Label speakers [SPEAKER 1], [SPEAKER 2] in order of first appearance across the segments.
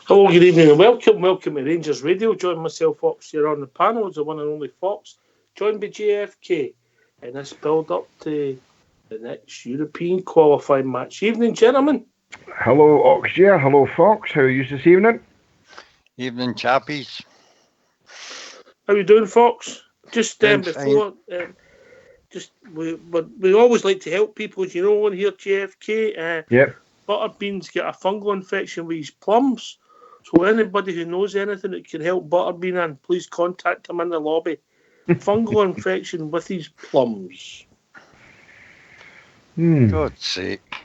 [SPEAKER 1] Hello, good evening and welcome to Rangers Radio. Join myself, Fox, here on the panel. It's the one and only Fox, joined by JFK in this build-up to the next European qualifying match. Evening, gentlemen.
[SPEAKER 2] Hello, Ox here. Hello, Fox. How are you this evening?
[SPEAKER 3] Evening, chappies.
[SPEAKER 1] How you doing, Fox? Just before, we always like to help people, as you know, on here, JFK.
[SPEAKER 2] Yep.
[SPEAKER 1] Butterbean's got a fungal infection with his plums. So anybody who knows anything that can help Butterbean in, please contact him in the lobby. Fungal infection with his plums.
[SPEAKER 3] God's sake.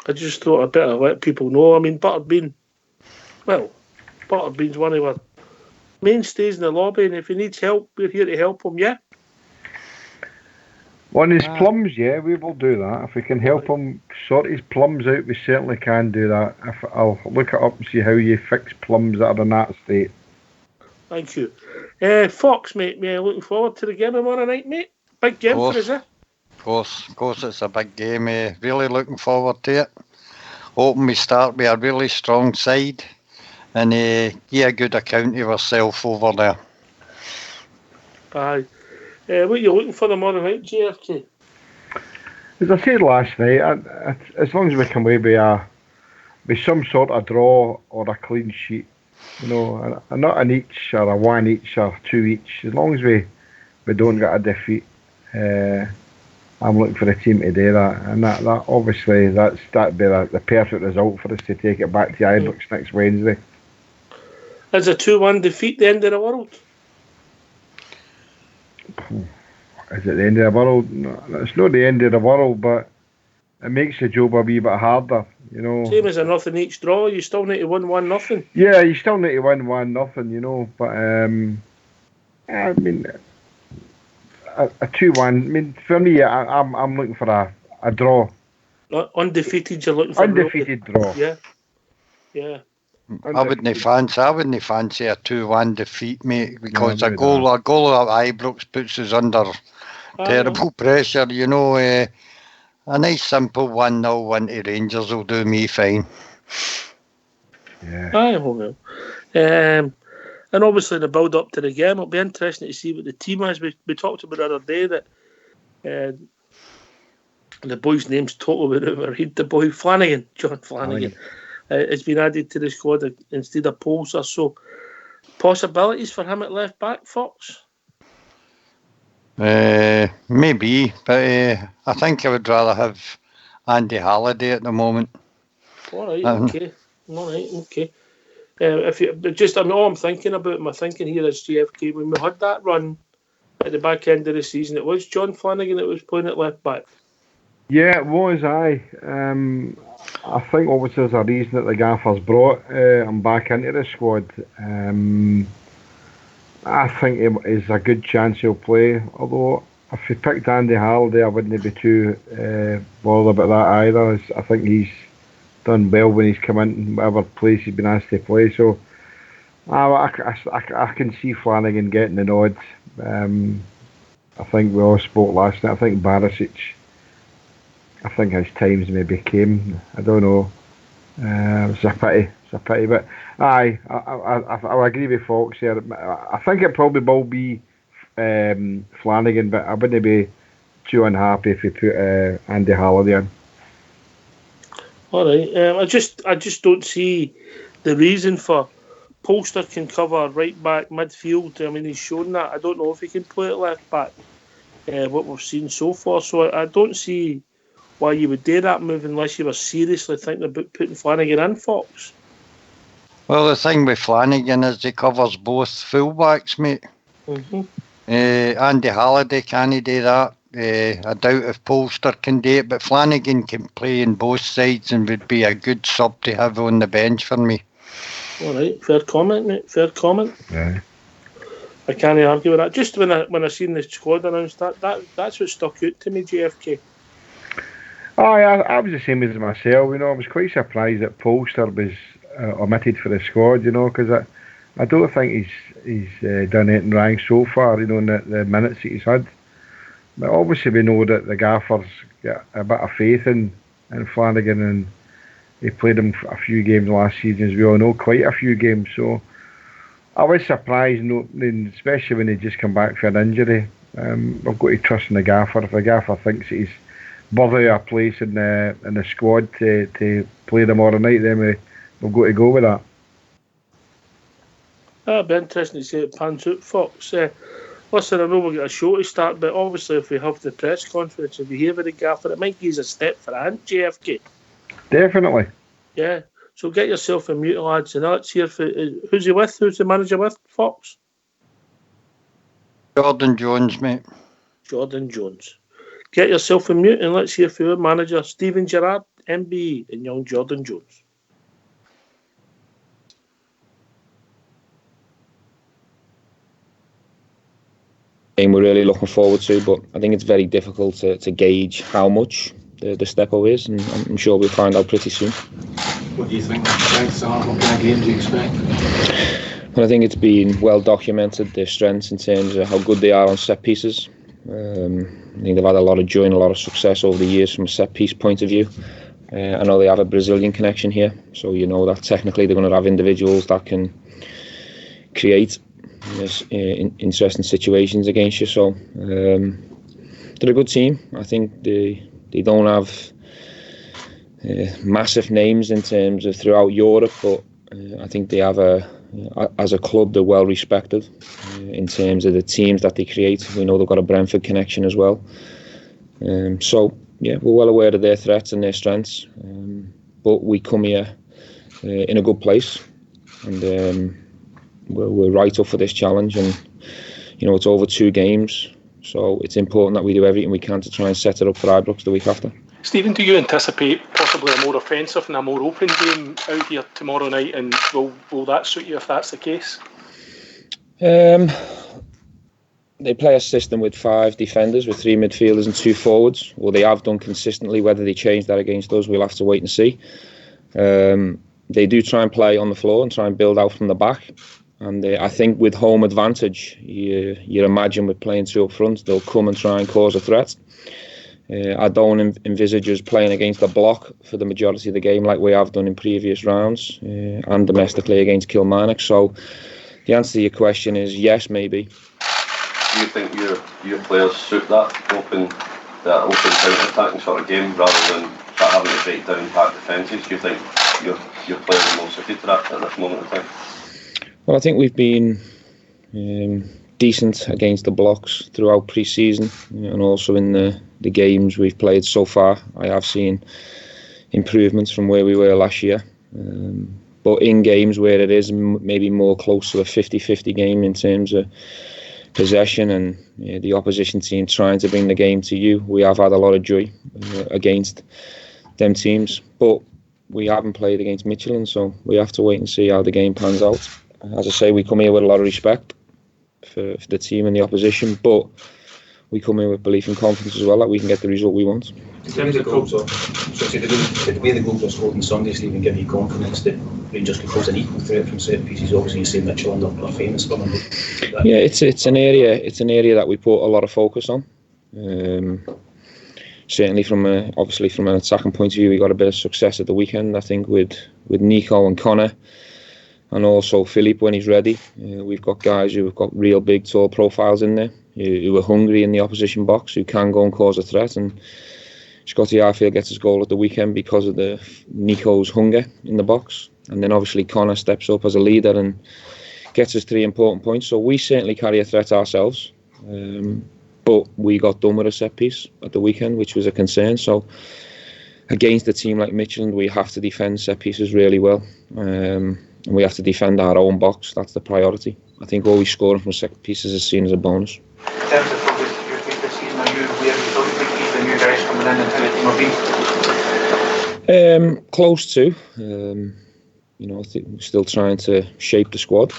[SPEAKER 1] I just thought I'd better let people know. I mean, Butterbean's one of our mainstays in the lobby, and if he needs help, we're here to help him, yeah?
[SPEAKER 2] On his plums, yeah, we will do that. If we can help him sort his plums out, we certainly can do that. I'll look it up and see how you fix plums that are in that state.
[SPEAKER 1] Thank you. Fox, mate, looking forward to the game tomorrow night, mate. Big game for us, eh?
[SPEAKER 3] Of course, it's a big game. Really looking forward to it. Hoping we start with a really strong side and get a good account of ourselves over there.
[SPEAKER 1] Aye. What are you looking for tomorrow night, JFK?
[SPEAKER 2] As I said last night, as long as we come away with some sort of draw or a clean sheet, you know, not an each or a one each or two each, as long as we don't get a defeat, I'm looking for a team to do that, and that obviously that'd be the perfect result for us to take it back to Ibrox next Wednesday.
[SPEAKER 1] Is a 2-1 defeat the end of the world?
[SPEAKER 2] Is it the end of the world? No, it's not the end of the world, but it makes the job a wee bit harder, you know.
[SPEAKER 1] Same as a nothing each draw, you still need to win 1-0.
[SPEAKER 2] Yeah, you still need to win 1-0, you know, but I mean, a 2-1. I mean, for me, I'm looking for a draw.
[SPEAKER 1] Undefeated, you're looking for
[SPEAKER 2] undefeated draw.
[SPEAKER 1] Yeah.
[SPEAKER 3] I wouldn't fancy a 2-1 defeat, mate, because a goal at Ibrox puts us under terrible pressure, you know. A nice simple 1-0 win to Rangers will do me fine.
[SPEAKER 2] Yeah.
[SPEAKER 1] I will. And obviously the build up to the game, it'll be interesting to see what the team is. We talked about the other day that the boy's name's totally without read. The boy John Flanagan. Has been added to the squad instead of Polster. So, possibilities for him at left back, Fox?
[SPEAKER 3] Maybe, but I think I would rather have Andy Halliday at the moment.
[SPEAKER 1] All right, okay. If you just, all I'm thinking about, my thinking here is JFK. When we had that run at the back end of the season, it was John Flanagan that was playing at left back.
[SPEAKER 2] Yeah, it was. I think obviously there's a reason that the Gaffers brought him back into the squad. I think it's a good chance he'll play. Although if he picked Andy Halliday, I wouldn't be too bothered about that either. I think he's done well when he's come in whatever place he's been asked to play. So I can see Flanagan getting the nod. I think we all spoke last night. I think Barisic. I think his times maybe came. I don't know. It's a pity. But I agree with Fox here. I think it probably will be Flanagan, but I wouldn't be too unhappy if he put Andy Halliday in.
[SPEAKER 1] All right. I just don't see the reason for Polster can cover right back midfield. I mean, he's shown that. I don't know if he can play at left back. What we've seen so far. So I don't see why you would do that move unless you were seriously thinking about putting Flanagan in, Fox.
[SPEAKER 3] Well, the thing with Flanagan is he covers both fullbacks, mate.
[SPEAKER 1] Mm-hmm.
[SPEAKER 3] Andy Halliday can't do that. I doubt if Polster can do it, but Flanagan can play in both sides and would be a good sub to have on the bench for me.
[SPEAKER 1] All right, fair comment, mate. Fair comment.
[SPEAKER 2] Yeah.
[SPEAKER 1] I can't argue with that. Just when I seen the squad announced that's what stuck out to me, JFK.
[SPEAKER 2] Oh yeah, I was the same as myself. You know, I was quite surprised that Polster was omitted for the squad. You know, because I don't think he's done anything wrong so far. You know, in the minutes that he's had. But obviously we know that the Gaffers get a bit of faith in Flanagan, and he played him a few games last season, as we all know, quite a few games. So I was surprised, especially when he just come back for an injury. I've got to trust in the gaffer. If the gaffer thinks he's worthy of a place in the squad to play tomorrow night, then we've got to go with that.
[SPEAKER 1] That'll be interesting to see it pans out, Fox. Listen, I know we've got a show to start, but obviously if we have the press conference, if you hear with the gaffer, it might give us a step for a hint, JFK.
[SPEAKER 2] Definitely.
[SPEAKER 1] Yeah. So get yourself a mute, lads, and let's hear who's he with? Who's the manager with, Fox?
[SPEAKER 3] Jordan Jones, mate.
[SPEAKER 1] Jordan Jones. Get yourself a mute and let's hear from your manager, Stephen Gerrard, MBE, and young Jordan Jones.
[SPEAKER 4] We're really looking forward to, but I think it's very difficult to gauge how much the step up is, and I'm sure we'll find out pretty soon.
[SPEAKER 5] What do you think the strengths are? What kind of game do you expect?
[SPEAKER 4] Well, I think it's been well documented, their strengths in terms of how good they are on set pieces. I think they've had a lot of joy and a lot of success over the years from a set piece point of view. I know they have a Brazilian connection here, so you know that technically they're going to have individuals that can create interesting situations against you. So they're a good team. I think they don't have massive names in terms of throughout Europe, but I think they have as a club, they're well respected in terms of the teams that they create. We know they've got a Brentford connection as well. So yeah, we're well aware of their threats and their strengths, but we come here in a good place, and we're right up for this challenge. And you know, it's over 2 games, so it's important that we do everything we can to try and set it up for Ibrox the week after.
[SPEAKER 5] Stephen, do you anticipate possibly a more offensive and a more open game out here tomorrow night, and will that suit you if that's the case?
[SPEAKER 4] They play a system with 5 defenders, with 3 midfielders and 2 forwards. Well, they have done consistently. Whether they change that against us, we'll have to wait and see. They do try and play on the floor and try and build out from the back. And I think with home advantage, you imagine with playing 2 up front, they'll come and try and cause a threat. I don't envisage us playing against the block for the majority of the game like we have done in previous rounds and domestically against Kilmarnock. So the answer to your question is yes, maybe.
[SPEAKER 6] Do you think your players suit that open counter-attacking sort of game rather than having to break down back defences? Do you think your players are more suited to that at this moment in time?
[SPEAKER 4] Well, I think we've been decent against the blocks throughout pre-season, and also in the games we've played so far. I have seen improvements from where we were last year. But in games where it is maybe more close to a 50-50 game in terms of possession and the opposition team trying to bring the game to you, we have had a lot of joy against them teams. But we haven't played against Midfield, so we have to wait and see how the game pans out. As I say, we come here with a lot of respect for the team and the opposition, but we come here with belief and confidence as well that we can get the result we want.
[SPEAKER 5] In terms of goals, the way the goals are scored on Sunday, Stephen, give you confidence that Rangers can pose an equal threat from set pieces. Obviously, you say Midfield are famous for them.
[SPEAKER 4] Yeah, it's an area that we put a lot of focus on. Certainly from an attacking point of view, we got a bit of success at the weekend. I think with Nico and Connor, and also Philippe when he's ready. We've got guys who've got real big, tall profiles in there, who are hungry in the opposition box, who can go and cause a threat. And Scotty Arfield gets his goal at the weekend because of Nico's hunger in the box. And then obviously Connor steps up as a leader and gets us 3 important points. So we certainly carry a threat ourselves. But we got done with a set piece at the weekend, which was a concern. So against a team like Midfield, we have to defend set pieces really well. And we have to defend our own box. That's the priority. I think always scoring from set pieces is seen as a bonus.
[SPEAKER 5] In terms of progress that you've made this season, are you aware of the new guys coming in and how the team will be?
[SPEAKER 4] Close to. I think we're still trying to shape the squad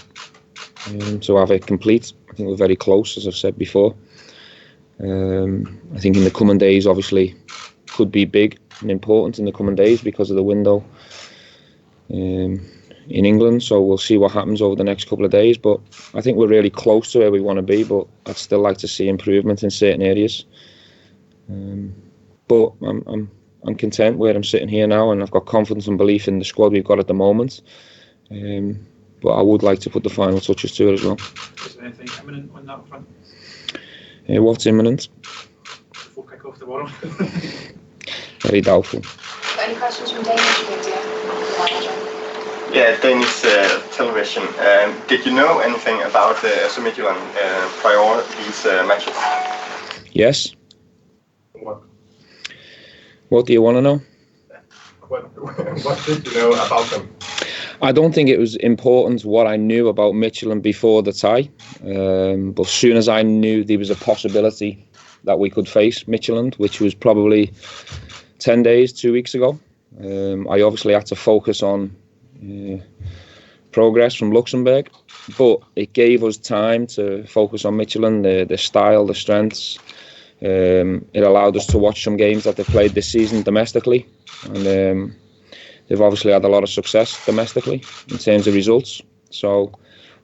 [SPEAKER 4] to have it complete. I think we're very close, as I've said before. I think in the coming days, obviously, could be big and important in the coming days because of the window in England. So we'll see what happens over the next couple of days. But I think we're really close to where we want to be. But I'd still like to see improvement in certain areas. But I'm I'm content where I'm sitting here now, and I've got confidence and belief in the squad we've got at the moment. But I would like to put the final touches to it as well.
[SPEAKER 5] Is there anything imminent on that front?
[SPEAKER 4] What's imminent?
[SPEAKER 5] Before kick-off tomorrow.
[SPEAKER 4] Very doubtful.
[SPEAKER 7] Any questions from Danish media?
[SPEAKER 8] Yeah, Danish television. Did you know anything about AC Midtjylland prior these matches?
[SPEAKER 4] Yes. What do you want to know?
[SPEAKER 8] What did you know about them?
[SPEAKER 4] I don't think it was important what I knew about Midtjylland before the tie. But as soon as I knew there was a possibility that we could face Midtjylland, which was probably 10 days, 2 weeks ago, I obviously had to focus on progress from Luxembourg. But it gave us time to focus on Midtjylland, the style, the strengths. It allowed us to watch some games that they've played this season domestically. And they've obviously had a lot of success domestically in terms of results. So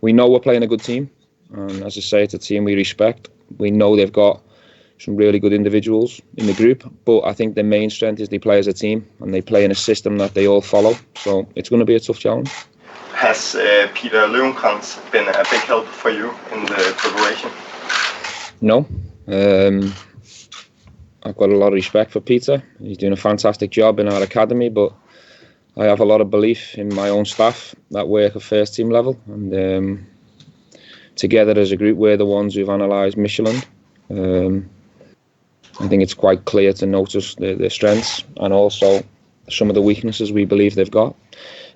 [SPEAKER 4] we know we're playing a good team. And as I say, it's a team we respect. We know they've got some really good individuals in the group. But I think their main strength is they play as a team and they play in a system that they all follow. So it's going to be a tough challenge.
[SPEAKER 8] Has Peter Löwenkrantz been a big help for you in the preparation?
[SPEAKER 4] No. I've got a lot of respect for Peter. He's doing a fantastic job in our academy, but I have a lot of belief in my own staff that work at first team level, and together as a group we're the ones who've analysed Midtjylland. I think it's quite clear to notice the strengths and also some of the weaknesses we believe they've got.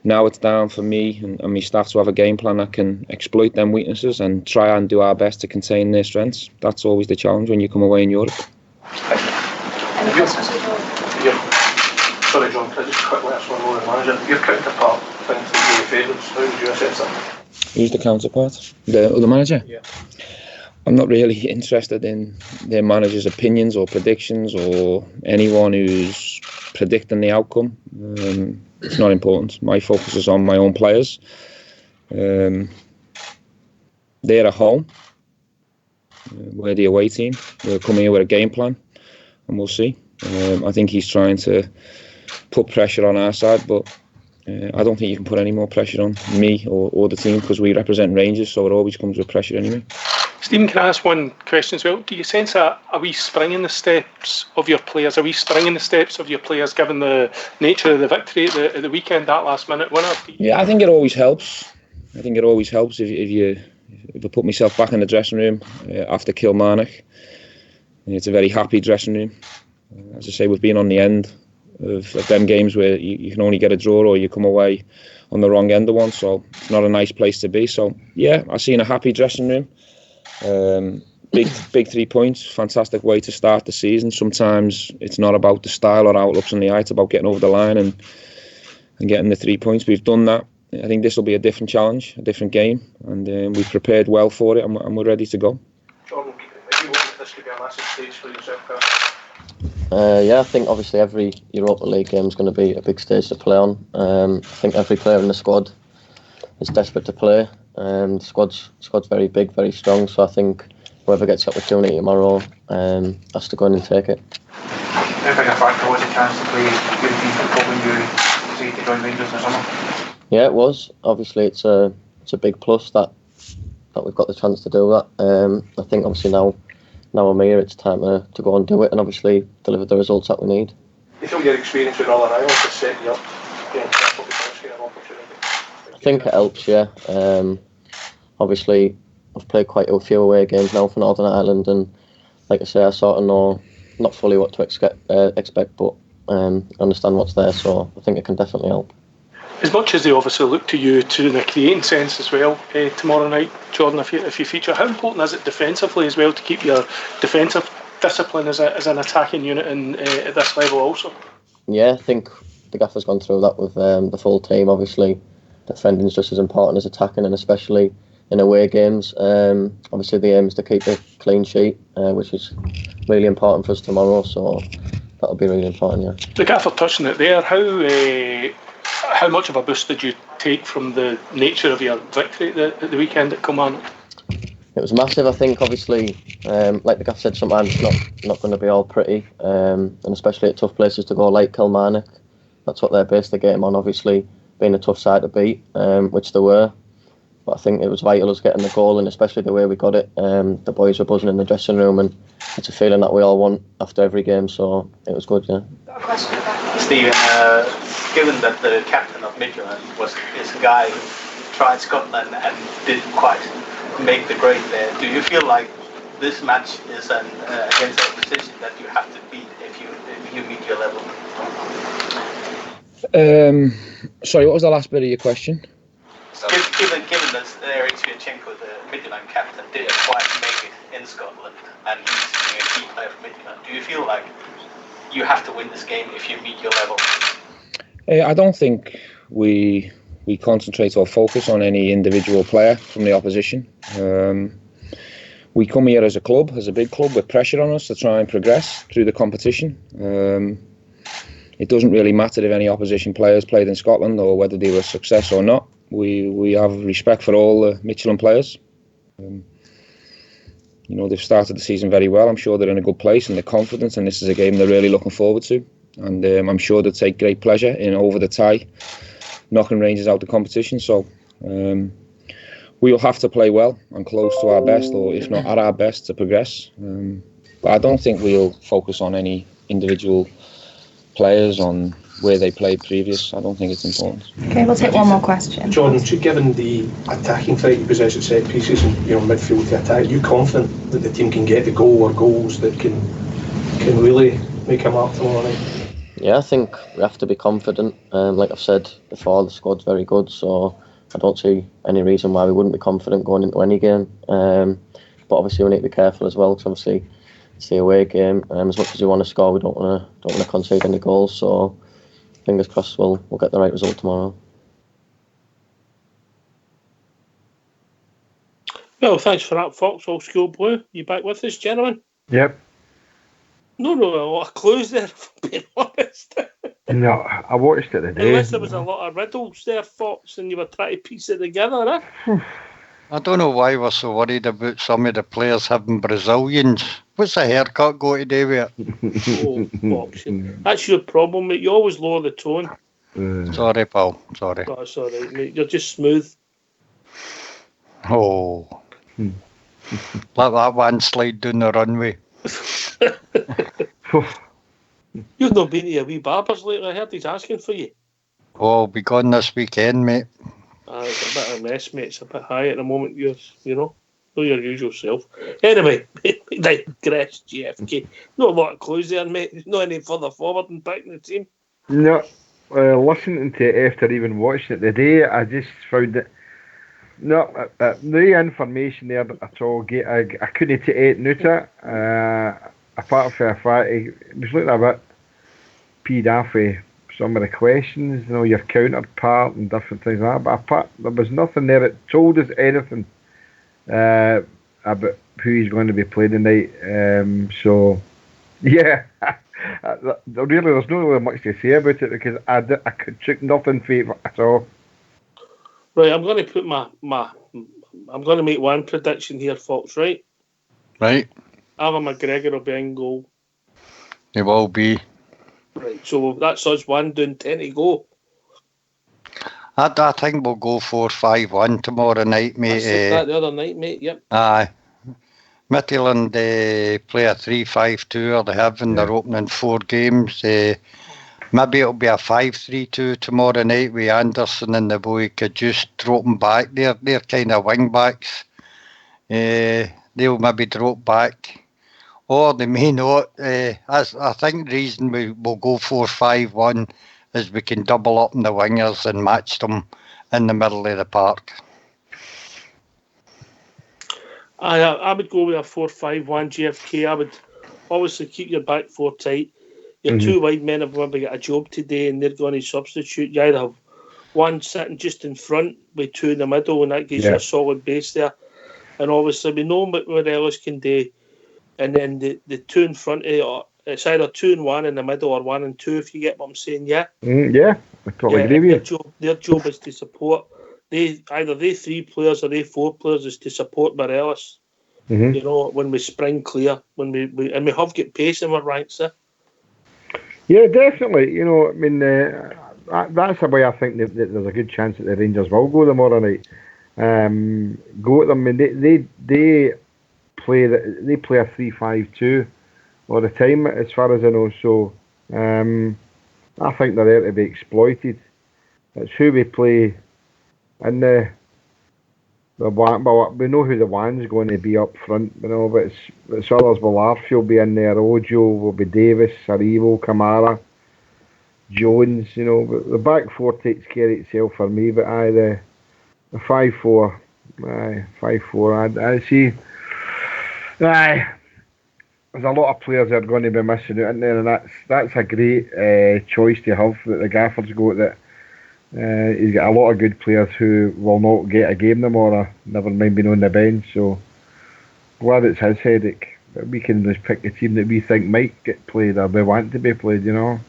[SPEAKER 4] Now it's down for me and my staff to have a game plan that can exploit them weaknesses and try and do our best to contain their strengths. That's always the challenge when you come away in Europe.
[SPEAKER 7] Any questions at all?
[SPEAKER 5] Sorry, John, can I just quickly ask one more manager? Your counterpart thinks that you're favourites. How would you assess that?
[SPEAKER 4] Who's the counterpart? The other manager?
[SPEAKER 5] Yeah.
[SPEAKER 4] I'm not really interested in their manager's opinions or predictions or anyone who's predicting the outcome. It's not important. My focus is on my own players. They're at home. We're the away team. We're coming here with a game plan, and we'll see. I think he's trying to put pressure on our side, but I don't think you can put any more pressure on me or the team because we represent Rangers, so it always comes with pressure anyway.
[SPEAKER 1] Stephen, can I ask one question as well? Do you sense are we springing the steps of your players? Are we springing the steps of your players given the nature of the victory at the weekend, that last minute winner?
[SPEAKER 4] Yeah, I think it always helps. I think it always helps if I put myself back in the dressing room after Kilmarnock. It's a very happy dressing room. As I say, we've been on the end of them games where you can only get a draw or you come away on the wrong end of one, so it's not a nice place to be. So yeah, I've seen a happy dressing room. Big 3 points, fantastic way to start the season. Sometimes it's not about the style or how it looks on the eye, it's about getting over the line and getting the 3 points. We've done that. I think this will be a different challenge, a different game, and we've prepared well for it, and we're ready to go.
[SPEAKER 5] Jordan, if you want this to be a massive stage for yourself,
[SPEAKER 9] yeah, I think obviously every Europa League game is going to be a big stage to play on. I think every player in the squad is desperate to play. The squad's very big, very strong, so I think whoever gets the opportunity tomorrow has to go in and take it.
[SPEAKER 5] How big a factor was a chance to play European football when you decided to join Rangers in the summer?
[SPEAKER 9] Yeah, it was. Obviously, it's a big plus that we've got the chance to do that. I think obviously now I'm here, it's time to go and do it and obviously deliver the results that we need.
[SPEAKER 5] You feel your experience with Northern Ireland has set you up getting an opportunity?
[SPEAKER 9] I think it helps, yeah. Obviously, I've played quite a few away games now for Northern Ireland, and like I say, I sort of know not fully what to expect, but understand what's there, so I think it can definitely help.
[SPEAKER 1] As much as they obviously look to you in a creating sense as well tomorrow night, Jordan, if you feature, how important is it defensively as well to keep your defensive discipline as an attacking unit at this level also? Yeah,
[SPEAKER 9] I think the gaffer's gone through that with the full team. Obviously, defending is just as important as attacking, and especially in away games. Obviously, the aim is to keep a clean sheet, which is really important for us tomorrow, so that'll be really important, yeah.
[SPEAKER 1] The gaffer touching it there, how much of a boost did you take from the nature of your victory at the weekend at Kilmarnock?
[SPEAKER 9] It was massive. I think, obviously, like the guy said, sometimes it's not going to be all pretty, and especially at tough places to go like Kilmarnock. That's what they based the game on, obviously, being a tough side to beat, which they were. But I think it was vital us getting the goal, and especially the way we got it. The boys were buzzing in the dressing room, and it's a feeling that we all want after every game, so it was good, yeah.
[SPEAKER 10] Stephen, given that the captain of Midfield is a guy who tried Scotland and didn't quite make the grade there, do you feel like this match is against a opposition that you have to beat if you meet your level?
[SPEAKER 4] Sorry, what was the last bit of your question?
[SPEAKER 10] Given that Eric Sviatchenko, the Midland captain, didn't quite make it in Scotland, and he's a key player for Midland, do you feel like you have to win this game if you meet your level?
[SPEAKER 4] I don't think we concentrate or focus on any individual player from the opposition. We come here as a club, as a big club, with pressure on us to try and progress through the competition. It doesn't really matter if any opposition players played in Scotland or whether they were a success or not. We have respect for all the Michelin players. They've started the season very well. I'm sure they're in a good place and they're confident, and this is a game they're really looking forward to. And I'm sure they'll take great pleasure in over the tie, knocking Rangers out the competition. So we'll have to play well and close to our best, or if not at our best, to progress. But I don't think we'll focus on any individual players, on where they played previous. I don't think it's important.
[SPEAKER 11] Okay, we'll take one more question.
[SPEAKER 5] Jordan, given the attacking threat you possess at set pieces and midfield to attack, are you confident that the team can get the goal or goals that can really make a mark tomorrow night?
[SPEAKER 9] Yeah, I think we have to be confident. Like I've said before, the squad's very good, so I don't see any reason why we wouldn't be confident going into any game. But obviously we need to be careful as well, because obviously it's the away game. As much as we want to score, we don't want to concede any goals. So fingers crossed we'll get the right result tomorrow.
[SPEAKER 1] Well, thanks for that, Foxhall School Blue. You back with us, gentlemen?
[SPEAKER 2] Yep.
[SPEAKER 1] No, a lot of clues there, if I'm being honest.
[SPEAKER 2] No, I watched it today.
[SPEAKER 1] Unless there was a lot of riddles there, Fox, and you were trying to piece it together, eh?
[SPEAKER 3] I don't know why we're so worried about some of the players having Brazilians. What's a haircut got to do with it?
[SPEAKER 1] Oh, Fox, that's your problem, mate. You always lower the tone.
[SPEAKER 3] Sorry, pal. Sorry.
[SPEAKER 1] That's all right, mate. You're just smooth.
[SPEAKER 3] Oh. Let that one slide down the runway.
[SPEAKER 1] You've not been to your wee barber's lately. I heard he's asking for you.
[SPEAKER 3] Oh, I'll be gone this weekend, mate.
[SPEAKER 1] It's a bit of a mess, mate. It's a bit high at the moment. Not your usual self. Anyway, digress, GFK. Not a lot of clues there, mate. Not any further forward than back in the team.
[SPEAKER 2] No, listening to it after even watching it today, I just found it. No, no information there at all. I couldn't take it out of it. Apart from the fact it was looking a bit peed off with some of the questions, your counterpart and different things like that. But apart, there was nothing there that told us anything about who he's going to be playing tonight. So, yeah, really, there's not really much to say about it because I took nothing from it at all.
[SPEAKER 1] Right, I'm going to put I'm going to make one prediction here, Fox. Right.
[SPEAKER 3] Right.
[SPEAKER 1] Alan McGregor will be in goal.
[SPEAKER 3] He will be.
[SPEAKER 1] Right, so that's us 1 down 10 to go.
[SPEAKER 3] I think we'll go 4-5-1 tomorrow night, mate.
[SPEAKER 1] I said that the other night, mate, yep.
[SPEAKER 3] Aye. Midfield play a 3-5-2, or they have in their opening 4 games. Maybe it'll be a 5-3-2 tomorrow night with Anderson and the boy could just drop them back. They're kind of wing backs. They'll maybe drop back. Or they may not. I think the reason we will go 4-5-1 is we can double up in the wingers and match them in the middle of the park.
[SPEAKER 1] I would go with a 4-5-1 GFK. I would obviously keep your back 4 tight. Your 2 wide men have maybe got a job today and they're going to substitute. You either have one sitting just in front with 2 in the middle, and that gives you a solid base there. And obviously we know what Ellis can do. And then the 2 in front, it's either 2 and 1 in the middle or 1 and 2, if you get what I'm saying, yeah?
[SPEAKER 2] Yeah, I totally agree with you.
[SPEAKER 1] Their job is to support, either they 3 players or they 4 players is to support Morelos. You know, when we spring clear, when we have got pace in our ranks.
[SPEAKER 2] Yeah, definitely. You know, I mean, that's the way I think that there's a good chance that the Rangers will go tomorrow night. Go at them. I mean, they play they play a 3-5-2 all the time, as far as I know. So I think they're there to be exploited. It's who we play in the one. Well, we know who the one's going to be up front, you know, but it's others. Will Arfield be in there? Ojo will be Davis, Arivo, Kamara, Jones. You know, but the back four takes care of itself for me. But the 5-4, 5-4. I see. There's a lot of players that are going to be missing out in there, and that's a great choice to have that the Gaffer's got. That he's got a lot of good players who will not get a game tomorrow, never mind being on the bench. So glad it's his headache. But we can just pick the team that we think might get played or we want to be played. You know.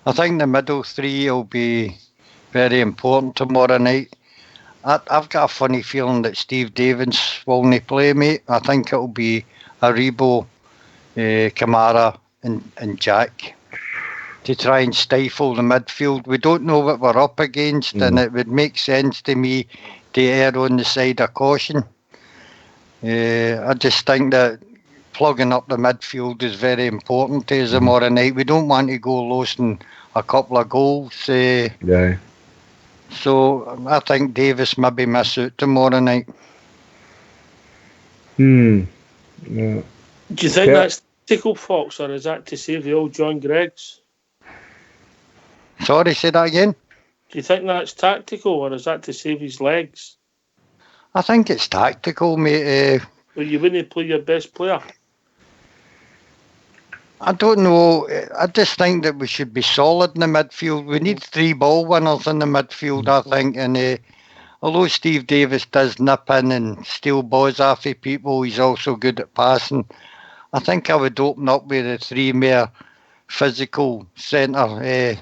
[SPEAKER 3] I think the middle three will be very important tomorrow night. I've got a funny feeling that Steve Davis will not play, mate. I think it'll be Aribo, Kamara and Jack to try and stifle the midfield. We don't know what we're up against, and it would make sense to me to err on the side of caution. I just think that plugging up the midfield is very important to us tomorrow night. We don't want to go losing a couple of goals.
[SPEAKER 2] Yeah.
[SPEAKER 3] So I think Davis maybe miss out tomorrow night.
[SPEAKER 2] Yeah.
[SPEAKER 1] Do you think that's tactical, Fox, or is that to save the old John Greggs?
[SPEAKER 3] Sorry, say that again?
[SPEAKER 1] Do you think that's tactical, or is that to save his legs?
[SPEAKER 3] I think it's tactical, mate.
[SPEAKER 1] But you wouldn't play your best player?
[SPEAKER 3] I don't know. I just think that we should be solid in the midfield. We need 3 ball winners in the midfield, I think. And although Steve Davis does nip in and steal balls off of people, he's also good at passing. I think I would open up with the 3 more physical centre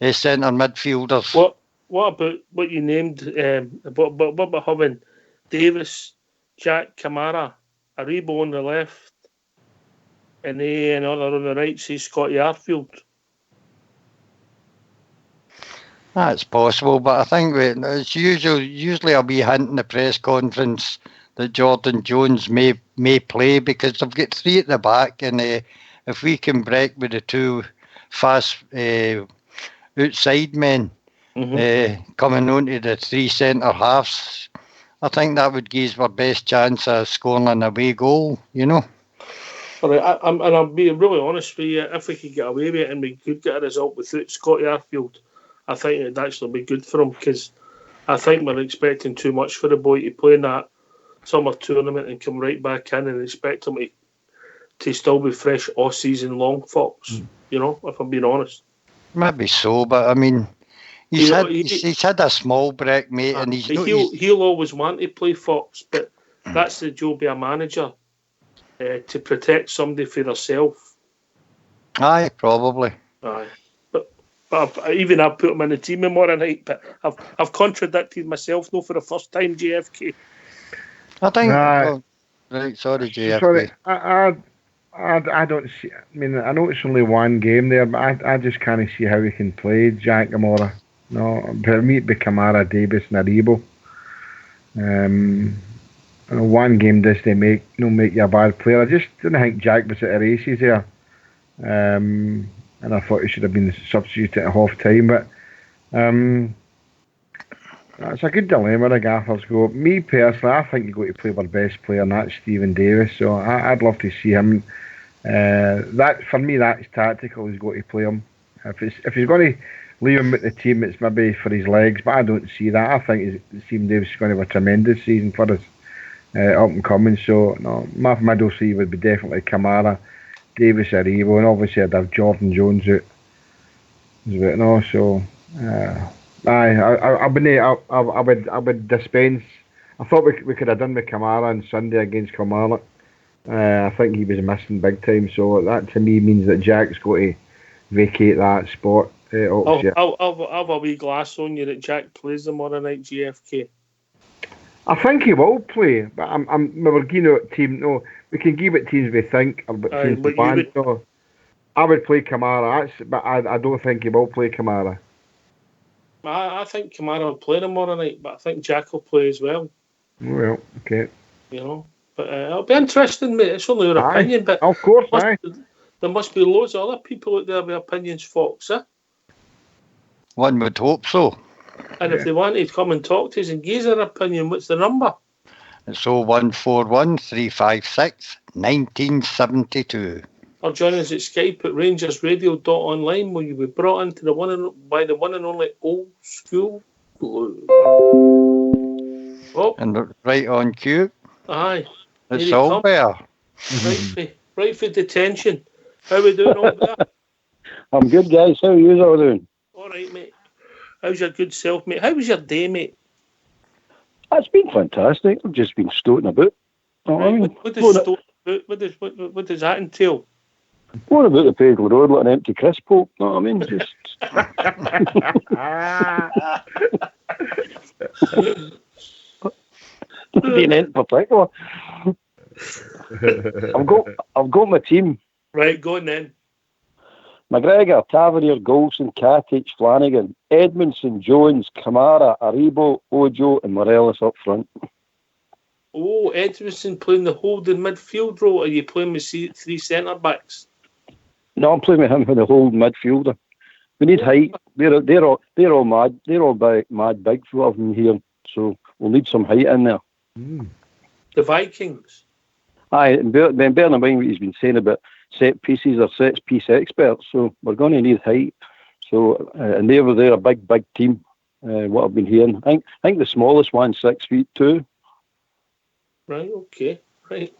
[SPEAKER 3] midfielders.
[SPEAKER 1] What about what you named? What about having Davis, Jack, Kamara, Aribo on the left, and another on the right, say Scotty Arfield?
[SPEAKER 3] That's possible, but I think it's usually I'll be hinting the press conference that Jordan Jones may play because they've got 3 at the back, and if we can break with the 2 fast outside men coming on to the 3 centre halves, I think that would give us our best chance of scoring an away goal, you know.
[SPEAKER 1] All right, I'll be really honest with you. If we could get away with it and we could get a result without Scotty Arfield, I think it'd actually be good for him, because I think we're expecting too much for the boy to play in that summer tournament and come right back in and expect him to still be fresh all season long, Fox. You know, if I'm being honest.
[SPEAKER 3] Maybe so, but I mean, he's had a small break, mate, and
[SPEAKER 1] he'll always want to play, Fox, but that's the job of a manager. To protect somebody for themselves.
[SPEAKER 3] Aye, probably.
[SPEAKER 1] Aye, but even I've put him in the team tomorrow night. But I've contradicted myself, no, for the first time. JFK.
[SPEAKER 3] I think. Right, sorry, JFK.
[SPEAKER 2] Sorry, I don't see. I mean, I know it's only one game there, but I just can't see how we can play Jack tomorrow. No, for me it'd be Kamara, Davis, and Aribo. One game doesn't make you a bad player. I just didn't think Jack was at the races there, and I thought he should have been substituted at half time. But it's a good dilemma the Gaffers go. Me personally, I think you got to play our best player, and that's Stephen Davis. So I'd love to see him. That for me, that's tactical. He's got to play him. If he's going to leave him with the team, it's maybe for his legs. But I don't see that. I think Stephen Davis is going to have a tremendous season for us. Up and coming, so no, my middle three would be definitely Kamara, Davis, Aribo, and obviously I'd have Jordan Jones out as well. No, so I would dispense. I thought we could have done with Kamara on Sunday against Kilmarnock. I think he was missing big time, so that to me means that Jack's got to vacate that spot.
[SPEAKER 1] I'll have a wee glass on you that Jack plays tomorrow night, GFK.
[SPEAKER 2] I think he will play, but we're giving out team. No, we can give it teams we think, or but teams we want. No, I would play Kamara, but I don't think he will play Kamara.
[SPEAKER 1] I think Kamara will play tomorrow night, but I think Jack will play as well.
[SPEAKER 2] Well, okay.
[SPEAKER 1] You know, but it'll be interesting, mate. It's only your opinion, but
[SPEAKER 2] of course,
[SPEAKER 1] there must be loads of other people out there with opinions, Fox.
[SPEAKER 3] One would hope so.
[SPEAKER 1] And if they wanted to come and talk to us and give their opinion, what's the number?
[SPEAKER 3] It's 0141 356 1972.
[SPEAKER 1] Or join us at Skype at rangersradio.online, where you'll be brought into the one and only Old School Blue. Oh.
[SPEAKER 3] And right on cue.
[SPEAKER 1] Aye.
[SPEAKER 3] It's Albert.
[SPEAKER 1] Right for detention. How we doing, Albert?
[SPEAKER 12] I'm good, guys. How are you all doing?
[SPEAKER 1] All right, mate. How's your good self, mate? How was your day, mate?
[SPEAKER 12] It's been fantastic. I've just been stoating about.
[SPEAKER 1] What does that entail?
[SPEAKER 12] What about the Paisley Road like an empty crisp pole? Know what I mean? Just... Being in particular. I've got my team.
[SPEAKER 1] Right, go on then.
[SPEAKER 12] McGregor, Tavernier, Golson, Katic, Flanagan, Edmondson, Jones, Kamara, Aribo, Ojo, and Morelos up front.
[SPEAKER 1] Oh, Edmondson playing the holding midfield role. Are you playing with three centre backs?
[SPEAKER 12] No, I'm playing with him for the whole midfielder. We need height. They're all mad. They're all mad big for what I've been hearing. So we'll need some height in there.
[SPEAKER 1] The Vikings.
[SPEAKER 12] Aye, and bearing in mind what he's been saying about set pieces or set piece experts. So we're going to need height. So and they're a big team. What I've been hearing. I think the smallest one's 6'2".
[SPEAKER 1] Right. Okay. Right.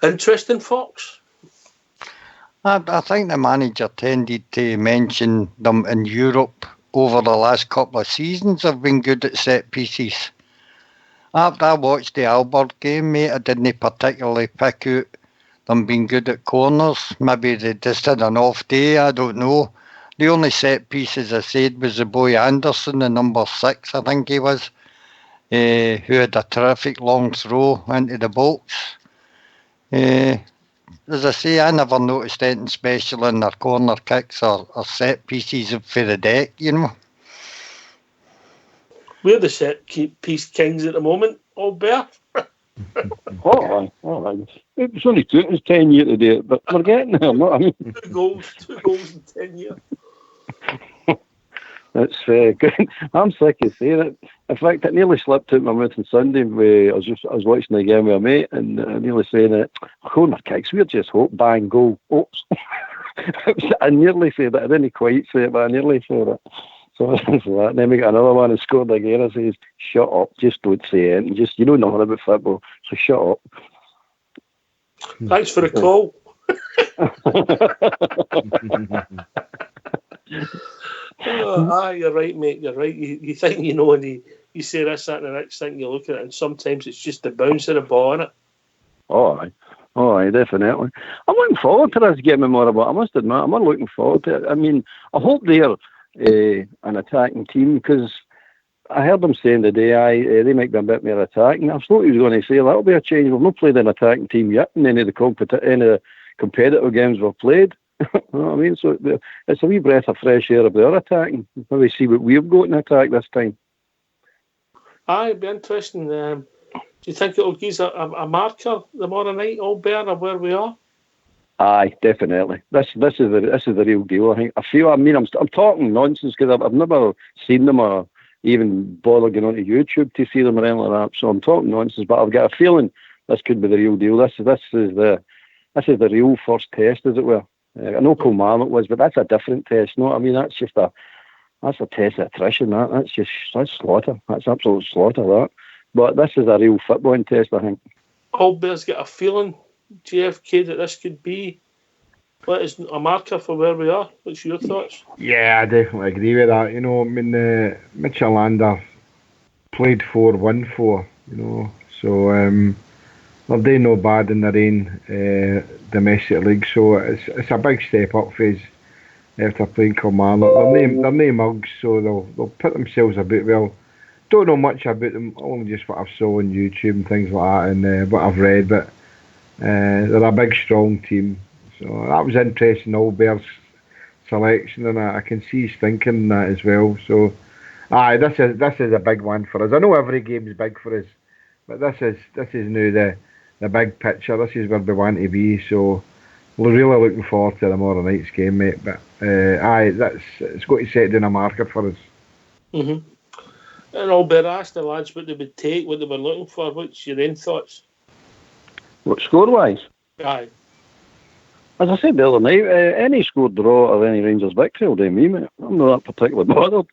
[SPEAKER 1] Interesting, Fox.
[SPEAKER 3] I think the manager tended to mention them in Europe over the last couple of seasons. Have been good at set pieces. After I watched the Albert game, mate, I didn't particularly pick out them being good at corners. Maybe they just had an off day, I don't know. The only set pieces I said was the boy Anderson, the number 6, I think he was, who had a terrific long throw into the box. As I say, I never noticed anything special in their corner kicks or set pieces for the deck, you know.
[SPEAKER 1] We're the set piece kings at the moment, Albert.
[SPEAKER 12] All right. It's only taken us 10 years to do it, but we're getting there, you know what I mean?
[SPEAKER 1] Two goals in 10 years.
[SPEAKER 12] That's good. I'm sick of saying it. In fact, it nearly slipped out my mouth on Sunday. I was watching the game with a mate, and nearly saying it. Corner kicks, we're just hope, bang, goal. Oops. I nearly said it. I didn't quite say it, but I nearly said it. So that. And then we got another one and scored again. I says, "Shut up! Just don't say anything. Just you know nothing about football, so shut up."
[SPEAKER 1] Thanks for the call. You're right, mate. You're right. You think you know, and you say this, that, and the next thing. You look at it, and sometimes it's just the bounce of the ball, innit?
[SPEAKER 12] All right, definitely. I'm looking forward to this game more about. I must admit, I'm not looking forward to it. I mean, I hope they're an attacking team because I heard them saying today, they might be a bit more attacking. I thought he was going to say that'll be a change. We've not played an attacking team yet in any of the competitive games we've played. You know what I mean? So it's a wee breath of fresh air if they're attacking. Maybe see what we've got in attack this time.
[SPEAKER 1] Aye, it'd be interesting. Do you think it'll give us a marker tomorrow night, Albert, of where we are?
[SPEAKER 12] Aye, definitely. This is the real deal. I think. I'm talking nonsense because I've never seen them or even bothered going onto YouTube to see them or anything like that. So I'm talking nonsense, but I've got a feeling this could be the real deal. This is the real first test, as it were. I know Kilmarnock was, but that's a different test. No, I mean that's a test of attrition. That's slaughter. That's absolute slaughter. That. But this is a real footballing test, I think.
[SPEAKER 1] Albert's got a feeling, JFK, that this could be a marker for where we are. What's your thoughts?
[SPEAKER 2] Yeah, I definitely agree with that. You know, I mean, Midtjylland played 4-1-4, you know, so they're doing no bad in their own domestic league, so it's a big step up for us after playing Kilmarnock. They're no mugs, so they'll put themselves a bit well. don't know much about them, only just what I've saw on YouTube and things like that, and what I've read. But they're a big, strong team. So that was interesting. Albert's selection, and I can see he's thinking that as well. So, this is a big one for us. I know every game is big for us, but this is now the big picture. This is where we want to be. So we're really looking forward to tomorrow night's game, mate. But it's got to set down a marker for us.
[SPEAKER 1] Mm-hmm. And Albert asked the lads what they would take, what they were looking for. What's your own thoughts?
[SPEAKER 12] What, score-wise?
[SPEAKER 1] Aye.
[SPEAKER 12] As I said the other night, any score draw or any Rangers victory will do me, mate. I'm not that particularly bothered.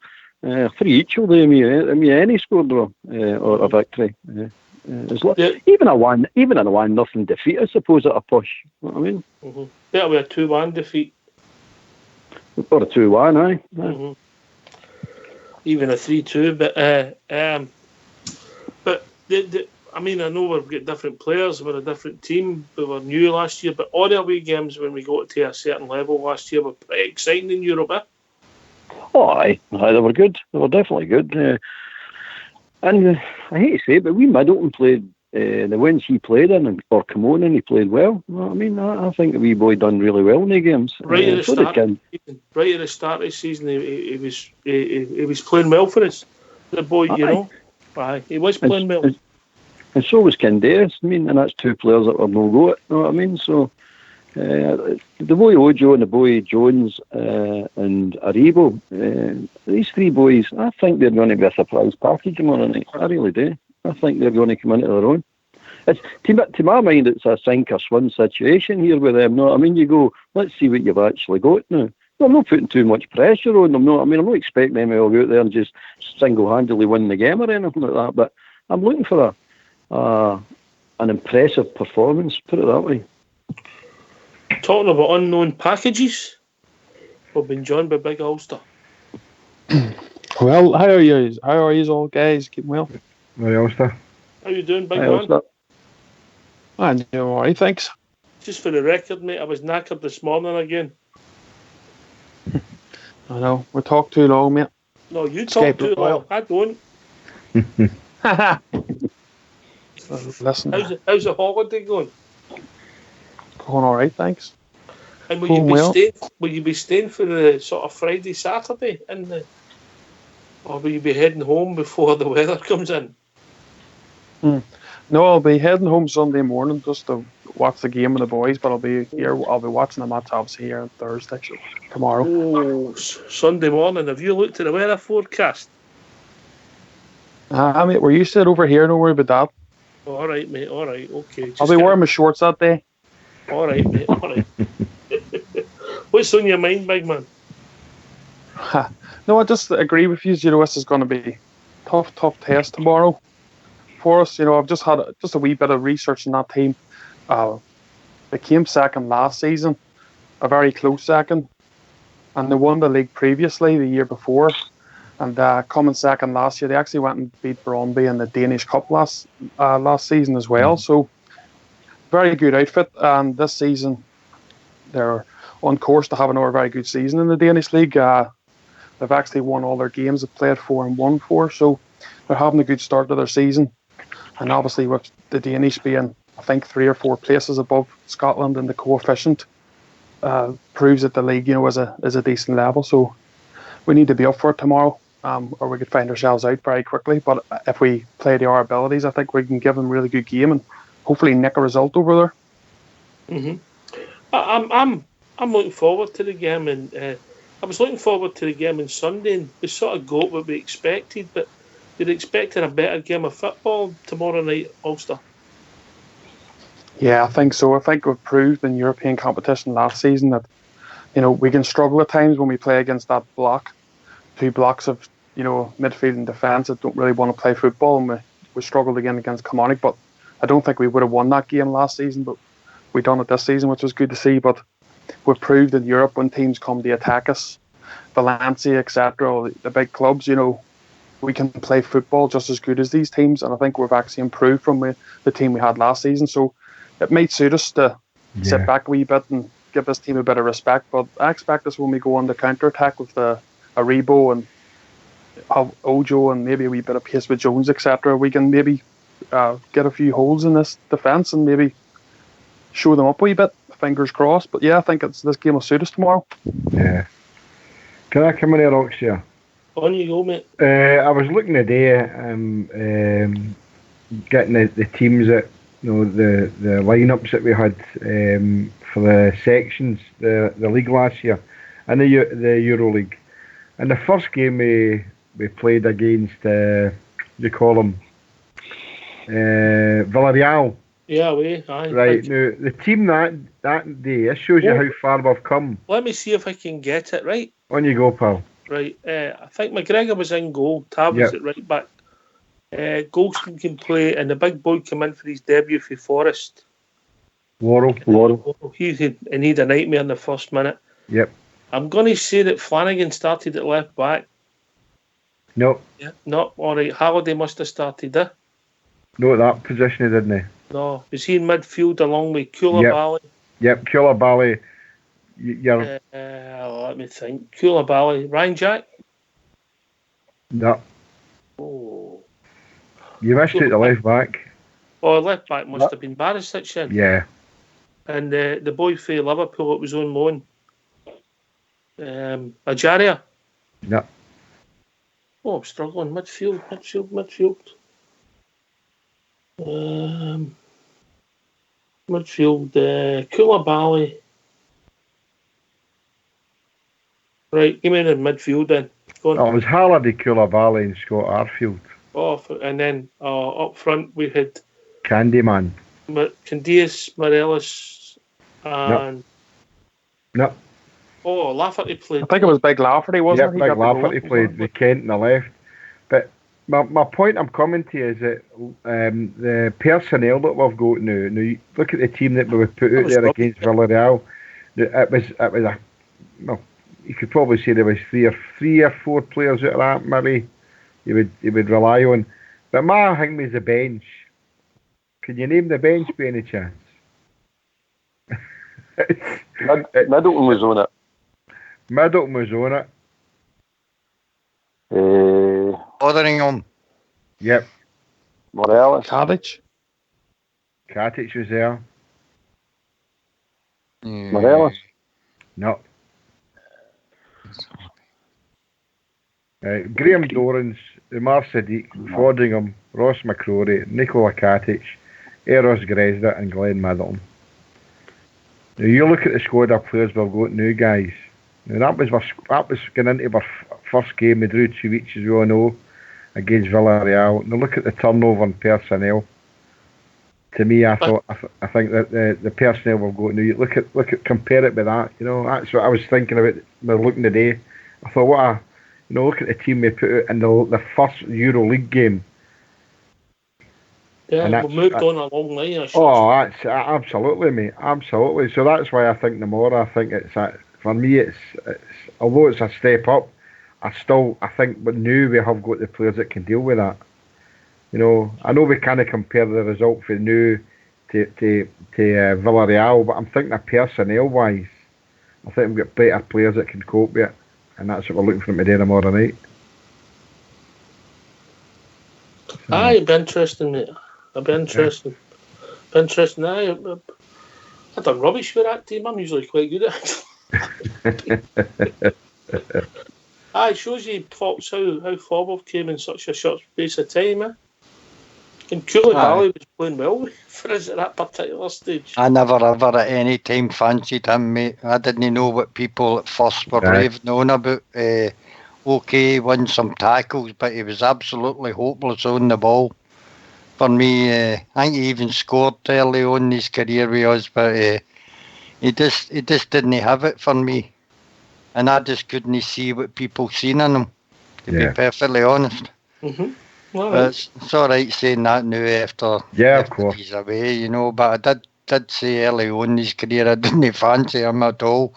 [SPEAKER 12] 3 each will do me any score draw or a victory. Even a 1-0 defeat, I suppose, at a push. You know what I mean?
[SPEAKER 1] Mm-hmm. Better be a 2-1 defeat.
[SPEAKER 12] Or a 2-1, aye.
[SPEAKER 1] Mm-hmm. Even a 3-2, but I mean, I know we've got different players, we're a different team, we were new last year, but all the away games when we got to a certain level last year were pretty exciting in Europe, eh?
[SPEAKER 12] Oh, aye, they were good. They were definitely good. And I hate to say it, but we Middleton played, the ones he played in, or come on and he played well. You know what I mean? I think the wee boy done really well in the games.
[SPEAKER 1] Right at the start of the season, he was playing well for us. The boy, you know. Aye, he was playing well.
[SPEAKER 12] And so was Candace. I mean, and that's 2 players that were no go at. You know what I mean? So the boy Ojo and the boy Jones and Aribo, these 3 boys, I think they're going to be a surprise package tomorrow night. I really do. I think they're going to come into their own. It's, to my mind, it's a sink or swim situation here with them. No, I mean, you go, let's see what you've actually got now. No, I'm not putting too much pressure on them. No, I mean, I'm not expecting them to go out there and just single-handedly win the game or anything like that. But I'm looking for an impressive performance. Put it that way.
[SPEAKER 1] Talking about unknown packages, we've been joined by Big Ulster.
[SPEAKER 13] Well, how are you? How are you all, guys? Keeping well?
[SPEAKER 2] Hi, Ulster.
[SPEAKER 1] How you doing, big
[SPEAKER 12] Hi,
[SPEAKER 1] man?
[SPEAKER 12] Ulster.
[SPEAKER 13] I'm doing all right, thanks.
[SPEAKER 1] Just for the record, mate, I was knackered this morning again.
[SPEAKER 13] I know, we talked too long, mate.
[SPEAKER 1] No, you talk too long. I don't.
[SPEAKER 13] Listen.
[SPEAKER 1] How's the holiday going?
[SPEAKER 13] Going all right, thanks.
[SPEAKER 1] And will you be staying for the sort of Friday, Saturday, or will you be heading home before the weather comes in?
[SPEAKER 13] No, I'll be heading home Sunday morning just to watch the game with the boys, but I'll be here. I'll be watching the match obviously here on Thursday, so tomorrow.
[SPEAKER 1] Oh, Sunday morning. Have you looked at the weather forecast?
[SPEAKER 13] Mate, we're used to it over here. Don't worry about that.
[SPEAKER 1] All right, mate. All right. Okay.
[SPEAKER 13] I'll be wearing my shorts that day.
[SPEAKER 1] All right, mate. All right. What's on your mind, big man?
[SPEAKER 13] No, I just agree with you. You know, this is going to be tough test tomorrow for us. You know, I've just had a wee bit of research on that team. They came second last season, a very close second, and they won the league previously the year before. And coming second last year, they actually went and beat Brøndby in the Danish Cup last season as well. So very good outfit. And this season, they're on course to have another very good season in the Danish league. They've actually won all their games. They've played 4 and won 4. So they're having a good start to their season. And obviously with the Danish being, I think, 3 or 4 places above Scotland in the coefficient, proves that the league, you know, is a decent level. So we need to be up for it tomorrow, or we could find ourselves out very quickly. But if we play to our abilities, I think we can give them a really good game and hopefully nick a result over there.
[SPEAKER 1] Mm-hmm. I'm looking forward to the game, and I was looking forward to the game on Sunday, and we sort of got what we expected, but you're expecting a better game of football tomorrow night, Ulster.
[SPEAKER 13] Yeah, I think so. I think we've proved in European competition last season that, you know, we can struggle at times when we play against that block, 2 blocks of, you know, midfield and defence that don't really want to play football, and we struggled again against Kilmarnock, but I don't think we would have won that game last season, but we done it this season, which was good to see. But we've proved in Europe when teams come to attack us, Valencia, etc., the big clubs, you know, we can play football just as good as these teams, and I think we've actually improved from the team we had last season. So it might suit us to sit back a wee bit and give this team a bit of respect. But I expect us when we go on the counter attack with a Rebo and have Ojo and maybe a wee bit of pace with Jones, etc., we can maybe get a few holes in this defence and maybe show them up a wee bit. Fingers crossed. But yeah, I think this game will suit us tomorrow.
[SPEAKER 2] Yeah. Can I come in here, Ox, here?
[SPEAKER 1] On you go, mate.
[SPEAKER 2] I was looking today, getting the teams that, the lineups that we had for the sections, the league last year, and the Euro League. And the first game we played against, you call them, Villarreal.
[SPEAKER 1] Yeah, aye.
[SPEAKER 2] Right, now, the team that day, this shows you how far we've come.
[SPEAKER 1] Let me see if I can get it right.
[SPEAKER 2] On you go, pal.
[SPEAKER 1] Right, I think McGregor was in goal, Tab was at right back. Golston can play, and the big boy came in for his debut for Forest.
[SPEAKER 2] Worrell.
[SPEAKER 1] He had a nightmare in the first minute.
[SPEAKER 2] Yep.
[SPEAKER 1] I'm going to say that Flanagan started at left back.
[SPEAKER 2] No.
[SPEAKER 1] Yeah. No, all right. Halliday must have started there.
[SPEAKER 2] No, that position he didn't.
[SPEAKER 1] No. Was he in midfield along with Koulibaly?
[SPEAKER 2] Yep, Koulibaly. You're...
[SPEAKER 1] let me think. Koulibaly. Ryan Jack?
[SPEAKER 2] No.
[SPEAKER 1] Oh.
[SPEAKER 2] You missed it, the left back.
[SPEAKER 1] Oh, left back must have been Barisic then.
[SPEAKER 2] Yeah.
[SPEAKER 1] And the boy for Liverpool that was on loan. Ajaria?
[SPEAKER 2] No.
[SPEAKER 1] Oh, I'm struggling. Midfield. Midfield. Koulibaly. Right, give me the midfield then. Go on.
[SPEAKER 2] Oh, it was Halliday, Koulibaly and Scott Arfield.
[SPEAKER 1] Oh, and then up front we had
[SPEAKER 2] Candyman.
[SPEAKER 1] Candias, Morelos, and...
[SPEAKER 2] No.
[SPEAKER 1] Oh, Lafferty played.
[SPEAKER 13] I think it was Big Lafferty, wasn't it?
[SPEAKER 2] Big Lafferty played the Kent on the left. But my point I'm coming to is that the personnel that we've got now look at the team that we put out there against Villarreal. It was a... Well, you could probably say there was three or four players out of that maybe you would rely on. But my thing was the bench. Can you name the bench by any chance?
[SPEAKER 12] Middleton was on it.
[SPEAKER 2] Middleton was on it.
[SPEAKER 3] Fotheringham.
[SPEAKER 2] Yep.
[SPEAKER 12] Morelos.
[SPEAKER 13] Katic
[SPEAKER 2] was there.
[SPEAKER 12] Morelos.
[SPEAKER 2] No. Graham Dorrans, Umar Sadiq, Fodringham, Ross McCrory, Nikola Katic, Eros Grezda and Glenn Middleton. Now you look at the squad of players we've got now, guys. Now that was going into our first game. We drew 2 weeks, as we all know, against Villarreal. Now look at the turnover in personnel. To me, I think that the personnel we've got now. You look at compare it with that. That's what I was thinking about. When looking today, I thought, look at the team we put out in the first Euro League game.
[SPEAKER 1] Yeah, we moved on a long line.
[SPEAKER 2] That's absolutely, mate, absolutely. So that's why I think I think it's for me. It's although it's a step up, I think, but now we have got the players that can deal with that. I know we kind of compare the result for now to Villarreal, but I'm thinking personnel wise, I think we've got better players that can cope with it. And that's what we're looking for today tomorrow night.
[SPEAKER 1] Aye, it'd be interesting, mate. It'd be interesting.
[SPEAKER 2] Yeah.
[SPEAKER 1] Interesting. Aye, I've done rubbish with that team. I'm usually quite good at it. Aye, shows you folks how far we've came in such a short space of time, eh? And Koulibaly was playing well for us at that particular stage.
[SPEAKER 3] I never ever at any time fancied him, mate. I didn't know what people at first were raving on about. Won some tackles, but he was absolutely hopeless on the ball. For me, I think he even scored early on in his career with us, but he just didn't have it for me. And I just couldn't see what people seen in him, to be perfectly honest.
[SPEAKER 1] Mm-hmm.
[SPEAKER 3] But it's all right saying that now after
[SPEAKER 2] of course
[SPEAKER 3] he's away, but I did say early on in his career I didn't fancy him at all.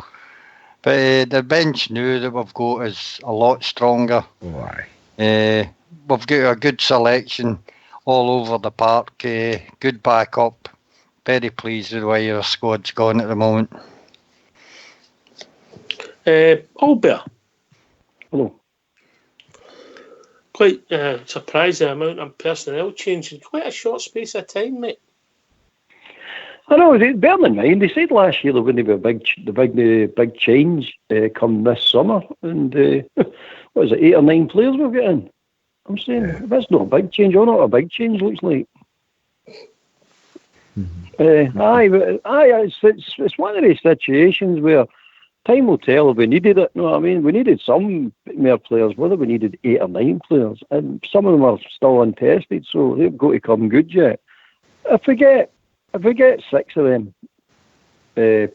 [SPEAKER 3] But the bench now that we've got is a lot stronger. We've got a good selection all over the park, good backup. Very pleased with the way our squad's gone at the moment.
[SPEAKER 1] Albert.
[SPEAKER 12] Hello.
[SPEAKER 1] quite surprised the amount of personnel change in quite a short space of time, mate.
[SPEAKER 12] I know, bear in mind, they said last year there wouldn't be the big change come this summer, and what is it, 8 or 9 players we've got in? I'm saying, that's not a big change, or not a big change, looks like. It's one of these situations where time will tell if we needed it. No, I mean, we needed some more players, whether we needed 8 or 9 players, and some of them are still untested, so they've got to come good yet. If we get 6 of them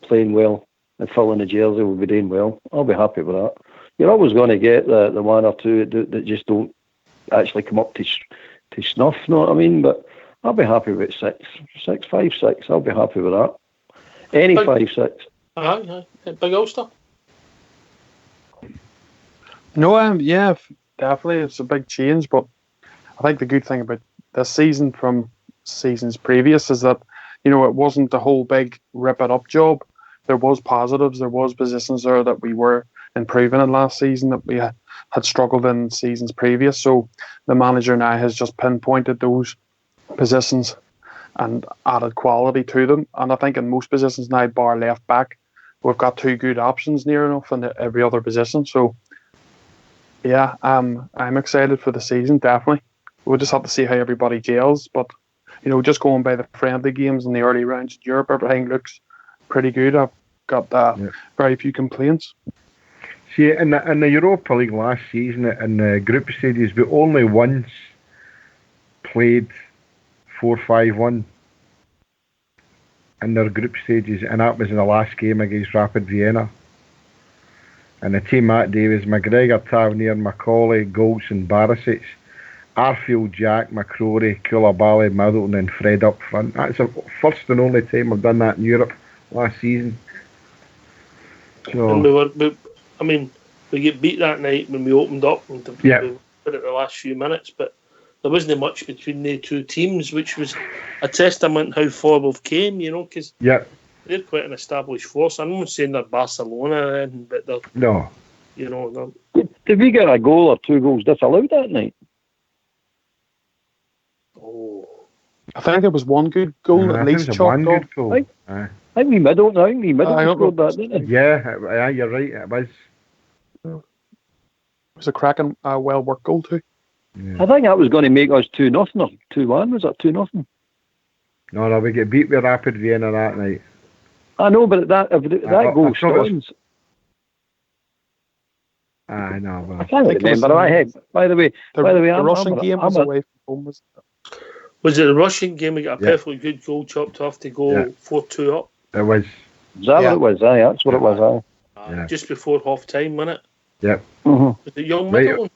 [SPEAKER 12] playing well and filling the jersey, we'll be doing well. I'll be happy with that. You're always going to get the 1 or 2 that just don't actually come up to snuff, you know what I mean? But I'll be happy with 6. 5, 6, I'll be happy with that. Any 5, 6.
[SPEAKER 1] Aye. Big Ulster?
[SPEAKER 13] No, yeah, definitely. It's a big change, but I think the good thing about this season from seasons previous is that, you know, it wasn't the whole big rip it up job. There was positives, there was positions there that we were improving in last season that we had struggled in seasons previous. So the manager now has just pinpointed those positions and added quality to them. And I think in most positions now, bar left back, we've got 2 good options near enough in every other position. So yeah, I'm excited for the season, definitely. We'll just have to see how everybody gels, but you know, just going by the friendly games in the early rounds in Europe, everything looks pretty good. I've got very few complaints.
[SPEAKER 2] See, in the Europa League last season, in the group stages, we only once played 4-5-1 in their group stages, and that was in the last game against Rapid Vienna. And the team that day was McGregor, Tavernier, Macaulay, Goldson, Barisic, Arfield, Jack, McCrory, Koulibaly, Middleton and Fred up front. That's the first and only time I've done that in Europe last season. So,
[SPEAKER 1] and we get beat that night when we opened up and we put it the last few minutes, but there wasn't much between the 2 teams, which was a testament how far we've came, you know, because they're quite an established force. I'm not saying they're Barcelona, but they're...
[SPEAKER 12] No.
[SPEAKER 1] You know...
[SPEAKER 12] Did we get a goal or 2 goals disallowed that night?
[SPEAKER 1] Oh.
[SPEAKER 13] I think it was 1 good goal at least.
[SPEAKER 2] One good goal.
[SPEAKER 12] I think we Middleton scored that, didn't he?
[SPEAKER 2] Yeah, you're right, it was.
[SPEAKER 13] It was a cracking, well-worked goal too.
[SPEAKER 12] Yeah. I think that was going to make us 2-0 or 2-1. Was that 2-0?
[SPEAKER 2] No, we get beat with Rapid Vienna that night.
[SPEAKER 12] I know, but that goal stands.
[SPEAKER 2] I know.
[SPEAKER 12] I can't remember. By the way,
[SPEAKER 13] the Russian game was away from home.
[SPEAKER 1] Was it the Russian game? We got a perfectly good goal chopped off to go 4-2 up.
[SPEAKER 2] It was.
[SPEAKER 12] Is that what it was? Aye, that's what it was.
[SPEAKER 1] Just before half time, wasn't it?
[SPEAKER 2] Yep.
[SPEAKER 1] Was it Young Middleton?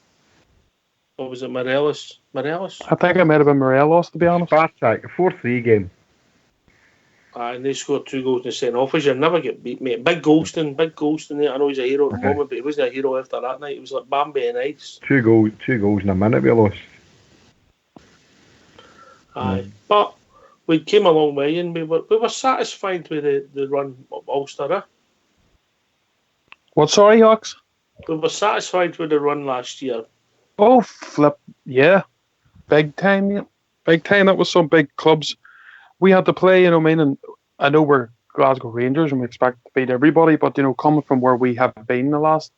[SPEAKER 1] Or was it Morelos?
[SPEAKER 13] I think it might have been Morelos, to be honest.
[SPEAKER 2] Spartak, a 4-3 game.
[SPEAKER 1] And they scored 2 goals in the second half. You never get beat, mate. Big Golston there. I know he's a hero at the moment, but he wasn't a hero after that night. It was like Bambi and ice.
[SPEAKER 2] 2 goals in a minute we lost.
[SPEAKER 1] Aye, but we came a long way, and we were satisfied with the run of Ulster.
[SPEAKER 13] What, sorry, Hawks?
[SPEAKER 1] We were satisfied with the run last year.
[SPEAKER 13] Oh, flip, yeah. Big time, yeah. Big time. That was some big clubs. We had to play, you know what I mean? And I know we're Glasgow Rangers and we expect to beat everybody, but, you know, coming from where we have been the last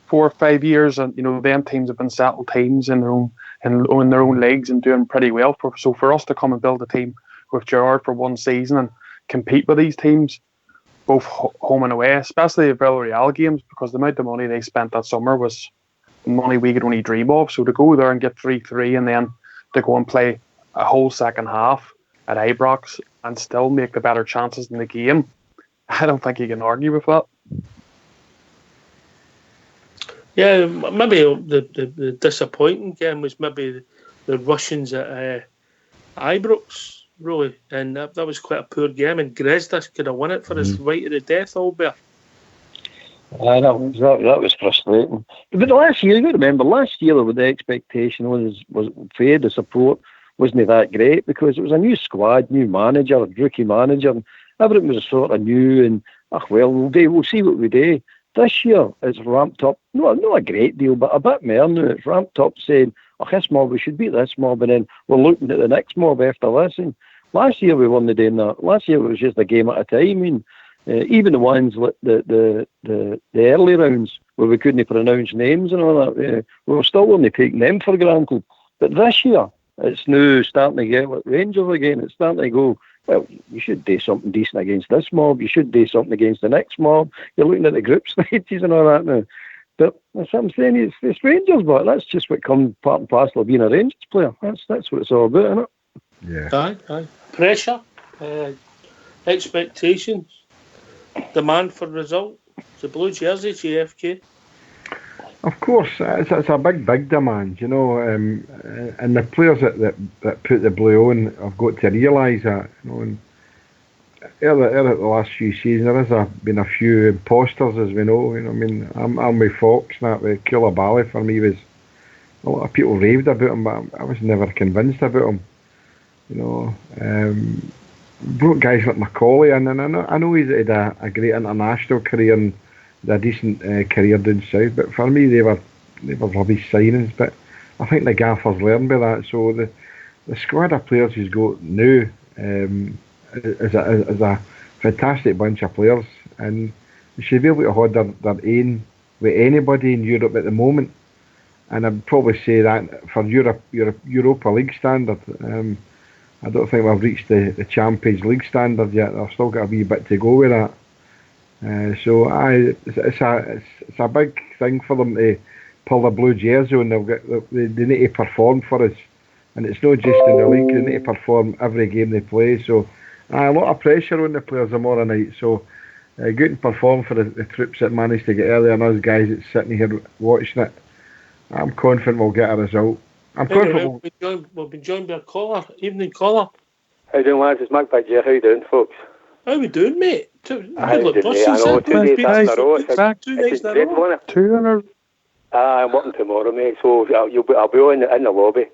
[SPEAKER 13] 4 or 5 years, and, you know, them teams have been settled teams in their own leagues and doing pretty well. So for us to come and build a team with Gerrard for 1 season and compete with these teams, both home and away, especially the Villarreal games, because the amount of money they spent that summer was money we could only dream of. So to go there and get 3-3 and then to go and play a whole second half at Ibrox and still make the better chances in the game, I don't think you can argue with that.
[SPEAKER 1] Yeah, maybe the disappointing game was maybe the Russians at Ibrox, really, and that was quite a poor game. And Grezda could have won it for his right to the death, Albert.
[SPEAKER 12] That was frustrating. But last year, you got to remember, last year the expectation was fair, the support wasn't that great because it was a new squad, new manager, rookie manager, and everything was sort of new. And we'll see what we do. This year it's ramped up, not a great deal, but a bit more now. It's ramped up, saying this mob, we should beat this mob, and then we're looking at the next mob after this. And last year we weren't doing that. Last year it was just a game at a time. I mean, even the ones like the early rounds where we couldn't pronounce names and all that, we were still only taking them for granted. But this year, it's now starting to get like Rangers again. It's starting to go, well, you should do something decent against this mob. You should do something against the next mob. You're looking at the group stages and all that now. But that's what I'm saying. It's Rangers, but that's just what comes part and parcel of being a Rangers player. That's what it's all about, isn't it?
[SPEAKER 2] Yeah.
[SPEAKER 1] Aye. Pressure, expectations, demand for result. The blue jersey, GFK.
[SPEAKER 2] Of course, it's a big demand, you know, and the players that put the blue on have got to realise that, you know. And earlier the last few seasons, there has been a few imposters, as we know. You know, I mean, I'm with Fox, that with Koulibaly for me was a lot of people raved about him, but I was never convinced about him. You know, brought guys like Macaulay, and I know he's had a great international career and a decent career down south, but for me they were rubbish signings. But I think the gaffer's learned by that. So the squad of players he's got now is a fantastic bunch of players, and they should be able to hold their aim with anybody in Europe at the moment. And I'd probably say that for Europa League standard. I don't think we've reached the Champions League standard yet. I've still got a wee bit to go with that. So it's a big thing for them to pull the blue jersey on. They need to perform for us, and it's not just in the league. They need to perform every game they play. So a lot of pressure on the players tomorrow night. So go and perform for the troops that managed to get earlier, and us guys that's sitting here watching it. I'm confident we'll get a result.
[SPEAKER 1] We've been joined by a caller. Evening caller.
[SPEAKER 14] How you doing, lads? It's Mark back here. How you doing, folks?
[SPEAKER 1] How we doing, mate?
[SPEAKER 14] How you doing, mate? I know, 2 days in a row. It's a great one.
[SPEAKER 13] 2 in a row.
[SPEAKER 14] I'm working tomorrow, mate, so I'll be in the lobby.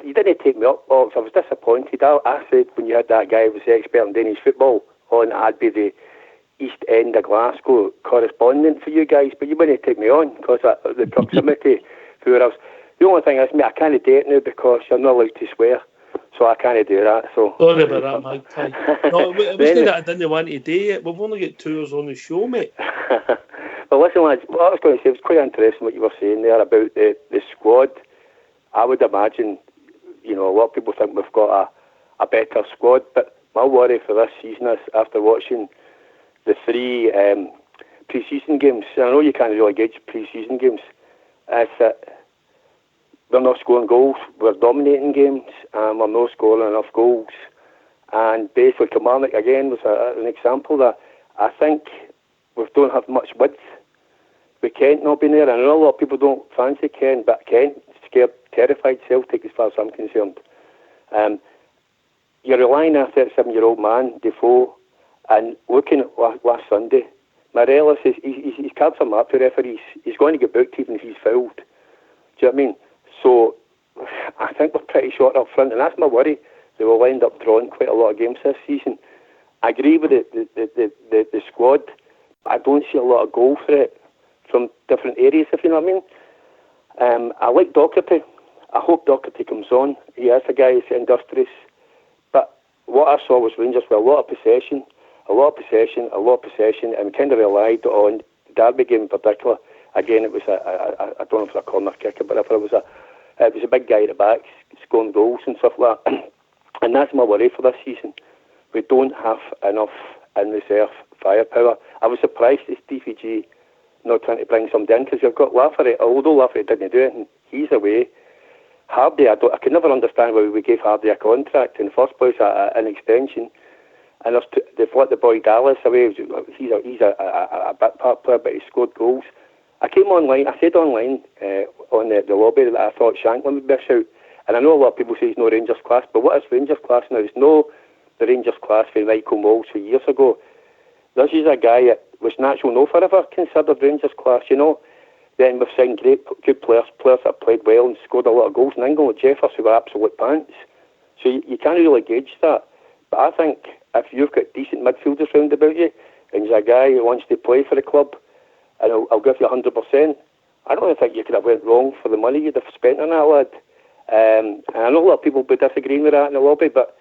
[SPEAKER 14] You didn't take me up, Ox. I was disappointed. I said when you had that guy who was the expert in Danish football on, I'd be the East End of Glasgow correspondent for you guys, but you wouldn't take me on because of the proximity to where I was. The only thing is, mate, I can't do it now because you're not allowed to swear, so I can't do that. So
[SPEAKER 1] sorry about that, Mike. No, it wasn't that I didn't want to do it. We've only got 2 hours on the show, mate.
[SPEAKER 14] Well, listen, lads, what I was going to say, it was quite interesting what you were saying there about the squad. I would imagine, you know, a lot of people think we've got a better squad, but my worry for this season is, after watching the 3 pre-season games, and I know you can't really gauge pre-season games, is that we're not scoring goals. We're dominating games, and we're not scoring enough goals. And basically, Kilmarnock again was an example that I think we don't have much width. With Kent not being there, and I know a lot of people don't fancy Kent, but Kent terrified Celtic as far as I'm concerned. You're relying on a 37-year-old man, Defoe, and looking at last Sunday, Morelos, his cards are marked to referees. He's going to get booked even if he's fouled. Do you know what I mean? So I think we're pretty short up front, and that's my worry. They will end up drawing quite a lot of games this season. I agree with the squad. I don't see a lot of goal threat from different areas, if you know what I mean. I like Docherty. I hope Docherty comes on. He is a guy who's industrious. But what I saw was Rangers with a lot of possession, and we kind of relied on the Derby game in particular. Again, it was I don't know if it was a corner kicker, but it was a big guy at the back scoring goals and stuff like that. And that's my worry for this season. We don't have enough in reserve firepower. I was surprised at Stevie G not trying to bring somebody in, because you've got Lafferty, although Lafferty didn't do it, and he's away. Hardy, I could never understand why we gave Hardy a contract in the first place, an extension. And they've let the boy Dallas away. He's a bit part player, but he scored goals. I said online on the lobby that I thought Shanklin would be a shout. And I know a lot of people say he's no Rangers class, but what is Rangers class now? It's no the Rangers class for Michael Moles 2 years ago. This is a guy that was natural no forever considered Rangers class, you know. Then we've signed good players that played well and scored a lot of goals in England, like Jeffers, who were absolute pants. So you can't really gauge that. But I think if you've got decent midfielders round about you, and there's a guy who wants to play for the club, and I'll give you 100%, I don't think you could have went wrong for the money you'd have spent on that lad. And I know a lot of people would disagree with that in the lobby, but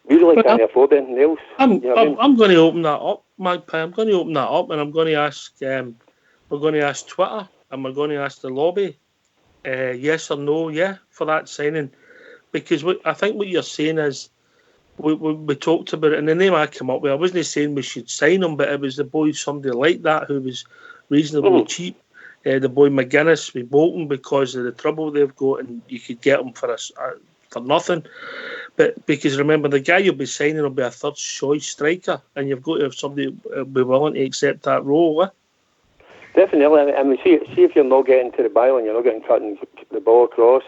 [SPEAKER 14] we really can't afford anything else.
[SPEAKER 1] I'm going to open that up, Magpie. I'm going to open that up, and I'm going to ask. We're going to ask Twitter, and we're going to ask the lobby, yes or no, for that signing, because I think what you're saying is we talked about it, and the name I came up with, I wasn't saying we should sign him, but it was the boy, somebody like that who was reasonably cheap. The boy McGuinness with Bolton, because of the trouble they've got, and you could get him for nothing. But because remember, the guy you'll be signing will be a third choice striker, and you've got to have somebody be willing to accept that role.
[SPEAKER 14] Definitely. I mean, see if you're not getting to the byline, you're not getting cutting the ball across.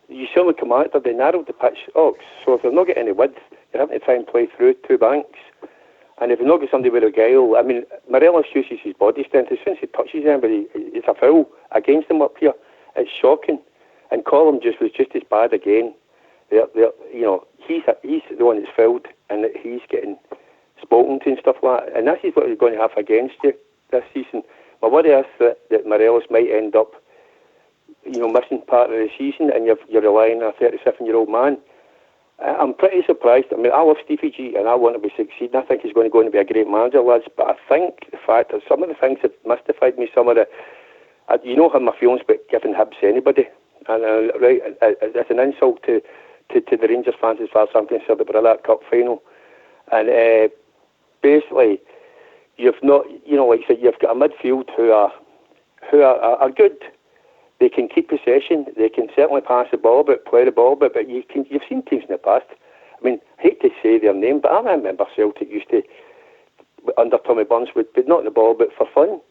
[SPEAKER 14] You saw with Commander, they narrowed the pitch, so if you're not getting any width, you're having to try and play through two banks. And if you not get somebody with a guile, I mean, Morelos uses his body strength. As soon as he touches anybody, it's a foul against him up here. It's shocking. And Collum was just as bad again. He's the one that's fouled, and he's getting spoken to and stuff like that. And this is what you're going to have against you this season. My worry is that Morelos might end up, missing part of the season, and you're relying on a 37-year-old man. I'm pretty surprised. I mean, I love Stevie G, and I want to be succeeding. I think he's going to be a great manager, lads. But I think the fact that some of the things have mystified me. Some of the, you know how my feelings about giving Hibs anybody, and it's an insult to the Rangers fans as far as I'm concerned about that cup final. And basically, you've not, like I said, you've got a midfield who are good. They can keep possession. They can certainly pass the ball, but play the ball. But you've seen teams in the past. I mean, I hate to say their name, but I remember Celtic used to, under Tommy Burns, would not the ball, but for fun.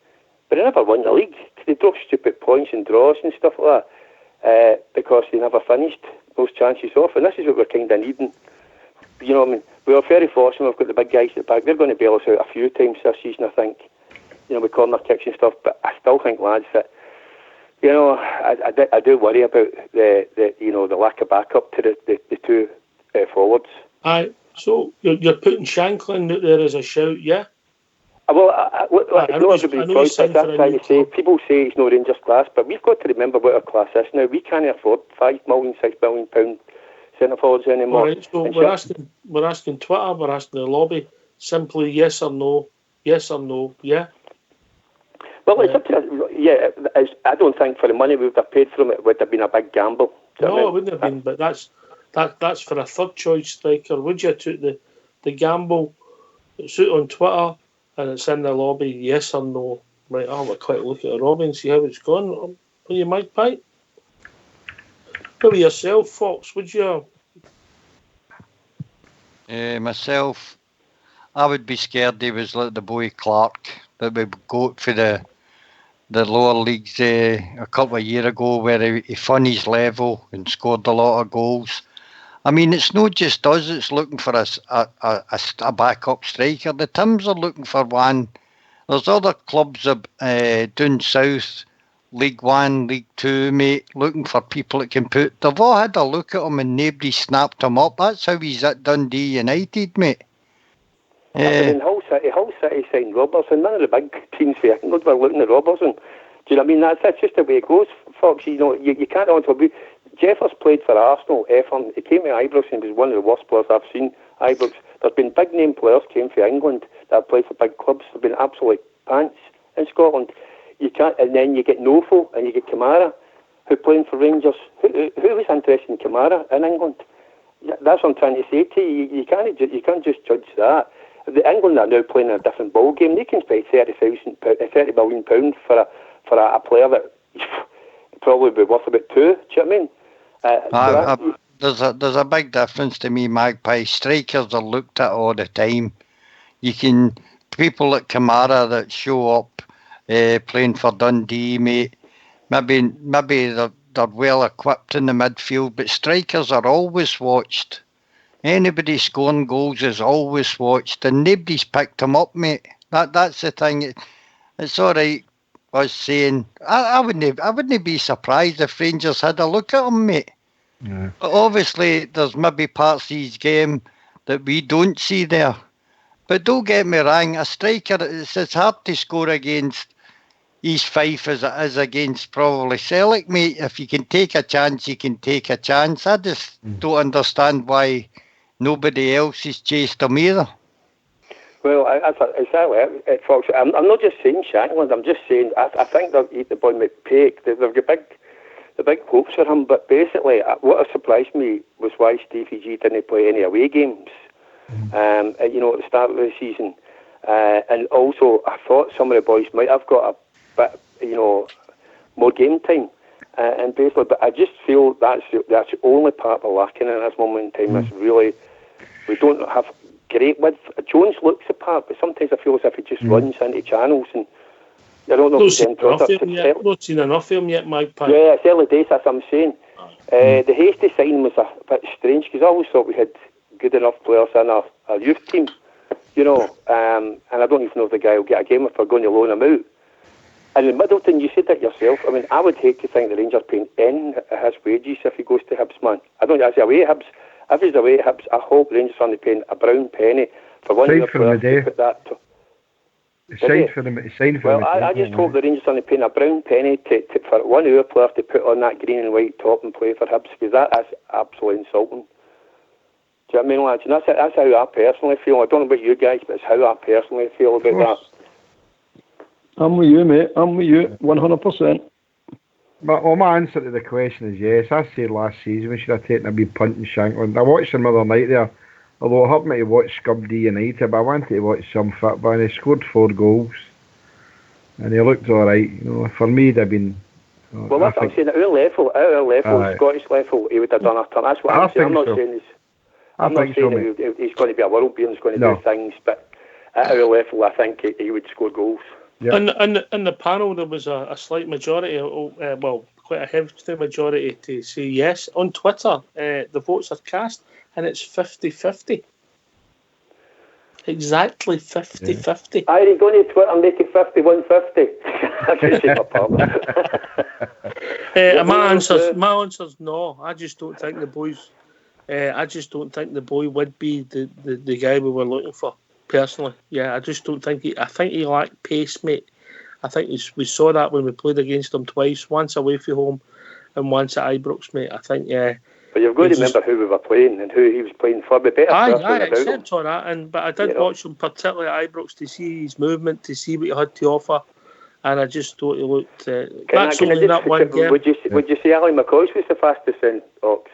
[SPEAKER 14] But they never won the league. They drove stupid points and draws and stuff like that because they never finished those chances off. And this is what we're kind of needing. You know what I mean? We are very fortunate. We've got the big guys at the back. They're going to bail us out a few times this season, I think. With corner kicks and stuff. But I still think, lads, that I do worry about the lack of backup to the two forwards.
[SPEAKER 1] Aye, so you're putting Shanklin out there as a shout, yeah?
[SPEAKER 14] Well, it's not everybody's choice. That's trying to say. People say it's no Rangers class, but we've got to remember what our class is now. We can't afford £5 million, £6 million centre forwards anymore.
[SPEAKER 1] Right, so we're asking Twitter, we're asking the lobby, simply yes or no, yeah.
[SPEAKER 14] Well, it's up to I don't think for the money we would have paid for him it would have been a big gamble.
[SPEAKER 1] No, it wouldn't have been, but that's for a third choice striker. Would you took the gamble? It's out on Twitter and it's in the lobby, yes or no? Right, I'll have a quick look at the lobby and see how it's gone. What do you, Magpie? What about yourself, Fox? Would you?
[SPEAKER 3] Myself, I would be scared he was like the boy Clark that we go for the lower leagues a couple of years ago, where he fun his level and scored a lot of goals. I mean, it's not just us that's looking for a backup striker. The Tims are looking for one. There's other clubs down south, League 1, League 2, mate, looking for people that can put. They've all had a look at him and nobody snapped him up. That's how he's at Dundee United, mate.
[SPEAKER 14] In Hull City signed Robertson. None of the big teams for England were looking at Robertson. Do you know what I mean? That's just the way it goes, Fox. You can't answer. Jeffers played for Arsenal, Efron. He came to Ibrox and was one of the worst players I've seen. Ibrox. There's been big name players came for England that have played for big clubs. There've been absolute pants in Scotland. You can't, and then you get Nofo and you get Kamara, who playing for Rangers. Who was interested in Kamara in England? That's what I'm trying to say to you. You can't just judge that. The England are now playing a different ball game. They can spend £30 million for a player that probably be worth about two. Do you know what I mean?
[SPEAKER 3] There's a big difference to me, Magpie. Strikers are looked at all the time. People like Kamara that show up playing for Dundee, mate. Maybe they're well equipped in the midfield, but strikers are always watched. Anybody scoring goals is always watched, and nobody's picked them up, mate. That's the thing. It's all right. I was saying I wouldn't be surprised if Rangers had a look at him, mate.
[SPEAKER 2] Yeah.
[SPEAKER 3] But obviously, there's maybe parts of his game that we don't see there. But don't get me wrong, a striker, it's hard to score against East Fife as it is against probably Celtic, mate. If you can take a chance, you can take a chance. I just don't understand why nobody else has chased them either.
[SPEAKER 14] Well, exactly it, Fox. I'm not just saying Shankland. I'm just saying I think the boy McPake. They've got the big hopes for him. But basically, what surprised me was why Stevie G didn't play any away games. At the start of the season, and also I thought some of the boys might have got a bit, more game time. And basically, but I just feel that's the only part we're lacking in this moment in time. Is really we don't have great width. Jones looks the part, but sometimes I feel as if he just runs into channels, and I don't know.
[SPEAKER 1] Not seen enough of him yet, Magpie.
[SPEAKER 14] Yeah, it's early days. That's what I'm saying. The hasty signing was a bit strange because I always thought we had good enough players in our youth team, and I don't even know if the guy will get a game if we're going to loan him out. And in Middleton, you said that yourself. I mean, I would hate to think the Rangers paying in his wages if he goes to Hibs, man. I don't know, as away at Hibs. If he's away at Hibs, I hope Rangers are paying a brown penny for one year player to put that to. Well, I just hope the Rangers are paying a brown penny for 1 hour player to put on that green and white top and play for Hibs, because that is absolutely insulting. Do you know what I mean, lads? And that's how I personally feel. I don't know about you guys, but it's how I personally feel about that.
[SPEAKER 12] I'm with you, mate. I'm with you, 100%.
[SPEAKER 2] Well, my answer to the question is yes. I said last season we should have taken a wee punt in Shankland. I watched him the other night there, although it hurt me to watch Scubdy United, but I wanted to watch some football, and he scored 4 goals. And he looked alright. For me, they've been...
[SPEAKER 14] Well, that's what I'm saying. At our level, Scottish level, he would have done a ton. That's what I'm saying. I'm not saying he's going to be a world beater, he's going to do things, but at our level, I think he would score goals.
[SPEAKER 1] Yep. In the panel, there was a slight majority, quite a hefty majority to say yes. On Twitter, the votes are cast, and it's 50-50. Exactly 50-50.
[SPEAKER 14] Are you going to Twitter and make it 51-50? I can say
[SPEAKER 1] my answer's no. I just don't think the boys. I just don't think the boy would be the guy we were looking for. Personally, I just don't think I think he lacked pace, mate. I think we saw that when we played against him twice, once away from home and once at Ibrox, mate. I think,
[SPEAKER 14] But you've got to remember who we were playing and who he was playing for. Be better.
[SPEAKER 1] I accept all that, but I did watch him particularly at Ibrox to see his movement, to see what he had to offer, and I just thought he looked. That's only that one game.
[SPEAKER 14] Would you say Ali McCoy was the fastest in Ox?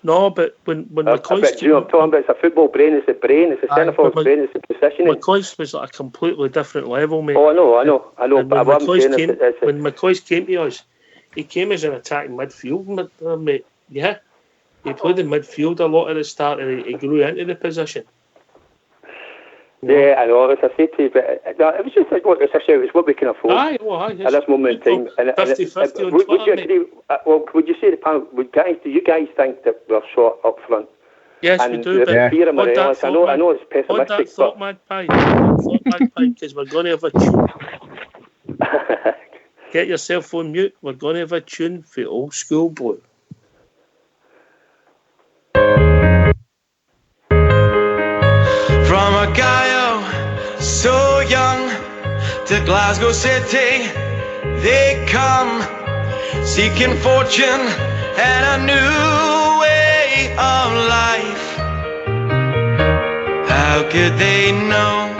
[SPEAKER 1] No, but when McCoy's...
[SPEAKER 14] I'm talking about it's a football brain, it's a brain, it's a centre forward's brain, it's a positioning.
[SPEAKER 1] McCoy's was at a completely different level, mate.
[SPEAKER 14] Oh, I know. But what I'm saying is...
[SPEAKER 1] When McCoy came to us, he came as an attacking midfield, mate. Yeah. He played in midfield a lot at the start, and he grew into the position.
[SPEAKER 14] Yeah, I know. As I said to you, but it was just like what it's what we can afford at this moment in time.
[SPEAKER 1] 50-50 on
[SPEAKER 14] would
[SPEAKER 1] Twitter,
[SPEAKER 14] you agree? Would you say the panel? Do you guys think that we're short up front?
[SPEAKER 1] Yes, we do.
[SPEAKER 14] But fear of Morelos, I know it's pessimistic.
[SPEAKER 1] Hold that thought, Magpie, because we're going to have a tune. Get your cell phone mute. We're going to have a tune for Old School Blue.
[SPEAKER 15] From a guy so young to Glasgow City, they come seeking fortune and a new way of life. How could they know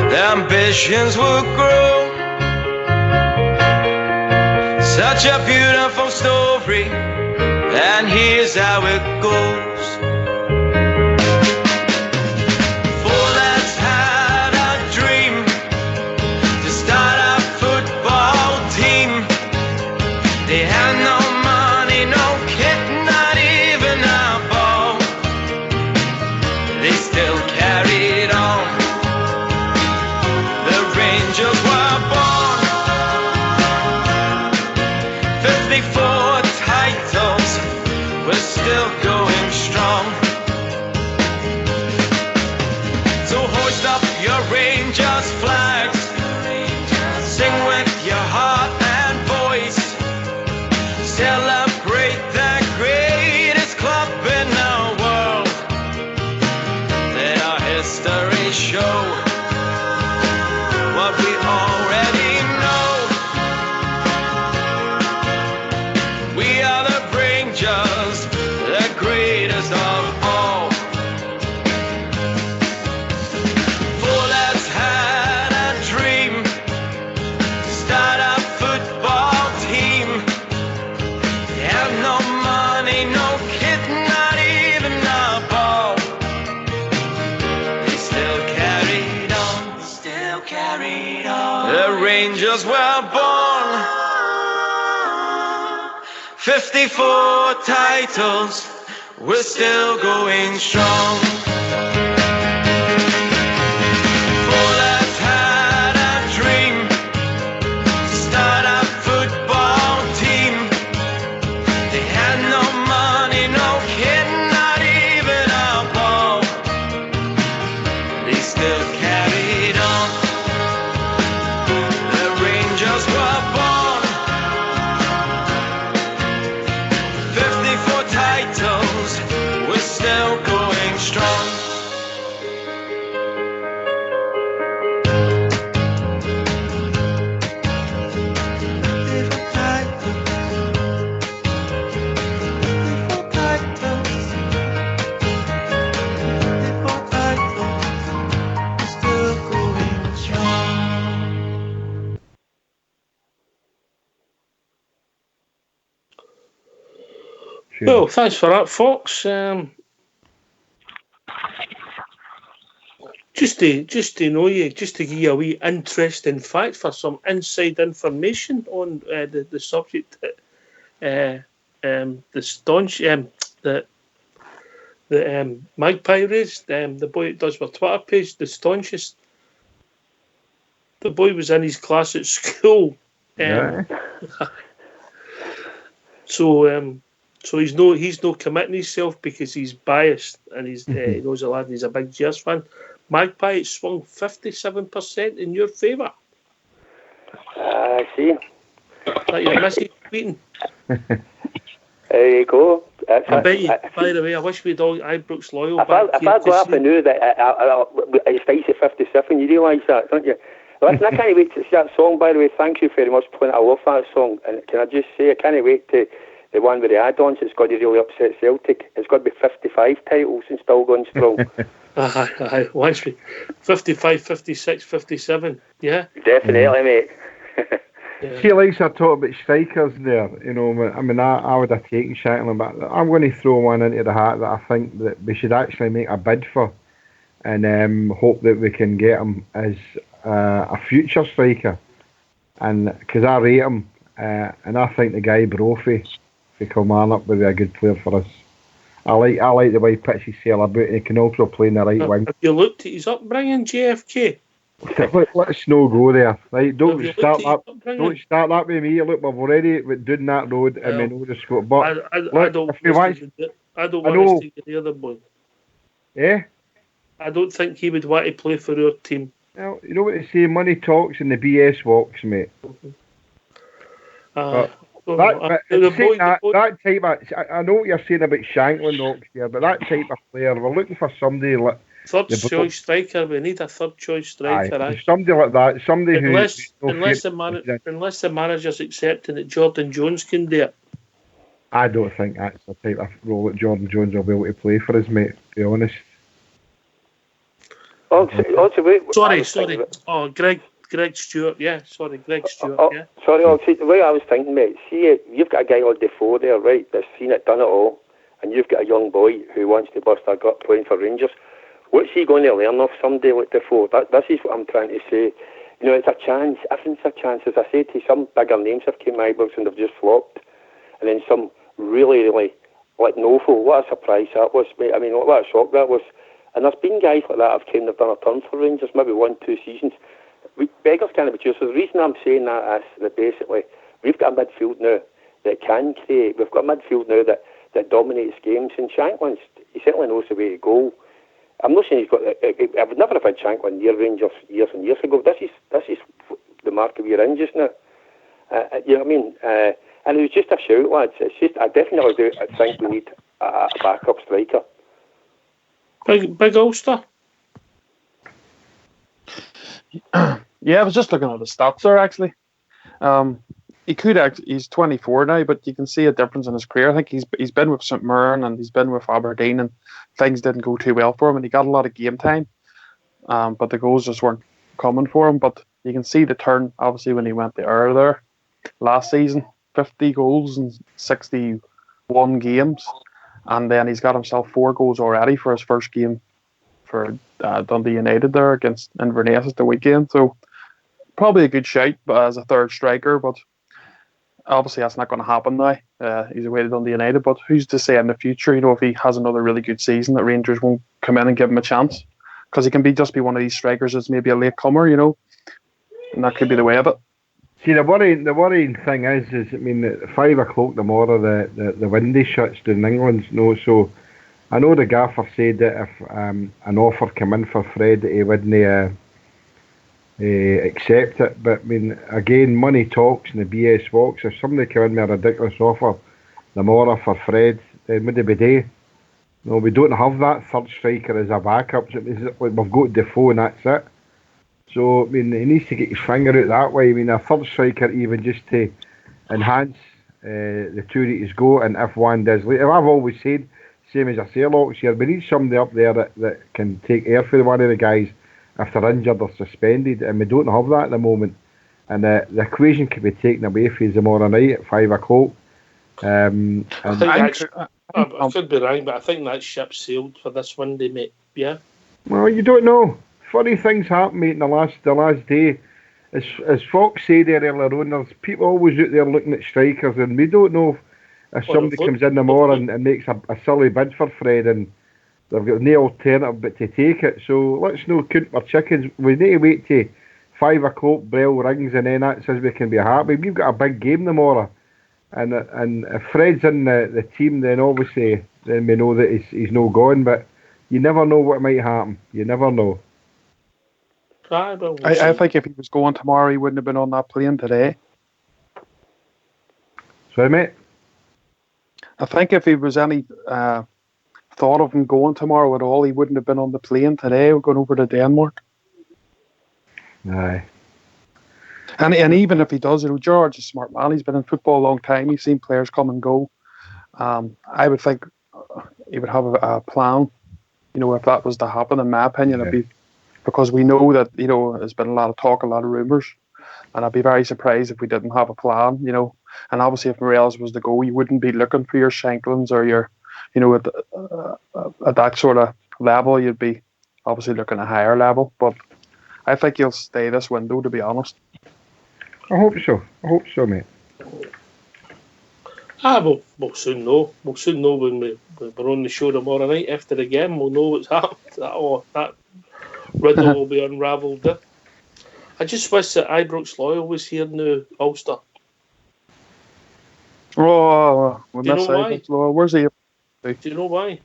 [SPEAKER 15] their ambitions would grow? Such a beautiful story, and here's how it goes. Show what we already Rangers were born. 54 titles, we're still going strong. Four lads had a dream to start a football team. They had no money, no kit, not even a ball. They still carried on. The Rangers were born. 54 titles, we're still going strong.
[SPEAKER 1] Well, thanks for that, Fox. Just to know you, just to give you a wee interesting fact for some inside information on the subject that the staunch the Magpie raised, the boy that does my Twitter page, the staunchest. The boy was in his class at school. So he's no committing himself because he's biased and he knows a lad and he's a big Gears fan. Magpie, it swung 57% in your favour.
[SPEAKER 14] I see.
[SPEAKER 1] That your message tweeting.
[SPEAKER 14] There you go.
[SPEAKER 1] I bet you, by the way, I wish we'd all Ibrox loyal.
[SPEAKER 14] If I go up and knew that it's Spicy 57, you realise that, don't you? Listen, I can't wait to see that song, by the way. Thank you very much for playing. I love that song. And can I just say, I can't wait to the one with the add-ons. It's got to really upset Celtic. It's got to be 55 titles and still going strong.
[SPEAKER 1] Aye, once we 55, 56, 57, yeah?
[SPEAKER 14] Definitely, mate.
[SPEAKER 2] Yeah. See, like I talk about strikers there, you know, I mean, I would have taken Shankland, but I'm going to throw one into the hat that I think that we should actually make a bid for and hope that we can get him as a future striker. And because I rate him, and I think the guy Brophy, if Kilmarnock, would be a good player for us. I like the way he pitches sail about, and he can also play in the right wing.
[SPEAKER 1] Have you looked at his upbringing, JFK?
[SPEAKER 2] Let's no go there. Right? Don't start that with me. Look, we've already doing that road and we know the scope. But
[SPEAKER 1] I don't want us to get the other boy.
[SPEAKER 2] Yeah?
[SPEAKER 1] I don't think he would want to play for our team.
[SPEAKER 2] Well, you know what they say, money talks and the BS walks, mate. That type of, I know what you're saying about Shankland Oxford, but that type of player, we're looking for somebody like
[SPEAKER 1] third choice striker. We need a third choice striker.
[SPEAKER 2] Somebody like that, somebody
[SPEAKER 1] unless the manager's accepting that Jordan Jones can do it.
[SPEAKER 2] I don't think that's the type of role that Jordan Jones will be able to play for us, mate. To be honest.
[SPEAKER 1] Sorry. Oh, Greg Stewart, yeah. Sorry, Greg Stewart, yeah.
[SPEAKER 14] Sorry, the way I was thinking, mate, see, you've got a guy like Defoe there, right, that's seen it, done it all, and you've got a young boy who wants to bust their gut playing for Rangers. What's he going to learn off somebody like Defoe? This is what I'm trying to say. You know, it's a chance. Everything's a chance. As I said to you, some bigger names have came to Ibrox and they've just flopped. And then some really, like Nofo, what a surprise that was, mate. I mean, what a shock that was. And there's been guys like that have came and done a turn for Rangers, maybe 1-2 seasons. Beggars can't be choosers. So the reason I'm saying that is that basically we've got a midfield now that can create. We've got a midfield now that dominates games. And Shankland, he certainly knows the way to go. I'm not saying he's got. I would never have had Shankland near Rangers years and years ago. This is the market we're in just now. You know what I mean? And it was just a shout, lads. It's just I definitely do. I think we need a backup striker.
[SPEAKER 1] Big Ulster.
[SPEAKER 13] Yeah, I was just looking at the stats there actually. He could actually. He's 24 now, but you can see a difference in his career. I think he's been with St Mirren and he's been with Aberdeen, and things didn't go too well for him, and he got a lot of game time. But the goals just weren't coming for him. But you can see the turn obviously when he went to Ayr there last season, 50 goals in 61 games, and then he's got himself 4 goals already for his first game for Dundee United there against Inverness at the weekend. So probably a good shout, but as a third striker. But obviously that's not going to happen now. He's away to Dundee United. But who's to say in the future? If he has another really good season, that Rangers won't come in and give him a chance, because he can just be one of these strikers that's maybe a late comer, and that could be the way of it.
[SPEAKER 2] See, the worrying thing is I mean, at 5 o'clock tomorrow, the window shuts down in England, so I know the gaffer said that if an offer came in for Fred, that he wouldn't accept it. But I mean, again, money talks and the BS walks. If somebody came in with a ridiculous offer tomorrow for Fred, then would it be day? No, we don't have that third striker as a backup. So we've got Defoe and that's it. So, I mean, he needs to get his finger out that way. I mean, a third striker, even just to enhance the two that he's got, and if one does later. I've always said, same as I say a lot here, we need somebody up there that can take air for one of the guys if they're injured or suspended, and we don't have that at the moment. And the equation could be taken away for you tomorrow night at 5 o'clock.
[SPEAKER 1] I could be wrong, but I think that ship sailed for this Monday, mate. Yeah?
[SPEAKER 2] Well, you don't know. Funny things happen, mate, in the last day. As Fox said earlier on, there's people always out there looking at strikers, and we don't know if somebody comes in tomorrow and makes a silly bid for Fred, and they've got no alternative but to take it. So let's not count our chickens. We need to wait till 5 o'clock, bell rings, and then that says we can be happy. We've got a big game tomorrow, and if Fred's in the team, then obviously then we know that he's no gone. But you never know what might happen. You never know.
[SPEAKER 13] I think if he was going tomorrow, he wouldn't have been on that plane today.
[SPEAKER 2] Sorry, mate?
[SPEAKER 13] I think if he was any thought of him going tomorrow at all, he wouldn't have been on the plane today going over to Denmark.
[SPEAKER 2] Aye.
[SPEAKER 13] And even if he does, George is a smart man. He's been in football a long time. He's seen players come and go. I would think he would have a plan. If that was to happen, in my opinion, it'd be because we know that there's been a lot of talk, a lot of rumours, and I'd be very surprised if we didn't have a plan. And obviously, if Morelos was to go, you wouldn't be looking for your Shanklins or your, at that sort of level. You'd be obviously looking at a higher level. But I think he'll stay this window, to be honest.
[SPEAKER 2] I hope so, mate.
[SPEAKER 1] We'll soon know. We'll soon know when we're on the show tomorrow night after the game. We'll know what's happened. That riddle will be unravelled. I just wish that Ibrox Loyal was here now, Ulster.
[SPEAKER 13] Oh,
[SPEAKER 1] do you know why?
[SPEAKER 13] Where's he?
[SPEAKER 1] Do you know why?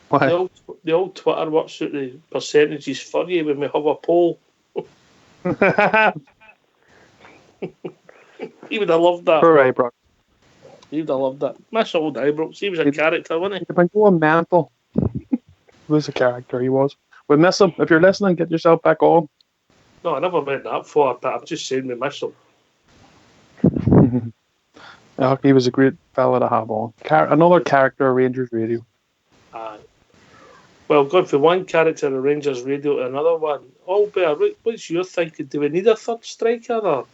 [SPEAKER 13] Why?
[SPEAKER 1] The old Twitter works out the percentages for you when we have a poll. He would have loved that.
[SPEAKER 13] Poor Ibrox.
[SPEAKER 1] He would have loved that. Miss old Ibrox. He was a character, wasn't he?
[SPEAKER 13] He'd been going mental. He was a character, he was. We miss him. If you're listening, get yourself back on.
[SPEAKER 1] No, I never went that far, but I'm just saying we miss him.
[SPEAKER 13] He was a great fella to have on. Another character of Rangers Radio.
[SPEAKER 1] Well, going from one character of Rangers Radio to another one. Albert, what's your thinking? Do we need a third striker? Or?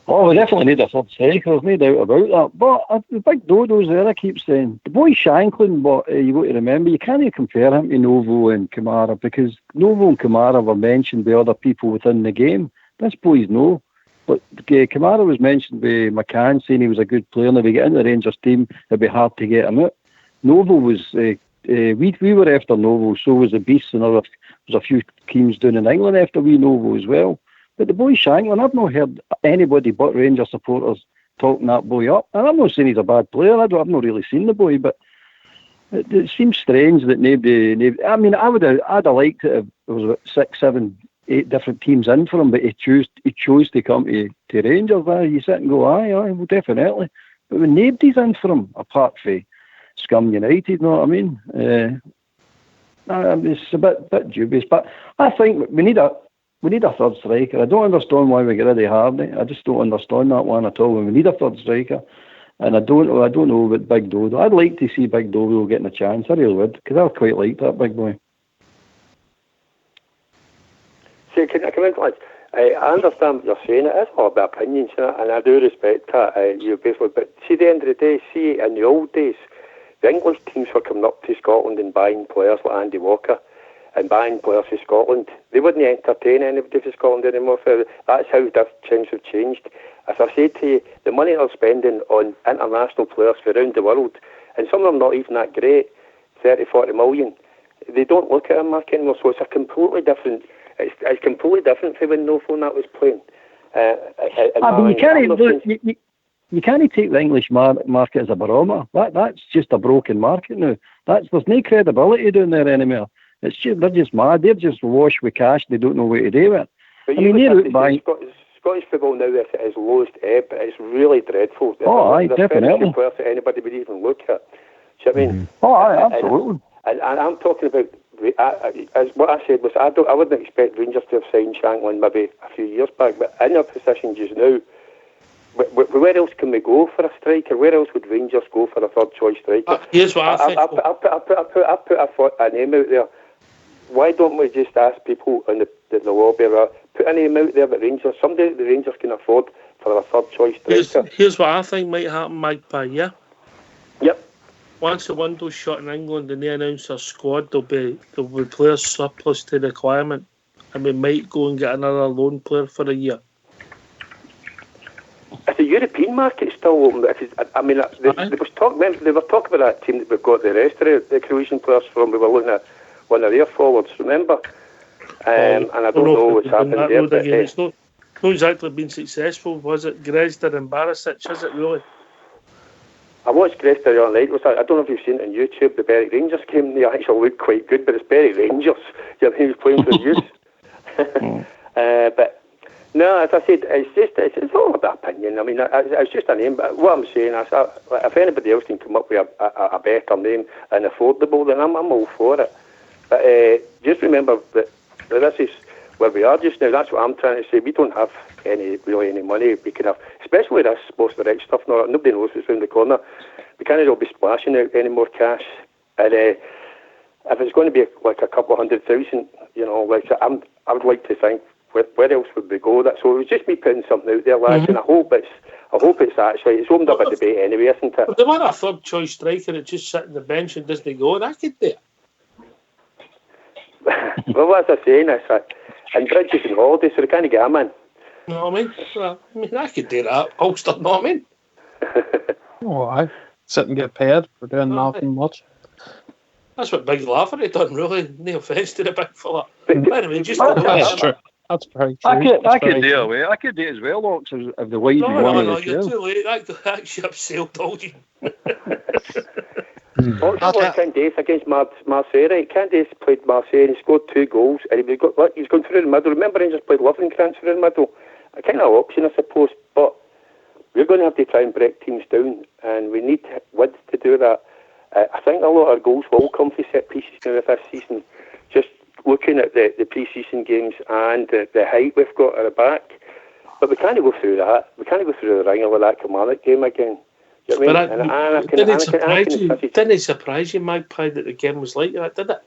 [SPEAKER 12] Oh, we definitely need a third striker, there's no doubt about that. But the big dodos there, I keep saying. The boy Shanklin, but you got to remember, you can't compare him to Novo and Kamara, because Novo and Kamara were mentioned by other people within the game. This boy's no. But Kamara was mentioned by McCann, saying he was a good player, and if we get into the Rangers team, it'd be hard to get him out. Novo was... we were after Novo, so was the Beasts, and there was a few teams down in England after we Novo as well. But the boy Shanklin, I've not heard anybody but Rangers supporters talking that boy up. And I'm not saying he's a bad player. I've not really seen the boy, but it seems strange that nobody. I mean, I'd have liked it if there was about 6, 7, 8 different teams in for him, but he chose to come to Rangers. You sit and go, aye, well, definitely. But when nobody's in for him, apart from Scum United, you know what I mean? It's a bit dubious, but I think we need a third striker. I don't understand why we get rid of Hardy. I just don't understand that one at all. We need a third striker, and I don't know about Big Dodo. I'd like to see Big Dodo getting a chance. I really would, because I quite like that big boy.
[SPEAKER 14] See, can I come into that? I understand what you're saying. It is all about opinions, and I do respect that. You basically, but see, at the end of the day, see, in the old days, the English teams were coming up to Scotland and buying players like Andy Walker. and buying players from Scotland. They wouldn't entertain anybody from Scotland anymore. That's how things have changed. As I said to you, the money they're spending on international players from around the world, and some of them not even that great, 30, 40 million, they don't look at a market anymore. So it's a completely different. It's completely different from when No Phone that was playing.
[SPEAKER 12] You can't take the English market as a barometer. That's just a broken market now. There's no credibility down there anymore. They're just mad. They're just washed with cash. They don't know what to do with it.
[SPEAKER 14] But Scottish football now is at its lowest ebb. It's really dreadful.
[SPEAKER 12] There's definitely.
[SPEAKER 14] Players that anybody would even look at. Do you know what I mean?
[SPEAKER 12] Oh, aye, absolutely.
[SPEAKER 14] And I'm talking about. As what I said was, I wouldn't expect Rangers to have signed Shanklin maybe a few years back, but in their position just now, where else can we go for a striker? Where else would Rangers go for a third choice striker?
[SPEAKER 1] Here's what I think.
[SPEAKER 14] I put a name out there. Why don't we just ask people in the lobby, put a name out there that Rangers, somebody that the Rangers can afford for a third choice striker?
[SPEAKER 1] Here's what I think might happen, Magpie, yeah?
[SPEAKER 14] Yep.
[SPEAKER 1] Once the window's shut in England and they announce their squad, there'll be players surplus to requirement, and we might go and get another loan player for a year.
[SPEAKER 14] Is the European market still open? I mean, they were talking about that team that we've got the rest of the Croatian players from. We were looking at one of their forwards, remember? And I don't know what's happened there. But,
[SPEAKER 1] it's not exactly been successful, was it? Grezda and Barisic, is it really?
[SPEAKER 14] I watched Grezda the other night. I don't know if you've seen it on YouTube, the Berwick Rangers game. They actually looked quite good, but it's Berwick Rangers. You know, he was playing for the youth. But no, as I said, it's all about opinion. I mean, it's just a name. But what I'm saying is, if anybody else can come up with a better name and affordable, then I'm all for it. But just remember that this is where we are just now. That's what I'm trying to say. We don't have any money we can have, especially this most of the right stuff. No, nobody knows what's around the corner. We can't all be splashing out any more cash. And if it's going to be like a couple of 100,000, you know, like I would like to think where else would we go? So it was just me putting something out there, lads, and I hope it's actually it's opened up a debate anyway, isn't it?
[SPEAKER 1] If they want a third choice striker that just sits on the bench and doesn't go, I could do it.
[SPEAKER 14] Well, as I say, and Bridges and Holiday, so they can't get him in.
[SPEAKER 1] You know what I mean? Well, I could do that, Ulster, know what I mean?
[SPEAKER 13] I sit and get paid for doing nothing much.
[SPEAKER 1] That's what Big Lafferty done, really. No offence to the big fella. Anyway, just
[SPEAKER 13] that's true. That's very true.
[SPEAKER 12] I could do away. I could do it as well, Ox, if the wide
[SPEAKER 1] No, you're too late. That ship sailed, told you.
[SPEAKER 14] Candace against Marseille, right? Candace played Marseille and he scored 2 goals, and he was going through the middle. Remember, Rangers played Lovenkrands through the middle. A kind of option, I suppose, but we're going to have to try and break teams down, and we need width to do that. I think a lot of our goals will come from set pieces now this season. Just looking at the pre-season games and the height we've got at the back, but we can't go through that. We can't go through the ringer with that Kilmarnock game again. You know what I mean?
[SPEAKER 1] Didn't it surprise you, Magpie, that the game was like that, did it?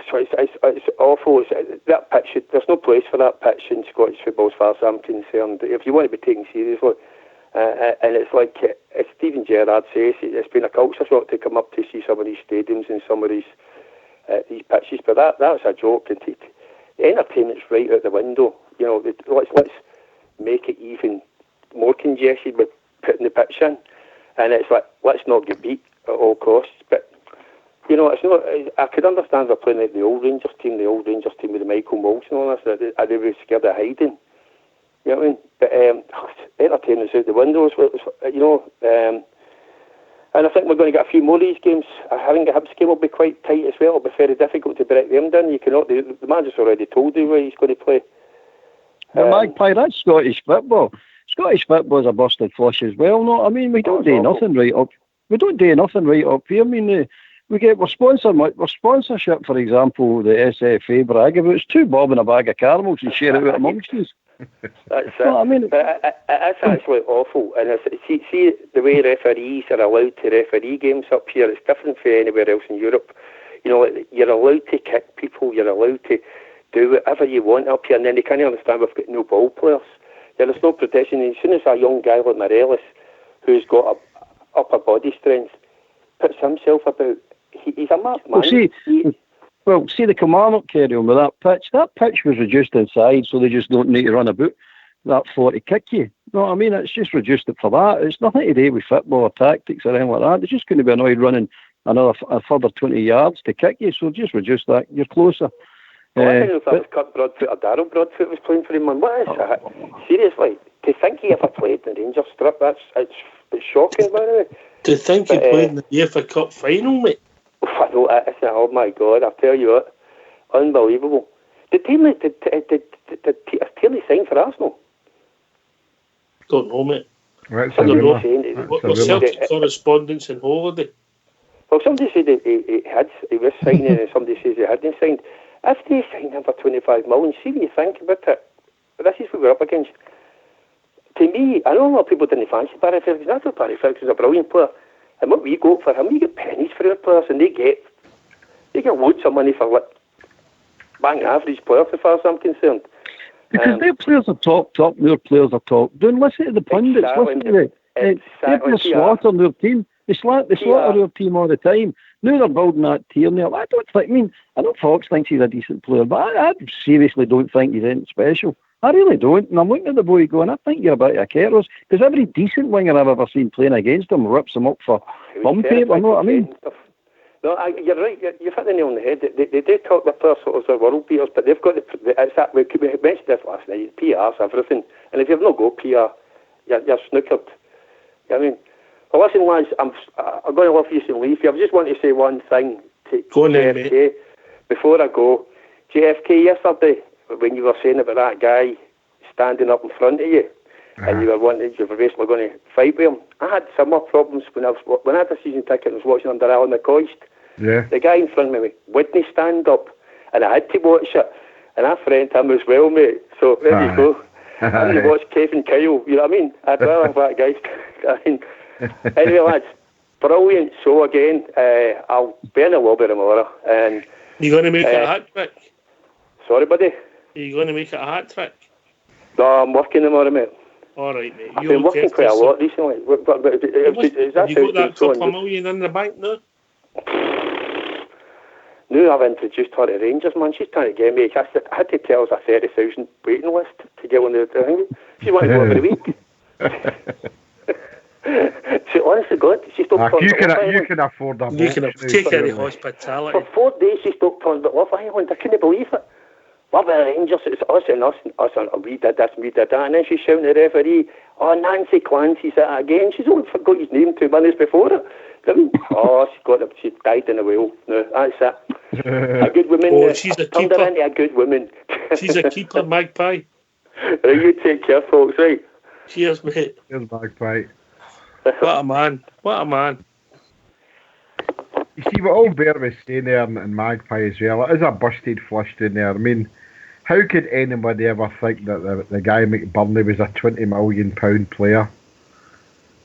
[SPEAKER 14] So it's awful. That pitch, there's no place for that pitch in Scottish football as far as I'm concerned. If you want to be taken seriously, and it's like as Stephen Gerrard says, it's been a culture shock to come up to see some of these stadiums and some of these pitches. But that's a joke. And the entertainment's right out the window. You know, let's make it even more congested with putting the pitch in. And it's like, let's not get beat at all costs. But, you know, it's not. I could understand they're playing like the old Rangers team with the Michael Moulds and all this. Are they really scared of hiding? You know what I mean? But entertainment's out the windows, you know. And I think we're going to get a few more of these games. I think the Hibs game will be quite tight as well. It'll be very difficult to break them down. You cannot. The manager's already told you where he's going to play.
[SPEAKER 12] Magpie, that's Scottish football. Scottish football is a busted flush as well. No, I mean we don't do nothing right up. We don't do nothing right up here. I mean we're sponsorship, for example, the SFA brag about it's 2 bob in a bag of caramels and share it out amongst us.
[SPEAKER 14] That's it. No, I mean, but it's actually awful. And see the way referees are allowed to referee games up here. It's different from anywhere else in Europe. You know, you're allowed to kick people. You're allowed to do whatever you want up here. And then they can't understand we've got no ball players. There's no protection. And as soon as a young guy like Morelos, who's got upper body strength, puts himself about, he's a marked man.
[SPEAKER 12] Well, see, Well, see the Kilmarnock carry on with that pitch. That pitch was reduced inside, so they just don't need to run about that 40 kick you. You know what I mean? It's just reduced it for that. It's nothing to do with football or tactics or anything like that. They're just going to be annoyed running a further 20 yards to kick you, so just reduce that. You're closer.
[SPEAKER 14] I don't know if that was Kurt Broadfoot or Darryl Broadfoot was playing for him, man. What is that? Seriously, to think he ever played in the Rangers strip, it's shocking, by the way.
[SPEAKER 1] To think he played in the UEFA Cup final, mate.
[SPEAKER 14] I know, oh my God, I tell you what, unbelievable. Did Taylor sign for Arsenal?
[SPEAKER 1] Don't know, mate.
[SPEAKER 2] Right,
[SPEAKER 1] What's correspondence and holiday?
[SPEAKER 14] Well, somebody said he was signing, and somebody says he hadn't signed. If they sign him for 25 million, see what you think about it. But this is what we're up against. To me, I know a lot of people didn't fancy Barry Ferguson. I thought Barry Ferguson was a brilliant player. And what we got for him, we get pennies for our players, and they get loads of money for what bang average players, as far as I'm concerned.
[SPEAKER 12] Because their players are top, their players are top. Don't listen to the pundits, listen to them. They're slaughtering their team. They slaughter their team all the time. Now they're building that tier now. I know Fox thinks he's a decent player, but I seriously don't think he's anything special. I really don't. And I'm looking at the boy going, I think you're a bit of a careless. Because every decent winger I've ever seen playing against him rips him up for bum paper, you know what I mean?
[SPEAKER 14] No, you're right. You've hit the nail on the head. They do talk the players sort of as world beaters, but they've got it's that. We mentioned this last night. PR's everything, and if you've not got PR, you're snookered. You know what I mean? Well, listen, lads, I'm going to leave you and leave you. I just want to say one thing to JFK before I go. JFK, yesterday, when you were saying about that guy standing up in front of you, and you were basically going to fight with him. I had similar problems when I had a season ticket and was watching under Alan McCoist.
[SPEAKER 2] Yeah.
[SPEAKER 14] The guy in front of me wouldn't stand up, and I had to watch it. And I friend him as well, mate. So there you go. I'm going to watch Kevin Kyle. You know what I mean? I'd rather have that guy. Anyway, lads, brilliant show again. I'll be in the lobby tomorrow. And
[SPEAKER 1] you going to make it a hat trick?
[SPEAKER 14] Sorry, buddy.
[SPEAKER 1] Are you going to make it a hat trick?
[SPEAKER 14] No, I'm working tomorrow, mate.
[SPEAKER 1] All right, mate.
[SPEAKER 14] I've been working quite a lot recently.
[SPEAKER 1] You got that couple of million in the bank now?
[SPEAKER 14] Now I've introduced her to Rangers, man. She's trying to get me. I had to tell her 30,000 waiting list to get on the thing. She wanted to go every week. She, honestly, God, she stopped talking about
[SPEAKER 2] You can afford that.
[SPEAKER 1] You can take her to hospitality.
[SPEAKER 14] For 4 days she stopped talking about Love Island. I couldn't believe it. Love the Rangers, it's us and us, and we did this, we did that. And then she's shouting at the referee, Nancy Clancy's at it again. She's only forgot his name 2 minutes before it. I mean, she died in a wheel. No, that's it. A good woman.
[SPEAKER 1] She's a
[SPEAKER 14] turned
[SPEAKER 1] keeper.
[SPEAKER 14] her into a good woman.
[SPEAKER 1] She's a keeper, Magpie.
[SPEAKER 14] Right, you take care, folks, right?
[SPEAKER 1] Cheers, mate.
[SPEAKER 2] Cheers, Magpie.
[SPEAKER 1] What a man. What a man.
[SPEAKER 2] You see, what all Bear was saying there and Magpie as well, it is a busted flush down there. I mean, how could anybody ever think that the guy McBurney was a £20 million player?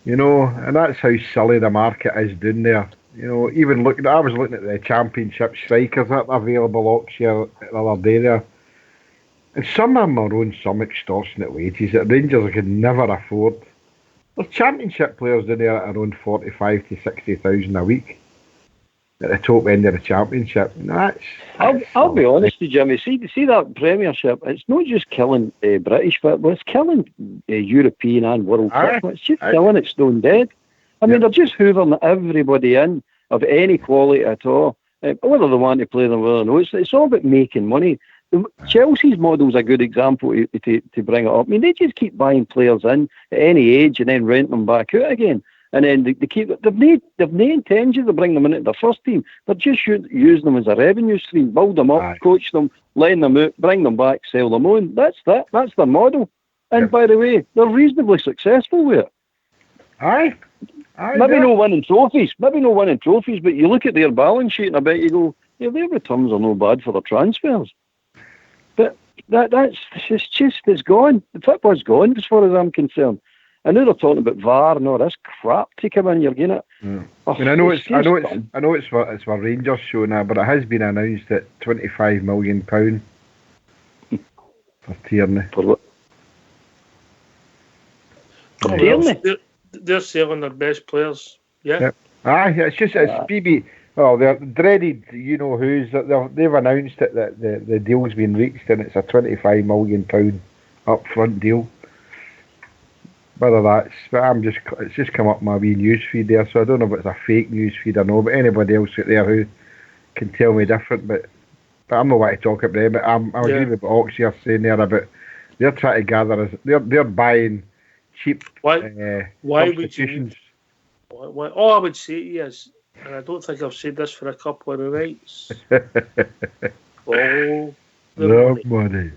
[SPEAKER 2] You know, and that's how silly the market is down there. You know, even I was looking at the Championship strikers that are available auction the other day there. And some of them are on some extortionate wages that Rangers can never afford. There's Championship players down there that are on 45 to 60,000 a week at the top end of the Championship.
[SPEAKER 12] I'll be honest with you, Jimmy. See that Premiership, it's not just killing British football, it's killing European and world football. It's just killing it stone dead. I mean, they're just hoovering everybody in of any quality at all, whether they want to play them or no. It's all about making money. Chelsea's model's a good example to bring it up. I mean, they just keep buying players in at any age and then rent them back out again. And then they've no intention to bring them into their first team. They're just using them as a revenue stream, build them up, coach them, lend them out, bring them back, sell them on. That's their model. And by the way, they're reasonably successful with it. Maybe no winning trophies, but you look at their balance sheet and I bet you go, yeah, their returns are no bad for their transfers. But it's gone. The football's gone as far as I'm concerned. I know they're talking about VAR and all this crap to come in. You're getting it.
[SPEAKER 2] I know it's for Rangers show now, but it has been announced at £25 million for Tierney.
[SPEAKER 12] For what?
[SPEAKER 1] They're selling their best players. Yeah.
[SPEAKER 2] Aye, it's BB. Oh, they're dreaded. You know who's they've announced it that the deal's been reached and it's a £25 million upfront deal. Whether that's, but it's just come up my wee news feed there, so I don't know if it's a fake news feed or no. But anybody else out there who can tell me different, but I'm not want to talk about them. But I agree with what Ox here saying there about they're trying to gather us. They're buying cheap substitutions.
[SPEAKER 1] All I would say is, and I don't think I've said this for a couple of nights. Oh, the
[SPEAKER 2] money.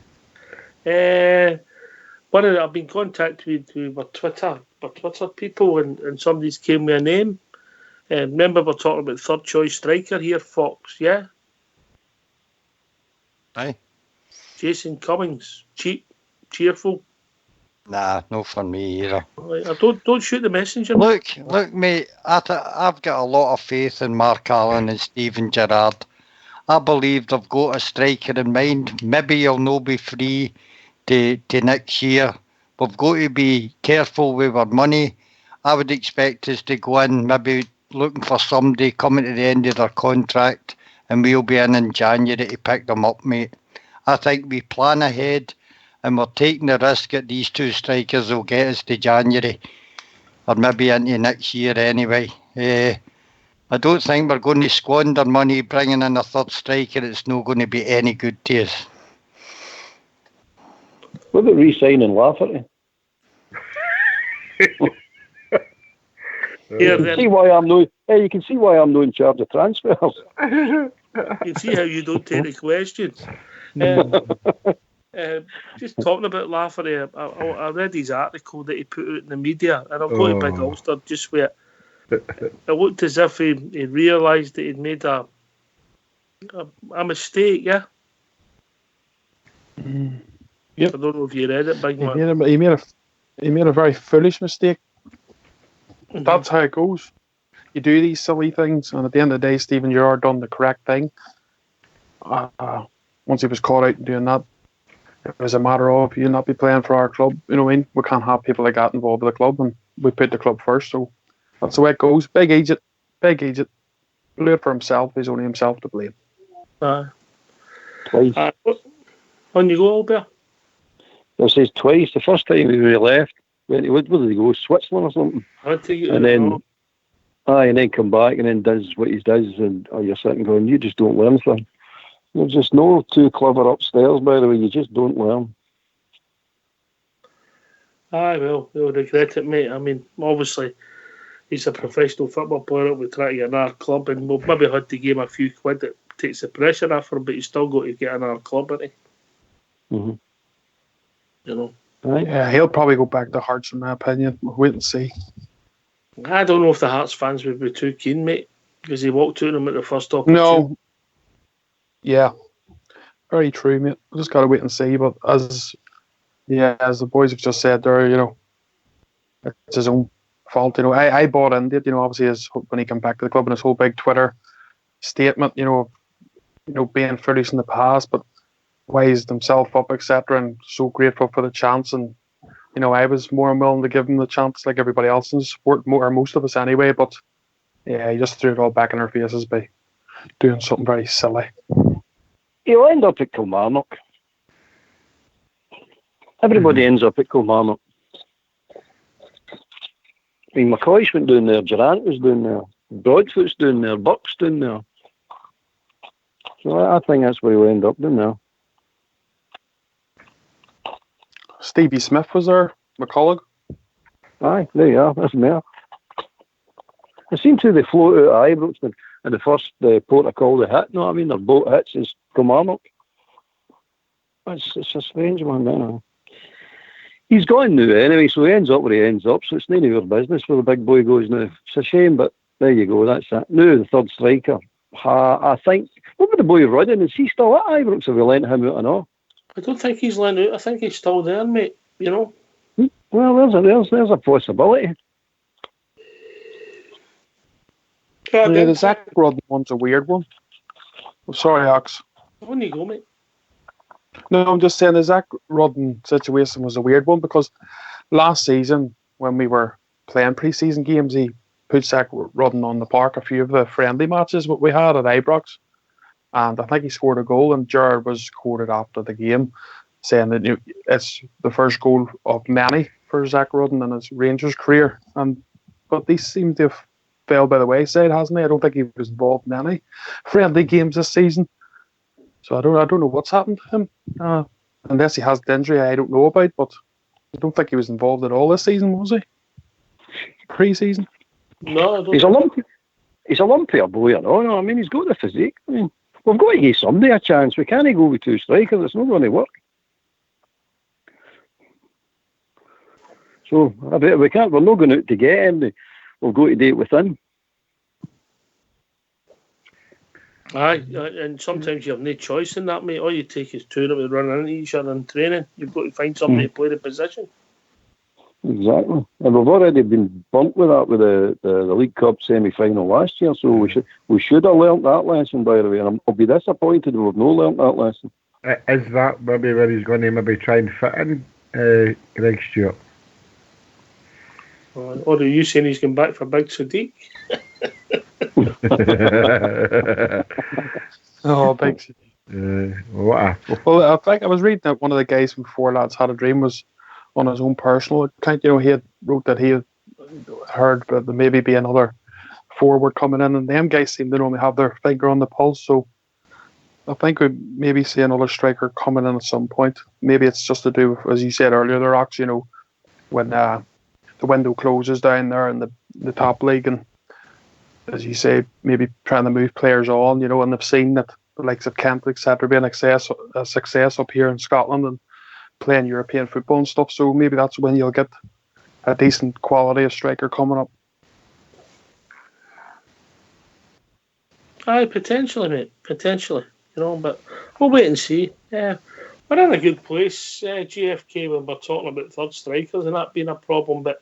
[SPEAKER 1] I've been contacted with my Twitter people, and somebody's came with a name. Remember, we're talking about third choice striker here, Fox, yeah?
[SPEAKER 3] Aye.
[SPEAKER 1] Jason Cummings, cheap, cheerful.
[SPEAKER 3] Nah, no for me either.
[SPEAKER 1] Don't shoot the messenger.
[SPEAKER 3] Look, mate. I've got a lot of faith in Mark Allen and Steven Gerrard. I believe they've got a striker in mind. Maybe he'll no be free to next year. We've got to be careful with our money. I would expect us to go in maybe looking for somebody coming to the end of their contract, and we'll be in January to pick them up, mate. I think we plan ahead, and we're taking the risk that these two strikers will get us to January, or maybe into next year anyway. I don't think we're going to squander money bringing in a third striker. It's not going to be any good to us.
[SPEAKER 12] What about re-signing Lafferty? You can see why I'm not in charge of transfers.
[SPEAKER 1] You can see how you don't take the questions. Just talking about Lafferty, I read his article that he put out in the media, and I'll go to Big Ulster just where it looked as if he realised that he'd made a mistake, yeah?
[SPEAKER 13] Yep.
[SPEAKER 1] I don't know if you read it, Big Man.
[SPEAKER 13] He made a very foolish mistake. That's how it goes. You do these silly things, and at the end of the day, Steven Gerrard done the correct thing. Once he was caught out doing that, it was a matter of you'll not be playing for our club. You know what I mean? We can't have people like that involved with the club, and we put the club first. So that's the way it goes. Big agent. Blew it for himself. He's only himself to blame.
[SPEAKER 12] Twice.
[SPEAKER 1] On you go, Albert.
[SPEAKER 12] It says twice. The first time we left, where did he go? Switzerland or something? And then come back and then does what he does, and you're sitting going, you just don't learn from. There's just no too clever upstairs, by the way. You just don't learn.
[SPEAKER 1] Aye, well, they'll regret it, mate. I mean, obviously, he's a professional football player. We try to get another club, and we'll maybe had to give him a few quid that takes the pressure off him, but he's still got to get another club, isn't he?
[SPEAKER 12] Mm-hmm.
[SPEAKER 1] You know.
[SPEAKER 12] Right.
[SPEAKER 13] Yeah, he'll probably go back to Hearts, in my opinion. We'll wait and see.
[SPEAKER 1] I don't know if the Hearts fans would be too keen, mate, because he walked out them at the first opportunity.
[SPEAKER 13] No. Yeah. Very true, mate. We just got to wait and see. But as the boys have just said there, you know, it's his own fault. You know, I bought into it. You know, obviously, when he came back to the club and his whole big Twitter statement, you know, being foolish in the past, but wised himself up, etc., and so grateful for the chance. And you know, I was more than willing to give him the chance, like everybody else in the sport, or most of us anyway. But yeah, he just threw it all back in our faces by doing something very silly.
[SPEAKER 12] He'll end up at Kilmarnock. Everybody ends up at Kilmarnock. I mean, McCoy's went down there, Durant was down there, Broadfoot's down there, Buck's down there. So I think that's where he'll end up down there.
[SPEAKER 13] Stevie Smith was there, McCulloch.
[SPEAKER 12] Aye, there you are, that's me. It seemed to they float out of Ibrox and the first port of call they hit, you know what I mean? Their boat hits is Kilmarnock. It's a strange one, man. He's gone now anyway, so he ends up where he ends up, so it's none of your business where the big boy goes now. It's a shame, but there you go, that's it. Now the third striker. I think, what about the boy running? Is he still at Ibrox? Have we lent him out or not?
[SPEAKER 1] I don't think he's lent out. I think he's still there, mate, you know.
[SPEAKER 12] Well, there's a possibility.
[SPEAKER 13] Yeah, the Zach Rodden one's a weird one. I'm sorry, Ox.
[SPEAKER 1] On you go, mate.
[SPEAKER 13] No, I'm just saying the Zach Rodden situation was a weird one because last season when we were playing pre-season games, he put Zach Rudden on the park a few of the friendly matches what we had at Ibrox, and I think he scored a goal, and Gerard was quoted after the game saying that it's the first goal of many for Zach Rudden in his Rangers career, but these seem to have fell by the wayside, hasn't he? I don't think he was involved in any friendly games this season, so I don't know what's happened to him, unless he has the injury I don't know about, but I don't think he was involved at all this season, was he? Pre-season?
[SPEAKER 1] No, I don't.
[SPEAKER 12] He's a lumpier boy, no. I mean, he's got the physique. I mean, we've got to give somebody a chance. We can't go with two strikers. It's not going to work. So I bet we can't. We're not going out to get him. We'll go to do it with him.
[SPEAKER 1] Aye, and sometimes you have no choice in that, mate. All you take is two of them running into each other in training. You've got to find somebody to play the position.
[SPEAKER 12] Exactly, and we've already been bumped with that with the League Cup semi-final last year. So we should have learnt that lesson, by the way. And I'll be disappointed if we've not learnt that lesson.
[SPEAKER 2] Is that maybe where he's going to maybe try and fit in Greg Stewart?
[SPEAKER 1] Or are you saying he's going back for Big Sadiq?
[SPEAKER 13] Oh, Big
[SPEAKER 2] Sadiq.
[SPEAKER 13] Well, I think I was reading that one of the guys from Four Lads Had a Dream was on his own personal account. He had wrote that he had heard that there maybe be another forward coming in, and them guys seem to normally have their finger on the pulse. So I think we maybe see another striker coming in at some point. Maybe it's just to do with, as you said earlier, the Rocks. When the window closes down there in the top league, and as you say, maybe trying to move players on. And they've seen that the likes of Kent, etc., being a success up here in Scotland and playing European football and stuff, so maybe that's when you'll get a decent quality of striker coming up.
[SPEAKER 1] Aye, potentially, mate. Potentially. But we'll wait and see. We're in a good place, GFK, when we're talking about third strikers and that being a problem, but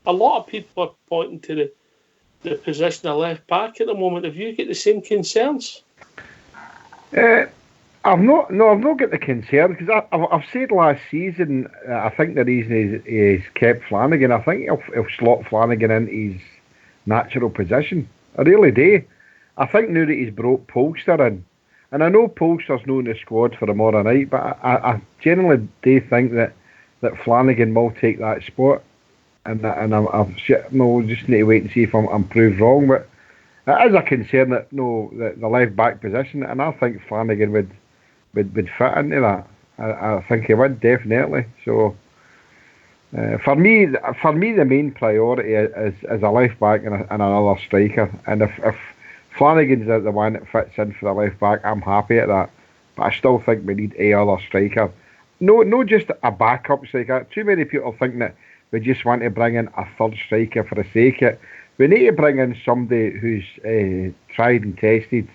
[SPEAKER 1] a lot of people are pointing to the position of left back at the moment. Have you got the same concerns?
[SPEAKER 2] I've not got the concern, because I've said last season, I think the reason he's kept Flanagan, I think he'll slot Flanagan into his natural position. I really do. I think now that he's brought Polster in, and I know Polster's not in the squad for tomorrow night, but I generally do think that Flanagan will take that spot, and we'll just need to wait and see if I'm proved wrong, but it is a concern that the left back position, and I think Flanagan would fit into that. I think he would, definitely. So for me, the main priority is a left back and another striker. And if Flanagan's the one that fits in for the left back, I'm happy at that. But I still think we need a other striker. No, just a backup striker. Too many people think that we just want to bring in a third striker for the sake of it. We need to bring in somebody who's tried and tested,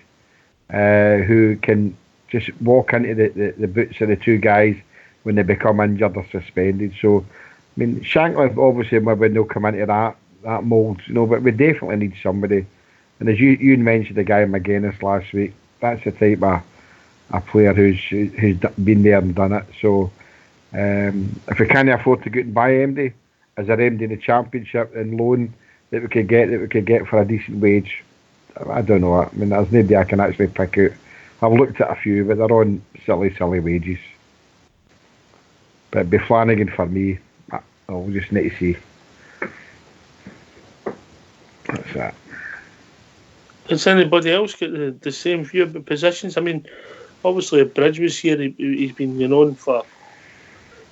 [SPEAKER 2] who can just walk into the boots of the two guys when they become injured or suspended. So, I mean, Shankly obviously maybe they'll come into that mould, but we definitely need somebody. And as you mentioned the guy McGuinness last week, that's the type of a player who's been there and done it. So, if we can't afford to go and buy MD, is there MD in the Championship and loan that we could get for a decent wage? I don't know. I mean, there's nobody I can actually pick out. I've looked at a few, but they're on silly wages. But it'd be Flanagan for me. I'll just need to see. That's that.
[SPEAKER 1] Has anybody else got the same view about positions? I mean, obviously, if Bridge was here, he's been known for.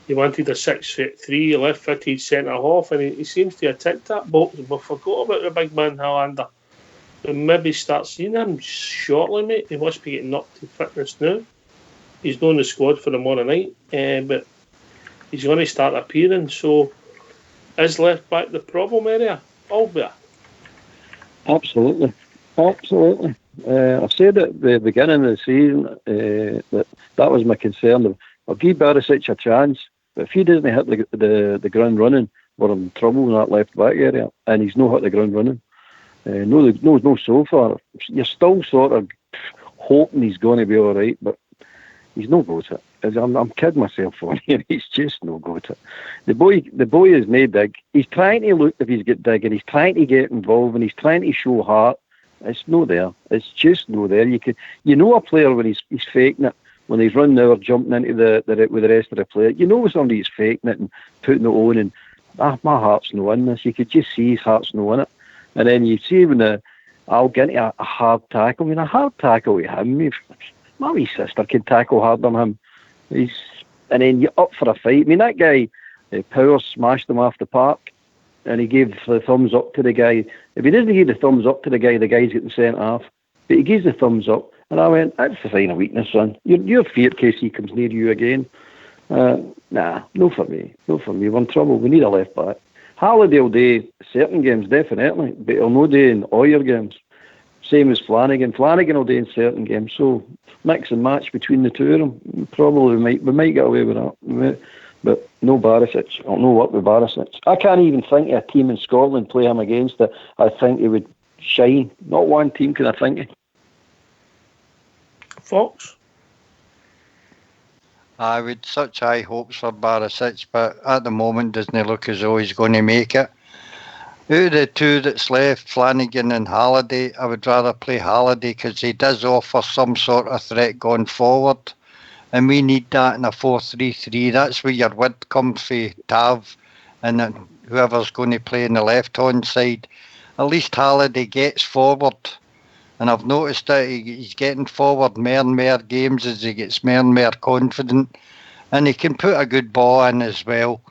[SPEAKER 1] He wanted a 6'3", a left-footed centre half, and he seems to have ticked that box. We forgot about the big man Hollander. We maybe start seeing him shortly, mate. He must be getting up to fitness now. He's not in the squad for tomorrow night, but he's going to start appearing. So, is left back the problem area? Albert?
[SPEAKER 12] Absolutely. I said at the beginning of the season that was my concern. I'll give Barisic a chance, but if he doesn't hit the ground running, we're in trouble in that left back area, and he's not hit the ground running. No, so far. You're still sort of hoping he's going to be all right, but He's no good at it. I'm kidding myself on here. He's just no good at it. The boy is no big. He's trying to look if he's got big, and he's trying to get involved, and he's trying to show heart. It's no there. It's just no there. You know a player when he's faking it, when he's running over, jumping into the with the rest of the player. You know somebody's faking it and putting it on, and my heart's no in this. You could just see his heart's no in it. And then you see when I'll get into a hard tackle. I mean, a hard tackle with him. My wee sister can tackle harder than him. And then you're up for a fight. I mean, that guy, Power smashed him off the park, and he gave the thumbs up to the guy. If he doesn't give the thumbs up to the guy's getting sent off. But he gives the thumbs up, and I went, that's a sign of weakness, son. You're fear in case he comes near you again. Nah, no for me. No for me. We're in trouble. We need a left back. Halliday will do certain games, definitely, but he'll not do in all your games. Same as Flanagan. Flanagan will do in certain games. So mix and match between the two of them. Probably we might get away with that. But no Barisic. I'll no work with Barisic. I can't even think of a team in Scotland play him against that I think he would shine. Not one team can I think of.
[SPEAKER 1] Fox?
[SPEAKER 3] I would such high hopes for Barisic, but at the moment doesn't look as though he's going to make it. Out of the two that's left, Flanagan and Halliday, I would rather play Halliday because he does offer some sort of threat going forward. And we need that in a 4-3-3. That's where your width comes for Tav and then whoever's going to play on the left-hand side. At least Halliday gets forward. And I've noticed that he's getting forward more and more games as he gets more and more confident. And he can put a good ball in as well.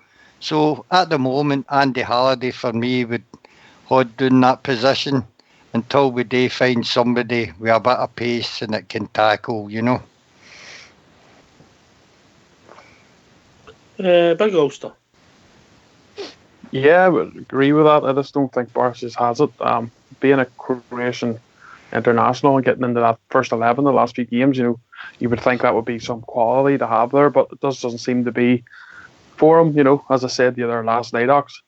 [SPEAKER 3] So at the moment, Andy Halliday for me would hold down that position until we do find somebody with a bit of pace and that can tackle, you know.
[SPEAKER 1] Big Ulster.
[SPEAKER 13] Yeah, I would agree with that. I just don't think Barisic has it. Being a Croatian international and getting into that first 11 the last few games, you would think that would be some quality to have there, but it doesn't seem to be for him. As I said the other last night, Ox,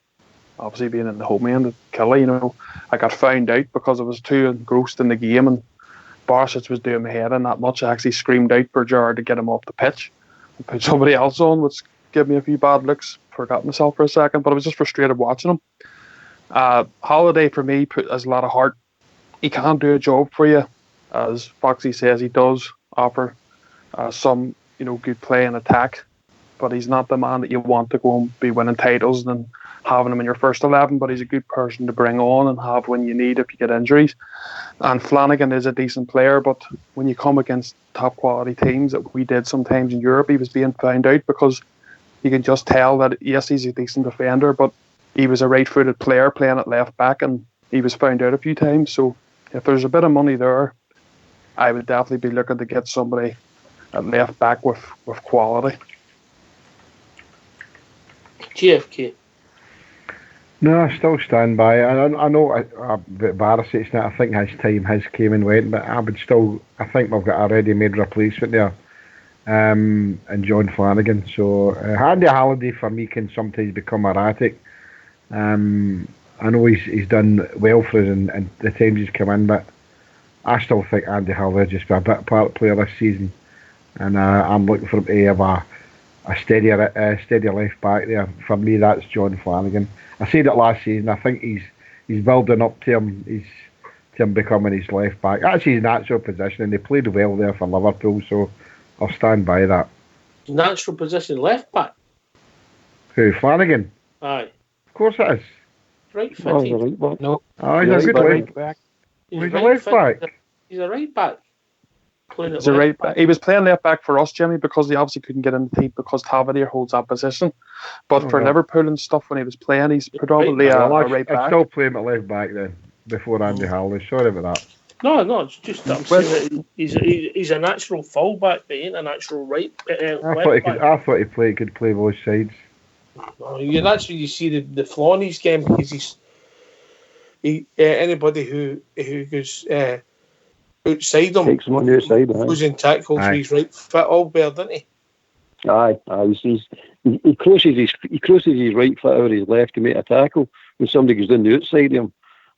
[SPEAKER 13] obviously being in the home end at Kelly, I got found out because I was too engrossed in the game and Barisic was doing my head in that much. I actually screamed out for Gerard to get him off the pitch and put somebody else on, which gave me a few bad looks. Forgot myself for a second, but I was just frustrated watching him. Halliday for me has a lot of heart. He can do a job for you, as Foxy says. He does offer some good play and attack, but he's not the man that you want to go and be winning titles and having him in your first 11, but he's a good person to bring on and have when you need if you get injuries. And Flanagan is a decent player, but when you come against top quality teams that we did sometimes in Europe, he was being found out because you can just tell that, yes, he's a decent defender, but he was a right-footed player playing at left back and he was found out a few times. So if there's a bit of money there, I would definitely be looking to get somebody at left back with quality.
[SPEAKER 1] GFK.
[SPEAKER 2] No, I still stand by it. I know about Barisic now. I think his time has came and went, but I think we've got a ready-made replacement there, and John Flanagan. So Andy Halliday for me can sometimes become erratic. I know he's done well for us and the times he's come in, but I still think Andy Halliday just be a bit part player this season, and I'm looking for him to have a steady left back there. For me, that's John Flanagan. I said it last season. I think he's building up to him becoming his left back. That's his natural position, and he played well there for Liverpool. So I'll stand by that.
[SPEAKER 1] Natural position, left back.
[SPEAKER 2] Who, Flanagan?
[SPEAKER 1] Aye.
[SPEAKER 2] Of course it is.
[SPEAKER 1] Right footed.
[SPEAKER 12] Oh, right back.
[SPEAKER 13] No.
[SPEAKER 2] Oh, he's a good left back. He's a left back.
[SPEAKER 1] He's a right back.
[SPEAKER 13] He's a right back. He was playing left back for us, Jimmy, because he obviously couldn't get in the team because Tavernier holds that position. But for Liverpool and stuff, when he was playing, he's predominantly a right back.
[SPEAKER 2] I still play him at left back then, before Andy Halliday. Sorry about that.
[SPEAKER 1] No, it's just I'm saying that he's a natural fullback, but he ain't a natural right.
[SPEAKER 2] I thought he could play both sides.
[SPEAKER 1] No, that's when you see the flaw in his game, because anybody who goes outside him,
[SPEAKER 12] takes him on the outside,
[SPEAKER 1] goes in tackles with his right foot all bare, doesn't he?
[SPEAKER 12] Aye. He crosses his right foot over his left to make a tackle when somebody goes down the outside of him.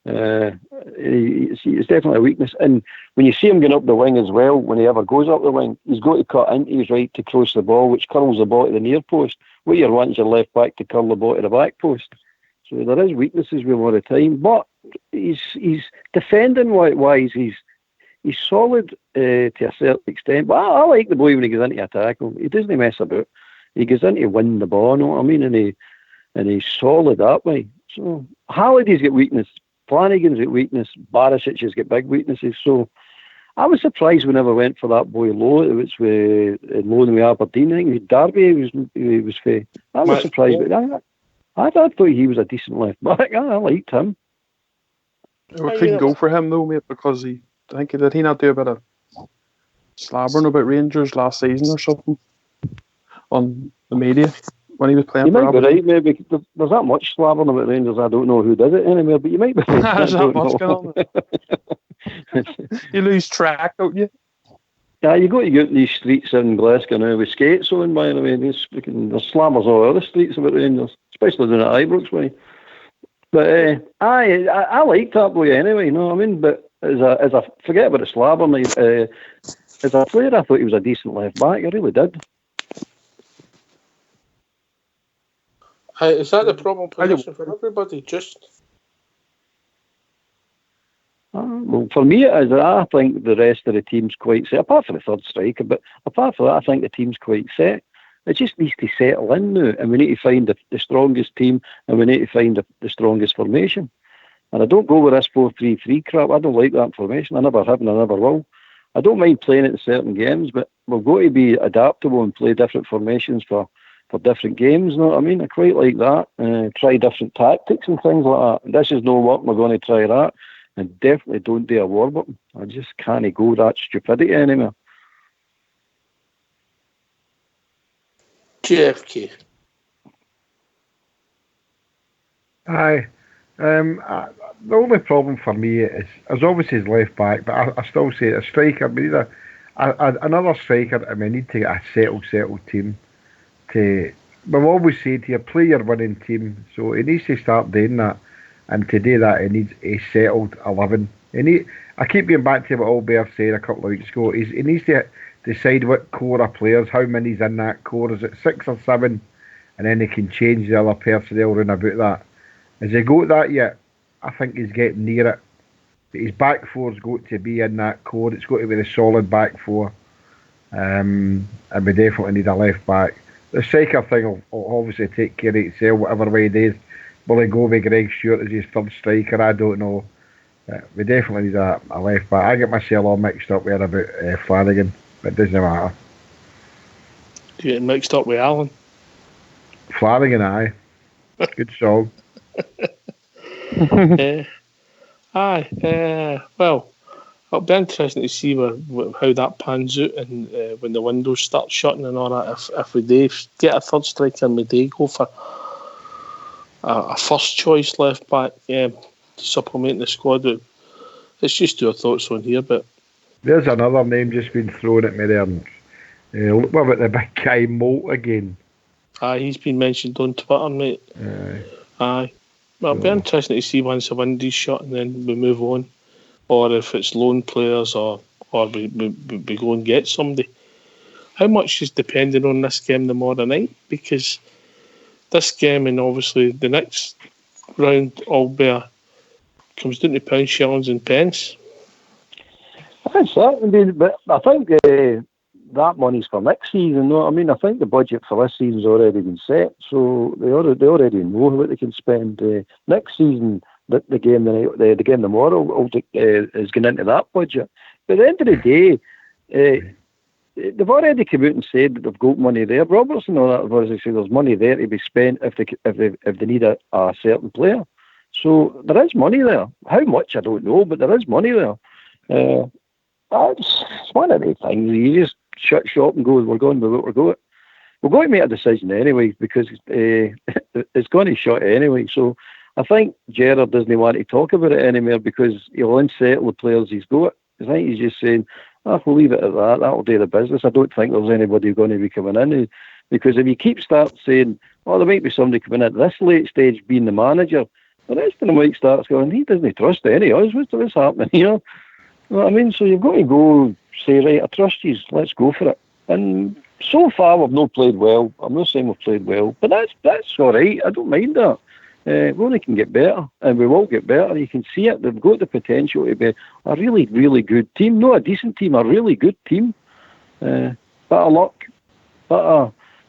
[SPEAKER 12] It's definitely a weakness. And when you see him going up the wing as well, when he ever goes up the wing, he's got to cut into his right to cross the ball, which curls the ball to the near post. What you want is your left back to curl the ball to the back post. So there is weaknesses with him all the time. But he's defending wise, he's solid to a certain extent. But I like the boy when he goes into a tackle. He doesn't mess about. He goes in to win the ball, you know what I mean? And he's solid that way. So Halliday's got weakness. Flanagan's got weakness. Barisic has got big weaknesses. So I was surprised whenever I went for that boy low. It was loan with Aberdeen. I think it was Derby. He was fair. I was surprised. But I thought he was a decent left back. I liked him.
[SPEAKER 13] We couldn't go for him though, mate, because did he not do a bit of slabbering about Rangers last season or something on the media when he was playing?
[SPEAKER 12] You might be right, maybe there's that much slabbering about Rangers. I don't know who did it anyway, but you might be right.
[SPEAKER 13] There's that much going on. You lose track, don't you?
[SPEAKER 12] Yeah, you got to get these streets in Glasgow now with skates on, by the way. There's slammers all over the streets about Rangers, especially down at Ibrox way. But I liked that boy anyway, you know what I mean? But as a forget about the slabbering, as a player, I thought he was a decent left back. I really did.
[SPEAKER 1] Is that the problem position for everybody?
[SPEAKER 12] Well, for me, it is. I think the rest of the team's quite set, apart from the third striker. But apart from that, I think the team's quite set. It just needs to settle in now, and we need to find the strongest team, and we need to find the strongest formation. And I don't go with this 4-3-3 crap. I don't like that formation. I never have and I never will. I don't mind playing it in certain games, but we've got to be adaptable and play different formations for different games, you know what I mean? I quite like that. Try different tactics and things like that. This is no work, we're going to try that. And definitely don't do a war button. I just can't go that stupidity anymore.
[SPEAKER 1] JFK.
[SPEAKER 2] Aye. The only problem for me is obviously his left back, but I still say a striker. We need another striker, and we need to get a settled team. We've always said here, play your winning team. So he needs to start doing that, and to do that, he needs a settled 11. I keep going back to what Albert said a couple of weeks ago. He needs to decide what core of players, how many's in that core. Is it 6 or 7? And then he can change the other personnel around about that. Has he got that yet? I think he's getting near it. But his back four's got to be in that core. It's got to be the solid back four. And we definitely need a left back. The striker thing will obviously take care of itself, whatever way it is. Will he go with Greg Stewart as his third striker? I don't know. We definitely need a left back. I get myself all mixed up with about Flanagan, but it doesn't matter.
[SPEAKER 1] You get mixed up with Alan?
[SPEAKER 2] Flanagan, aye. Good song.
[SPEAKER 1] Well, it'll be interesting to see how that pans out and when the windows start shutting and all that. If we do get a third striker and we do go for a first choice left back to supplement the squad. It's just your thoughts on here, but
[SPEAKER 2] there's another name just been thrown at me there. What about the big guy Molt again?
[SPEAKER 1] He's been mentioned on Twitter, mate. Aye. Well, it'll be interesting to see once the window's shut and then we move on, or if it's loan players or we go and get somebody. How much is depending on this game tomorrow night? Because this game and obviously the next round, albeit, comes down to pounds, shillings and pence.
[SPEAKER 12] That's it. But I think that money's for next season. No, I mean, I think the budget for this season's already been set, so they already know what they can spend. Next season, the game tomorrow is going into that budget. But at the end of the day, they've already come out and said that they've got money there. Robertson and all that have already said there's money there to be spent if they need a certain player. So there is money there. How much, I don't know, but there is money there. It's one of these things. You just shut shop and go, we're going with what we're going. We're going to make a decision anyway because it's going to shut anyway. So I think Gerrard doesn't want to talk about it anymore because he'll unsettle the players he's got. I think he's just saying, we'll leave it at that. That'll do the business. I don't think there's anybody going to be coming in because if you start saying, there might be somebody coming in at this late stage being the manager, The rest of the mic starts going, he doesn't trust any of us. What's happening here? You know what I mean? So you've got to go say, right, I trust you, let's go for it. And so far we've not played well. I'm not saying we've played well, but that's all right. I don't mind that. We only can get better, and we will get better. You can see it. They've got the potential to be a really, really good team. Not a decent team, a really good team. Bit of luck, bit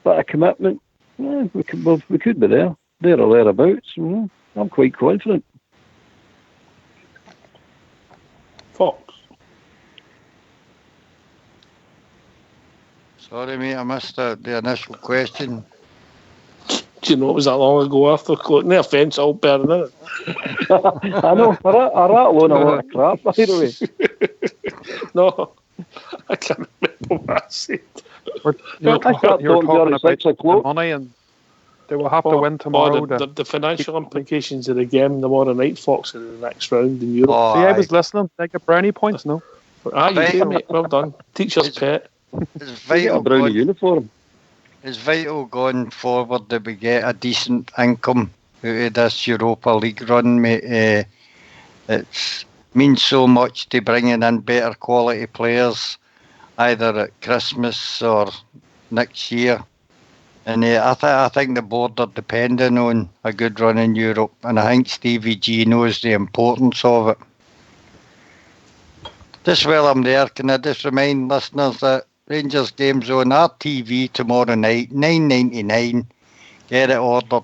[SPEAKER 12] of commitment. We could be there or thereabouts. I'm quite confident.
[SPEAKER 1] Fox.
[SPEAKER 3] Sorry, mate, I missed the initial question.
[SPEAKER 1] Do you know it was that long ago after closing? No offence, all better than it.
[SPEAKER 12] I know, I rattle on a lot of crap, by the way.
[SPEAKER 1] No, I can't remember what I said.
[SPEAKER 13] You're talking about the money, and they will have to win tomorrow.
[SPEAKER 1] The financial implications of the game tomorrow night, Fox, in the next round in Europe.
[SPEAKER 13] See, I was listening. They get brownie points, no?
[SPEAKER 1] You do, mate. Well done. Teacher's pet.
[SPEAKER 3] It's vital.
[SPEAKER 12] A brownie uniform.
[SPEAKER 3] It's vital going forward that we get a decent income out of this Europa League run, mate. It means so much to bringing in better quality players, either at Christmas or next year. And I think the board are depending on a good run in Europe, and I think Stevie G knows the importance of it. Just while I'm there, can I just remind listeners that Rangers game's on our TV tomorrow night, $9.99. Get it ordered.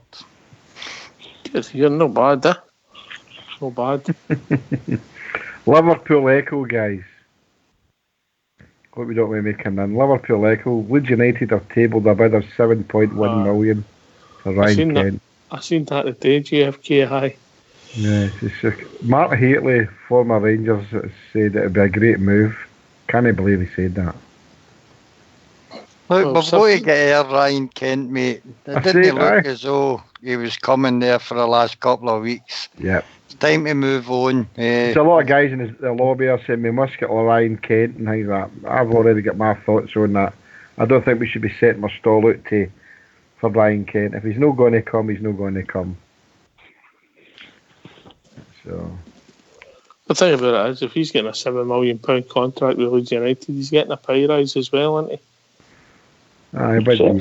[SPEAKER 1] Good, you're not bad, Not bad.
[SPEAKER 2] Liverpool Echo, guys. Hope we don't want to make him in. Liverpool Echo. Leeds United have tabled a bid of 7.1 million for Ryan Kent.
[SPEAKER 1] I seen that today, JFK high.
[SPEAKER 2] Yeah, Mark Haitley, former Rangers, said it would be a great move. Can't believe he said that.
[SPEAKER 3] Look, we've got to get Ryan Kent, mate. It didn't look as though he was coming there for the last couple of weeks.
[SPEAKER 2] Yeah.
[SPEAKER 3] It's time to move on.
[SPEAKER 2] There's a lot of guys in the lobby are saying we must get Ryan Kent and things like that. I've already got my thoughts on that. I don't think we should be setting our stall out for Ryan Kent. If he's not going to come, he's not going to come. So.
[SPEAKER 1] The thing about it is, if he's getting a £7 million contract with Leeds United, he's getting a pay rise as well, isn't he?
[SPEAKER 2] Aye, but
[SPEAKER 1] in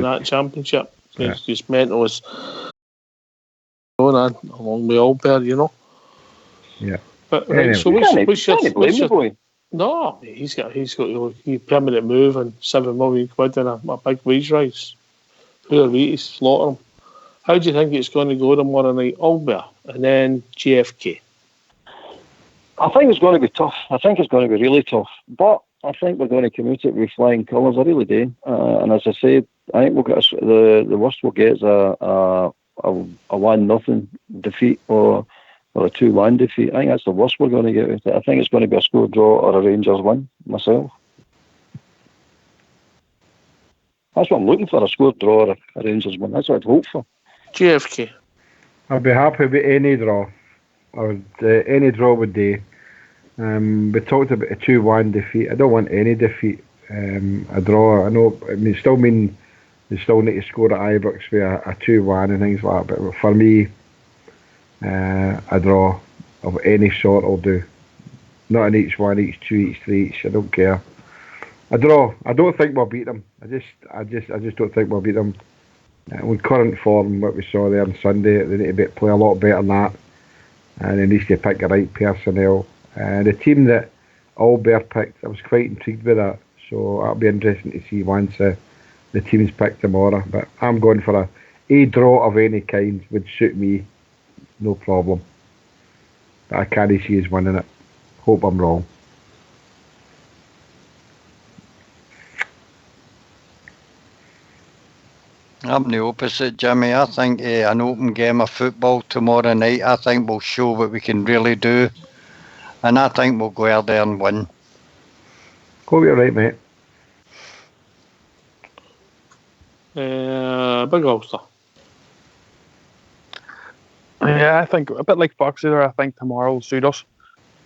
[SPEAKER 1] that championship, it's just mental as going along with Albert, you know.
[SPEAKER 2] Yeah.
[SPEAKER 1] But right, so what's your no? He's got a permanent move and £7 million and a big wage rise. Who are we to slaughter him? How do you think it's going to go tomorrow night, Albert, and then JFK?
[SPEAKER 12] I think it's going to be tough. I think it's going to be really tough, but I think we're going to come out it with flying colours. I really do. And as I said, I think we'll get the worst we'll get is a 1-0 defeat or a 2-1 defeat. I think that's the worst we're going to get with it. I think it's going to be a score draw or a Rangers win. Myself, that's what I'm looking for: a score draw or a Rangers win. That's what I'd hope for.
[SPEAKER 1] JFK.
[SPEAKER 2] I'd be happy with any draw. Any draw would do. We talked about a 2-1 defeat. I don't want any defeat. A draw. I know. I mean, still mean they still need to score at Ibrox with a 2-1 and things like that. But for me, a draw of any sort will do. Not in each one, each two, each three, each. I don't care. A draw. I don't think we'll beat them. I just don't think we'll beat them. With current form, what we saw there on Sunday, they need to play a lot better than that. And they need to pick the right personnel. The team that Albert picked, I was quite intrigued with that. So that'll be interesting to see once the team's picked tomorrow. But I'm going for a draw of any kind would suit me, no problem. But I can't see us winning it. Hope I'm wrong.
[SPEAKER 3] I'm the opposite, Jimmy. I think an open game of football tomorrow night, I think will show what we can really do. And I think we'll go out there and win.
[SPEAKER 2] Go you're right, mate.
[SPEAKER 1] Big Ulster.
[SPEAKER 13] Yeah, I think a bit like Fox either. I think tomorrow will suit us,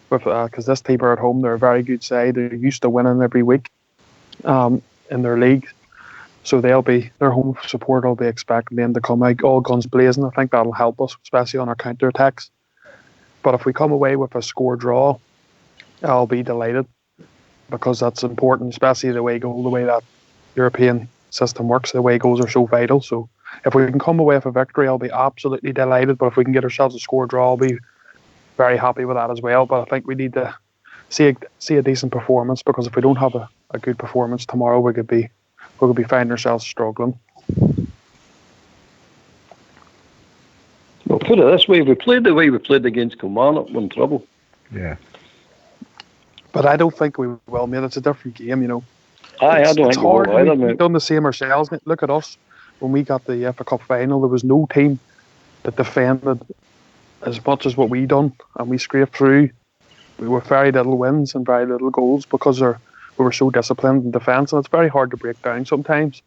[SPEAKER 13] because this team are at home. They're a very good side. They're used to winning every week, in their league. So their home support will be expecting them to come out all guns blazing. I think that'll help us, especially on our counter attacks. But if we come away with a score draw, I'll be delighted, because that's important, especially the way that European system works. The away goals are so vital. So if we can come away with a victory, I'll be absolutely delighted. But if we can get ourselves a score draw, I'll be very happy with that as well. But I think we need to see a decent performance, because if we don't have a good performance tomorrow, we could be finding ourselves struggling.
[SPEAKER 12] Well, put it this way: if we played the way we played against Kilmarnock, we're in trouble.
[SPEAKER 2] Yeah.
[SPEAKER 13] But I don't think we will, mate. It's a different game, you know.
[SPEAKER 12] I don't think we will either, mate.
[SPEAKER 13] We've done the same ourselves, mate. Look at us. When we got the FA Cup final, there was no team that defended as much as what we done, and we scraped through. We were very little wins and very little goals because we were so disciplined in defence, and it's very hard to break down sometimes.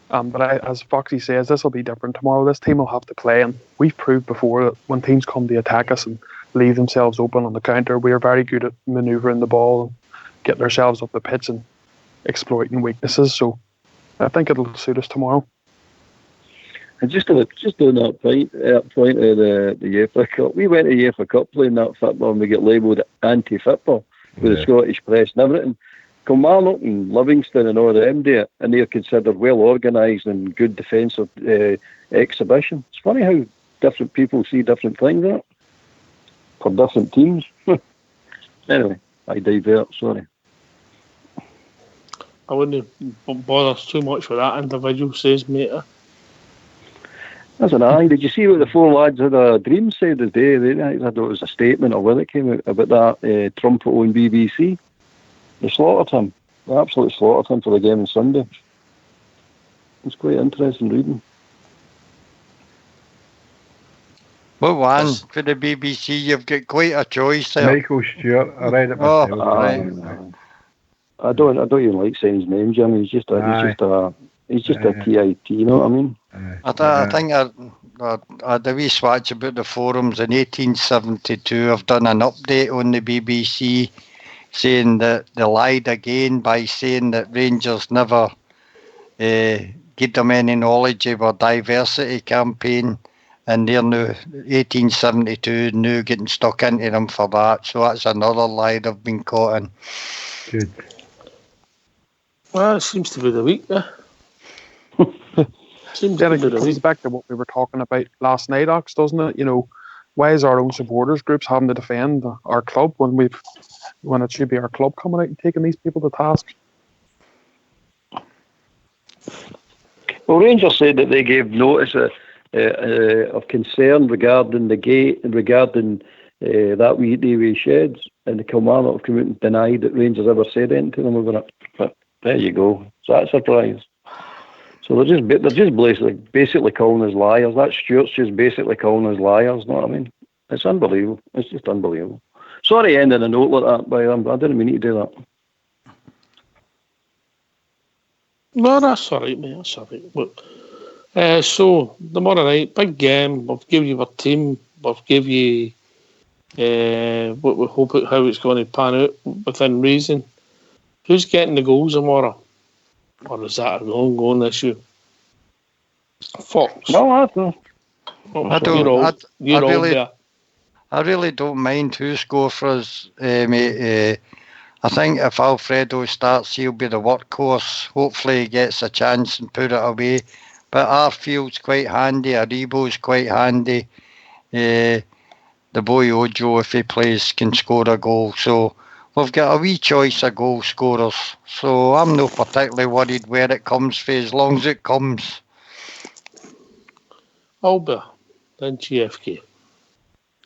[SPEAKER 13] But as Foxy says, this will be different tomorrow. This team will have to play, and we've proved before that when teams come to attack us and leave themselves open on the counter, we are very good at manoeuvring the ball and getting ourselves up the pitch and exploiting weaknesses. So I think it'll suit us tomorrow.
[SPEAKER 12] And just on that point of the UEFA Cup, we went to the UEFA Cup playing that football and we get labelled anti-football with the Scottish press and everything. Kilmarnock and Livingston and all them do it, and they're considered well organised and good defensive exhibition. It's funny how different people see different things out for different teams. Anyway, I divert, sorry.
[SPEAKER 1] I wouldn't bother too much with that individual, says mate.
[SPEAKER 12] That's an eye. Did you see what the four lads had a dream said today? I thought it was a statement or when it came out about that trumpet on BBC. They slaughtered him. They absolutely slaughtered him for the game on Sunday. It's quite interesting reading.
[SPEAKER 3] What one for the BBC? You've got quite a choice there.
[SPEAKER 2] Michael Stewart. I read it myself.
[SPEAKER 3] Right.
[SPEAKER 12] I don't even like saying his name, Jimmy. He's just a TIT. You know what I mean?
[SPEAKER 3] I think I had a wee swatch about the forums in 1872. I've done an update on the BBC saying that they lied again by saying that Rangers never give them any knowledge of our diversity campaign, and they're now 1872 now getting stuck into them for that. So that's another lie they've been caught in.
[SPEAKER 2] Good.
[SPEAKER 1] Well, it seems to be the week there.
[SPEAKER 13] It comes back to what we were talking about last night, Ox, doesn't it? You know, why is our own supporters groups having to defend our club when it should be our club coming out and taking these people to task?
[SPEAKER 12] Well, Rangers said that they gave notice of concern regarding the gate and regarding that wee sheds, and the Kilmarnock have come out and denied that Rangers ever said anything to them over it. But there you go. So that's a surprise. So they're just basically calling us liars. That Stuart's just basically calling us liars. Know what I mean? It's unbelievable. It's just unbelievable. Sorry, ending a note like that, but I didn't mean to do that.
[SPEAKER 1] No, that's all right, mate. That's all right. But, so tomorrow night, big game. We'll give you our team. We'll give you what we hope how it's going to pan out within reason. Who's getting the goals tomorrow? Or is that an ongoing issue? Fox.
[SPEAKER 12] No, I don't.
[SPEAKER 3] I really don't mind who scores for us, mate. I think if Alfredo starts, he'll be the workhorse. Hopefully he gets a chance and put it away. But Arfield's quite handy. Aribo's quite handy. The boy Ojo, if he plays, can score a goal. So we've got a wee choice of goal scorers. So I'm not particularly worried where it comes from, as long as it comes.
[SPEAKER 1] Alba, then GFK.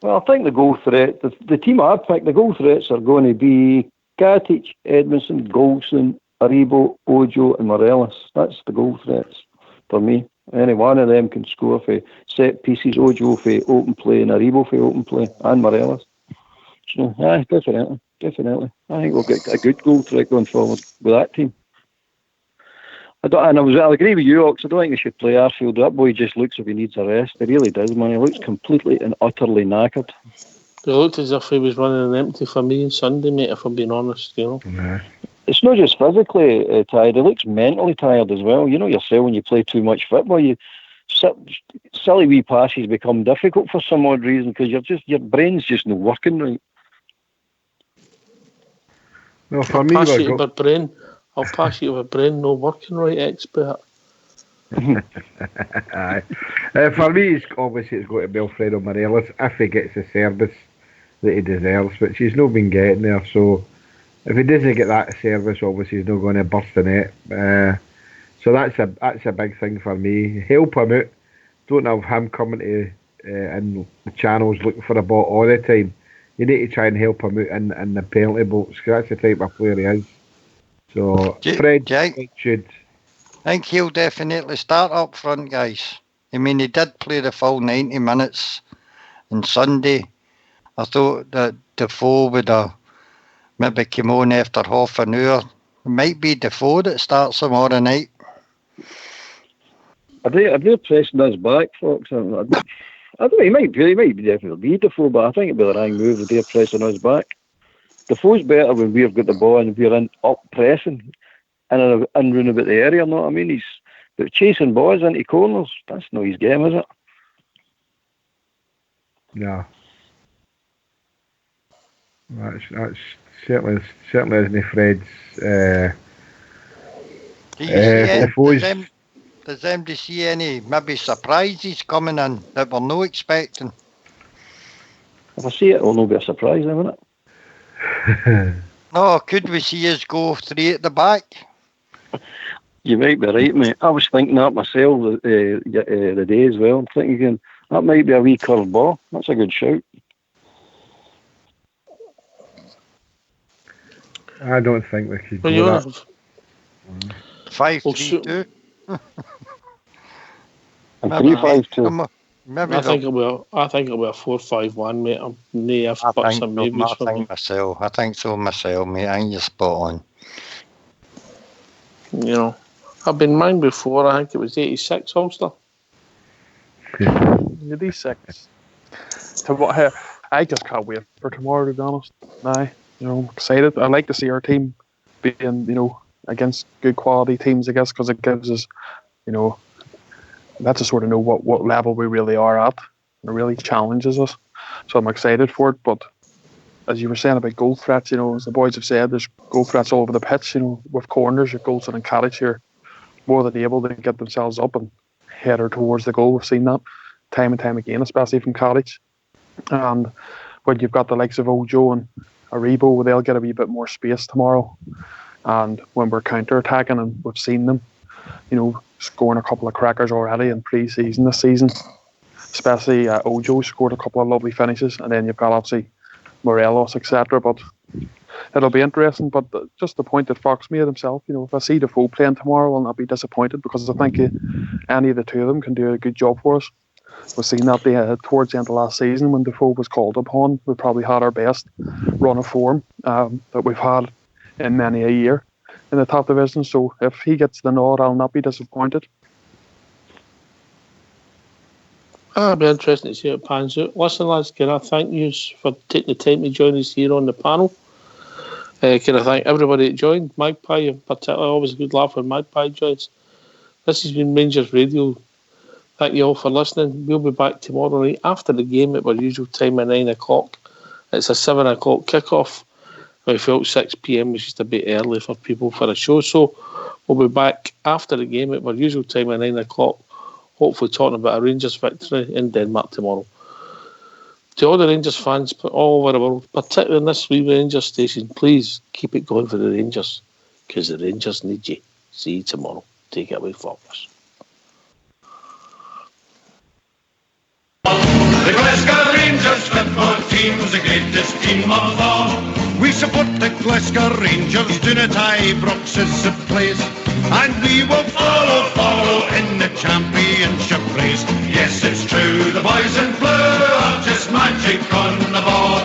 [SPEAKER 12] Well, I think the goal threat, the team I picked, the goal threats are going to be Katic, Edmondson, Goldson, Aribo, Ojo and Morelos. That's the goal threats for me. Any one of them can score for set pieces, Ojo for open play and Aribo for open play, and Morelos. So, definitely. I think we'll get a good goal threat going forward with that team. I agree with you, Ox. I don't think they should play Arfield. That boy just looks if he needs a rest. He really does, man. He looks completely and utterly knackered.
[SPEAKER 1] It looked as if he was running an empty for me on Sunday, mate, if I'm being honest, you know.
[SPEAKER 2] Yeah.
[SPEAKER 12] it's not just physically tired. He looks mentally tired as well. You know yourself when you play too much football, silly wee passes become difficult for some odd reason because your brain's just not working right.
[SPEAKER 2] No, for
[SPEAKER 1] I'll
[SPEAKER 2] me,
[SPEAKER 1] pass you to my brain, no working right expert.
[SPEAKER 2] Aye. For me, it's got to be Alfredo Morelos if he gets the service that he deserves, which he's not been getting there. So if he doesn't get that service, obviously he's not going to burst the net. So that's a big thing for me. Help him out. Don't have him coming to in the channels looking for a ball all the time. You need to try and help him out in the penalty box because that's the type of player he is. So Fred should.
[SPEAKER 3] I think he'll definitely start up front, guys. I mean, he did play the full 90 minutes on Sunday. I thought that Defoe would have maybe come on after half an hour. It might be Defoe that starts tomorrow night.
[SPEAKER 12] Are they pressing us back, folks? I don't know, he might definitely be Defoe, but I think it'd be the wrong move if they're pressing us back. Defoe's better when we've got the ball and we're up pressing and round about the area, you know what I mean? He's chasing balls into corners. That's not his game, is it?
[SPEAKER 2] No. That's certainly isn't Fred's.
[SPEAKER 3] Does anybody see any maybe surprises coming in that we're not expecting?
[SPEAKER 12] If I see it, it'll not be a surprise, then, won't it?
[SPEAKER 3] No, could we see us go 3 at the back?
[SPEAKER 12] You might be right, mate. I was thinking that myself the day as well. I'm thinking again, that might be a wee curved ball. That's a good shout.
[SPEAKER 2] I don't think we could do that.
[SPEAKER 3] 5-3-2.
[SPEAKER 12] And 3-5-2.
[SPEAKER 3] Maybe
[SPEAKER 1] I think it'll be a 4-5-1, mate.
[SPEAKER 3] I think so myself, mate. I think you're spot on.
[SPEAKER 1] You know, I've been mine before. I think it was 86 Ulster.
[SPEAKER 13] 86. I just can't wait for tomorrow, to be honest. I'm excited. I like to see our team being, against good quality teams, I guess, because it gives us, lets us sort of know what level we really are at. And it really challenges us. So I'm excited for it. But as you were saying about goal threats, as the boys have said, there's goal threats all over the pitch. With corners, your Goldson and Kadich are more than able to get themselves up and header towards the goal. We've seen that time and time again, especially from Kadich. And when you've got the likes of Ojo and Aribo, they'll get a wee bit more space tomorrow. And when we're counter-attacking, and we've seen them, scoring a couple of crackers already in pre-season this season, especially Ojo scored a couple of lovely finishes, and then you've got obviously Morelos, etc. But it'll be interesting. But just the point that Fox made himself, if I see Defoe playing tomorrow, I'll not be disappointed because I think any of the two of them can do a good job for us. We've seen that towards the end of last season when Defoe was called upon. We probably had our best run of form that we've had in many a year in the top division. So if he gets the nod, I'll not be disappointed.
[SPEAKER 1] It'll be interesting to see how it pans out. Listen, lads, can I thank you for taking the time to join us here on the panel? Can I thank everybody that joined? Magpie in particular, always a good laugh when Magpie joins. This has been Rangers Radio. Thank you all for listening. We'll be back tomorrow night after the game at our usual time at 9 o'clock. It's a 7 o'clock kickoff. I felt 6 p.m. was just a bit early for people for a show. So we'll be back after the game at our usual time at 9 o'clock. Hopefully talking about a Rangers victory in Denmark tomorrow. To all the Rangers fans all over the world, particularly in this wee Rangers station, please keep it going for the Rangers because the Rangers need you. See you tomorrow. Take it away, Fox.
[SPEAKER 15] The Glasgow Rangers football team's the greatest team of all. We support the Glasgow Rangers, do not Ibrox is the place. And we will follow in the championship race. Yes, it's true, the boys in blue are just magic on the ball.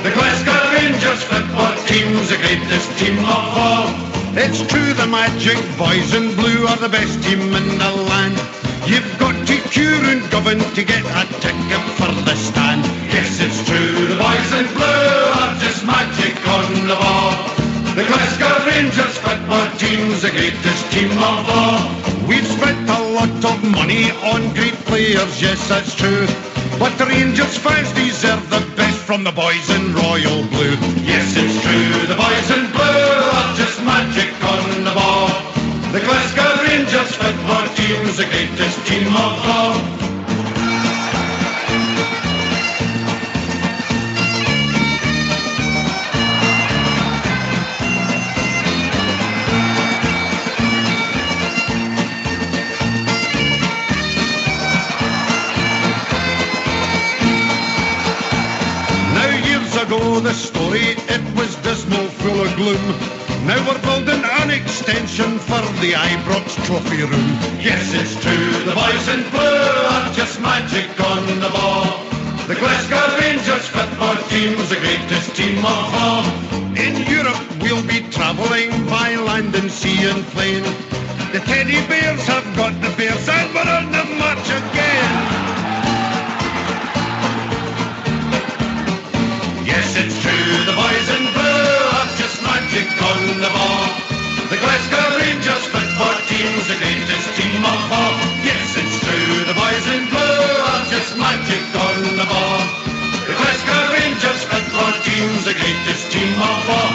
[SPEAKER 15] The Glasgow Rangers football team's the greatest team of all. It's true, the magic boys in blue are the best team in the land. You've got to queue and govern to get a ticket for the stand. Yes, it's true, the boys in blue are just magic on the ball. The Glasgow Rangers the greatest team of all. We've spent a lot of money on great players, yes, that's true. But the Rangers fans deserve the best from the boys in royal blue. Yes, it's true, the boys in blue are just magic on the ball. The Glasgow Rangers football team's the greatest team of all. Ago the story, it was dismal, full of gloom. Now we're building an extension for the Ibrox trophy room. Yes, it's true, the boys in blue are just magic on the ball. The Glasgow Rangers football team's the greatest team of all. In Europe we'll be travelling by land and sea and plain. The teddy bears have got the bears and we're on the march again. Yes, it's true, the boys in blue are just magic on the ball. The Glasgow Rangers football team's the greatest team of all. Yes, it's true, the boys in blue are just magic on the ball. The Glasgow Rangers football team's the greatest team of all.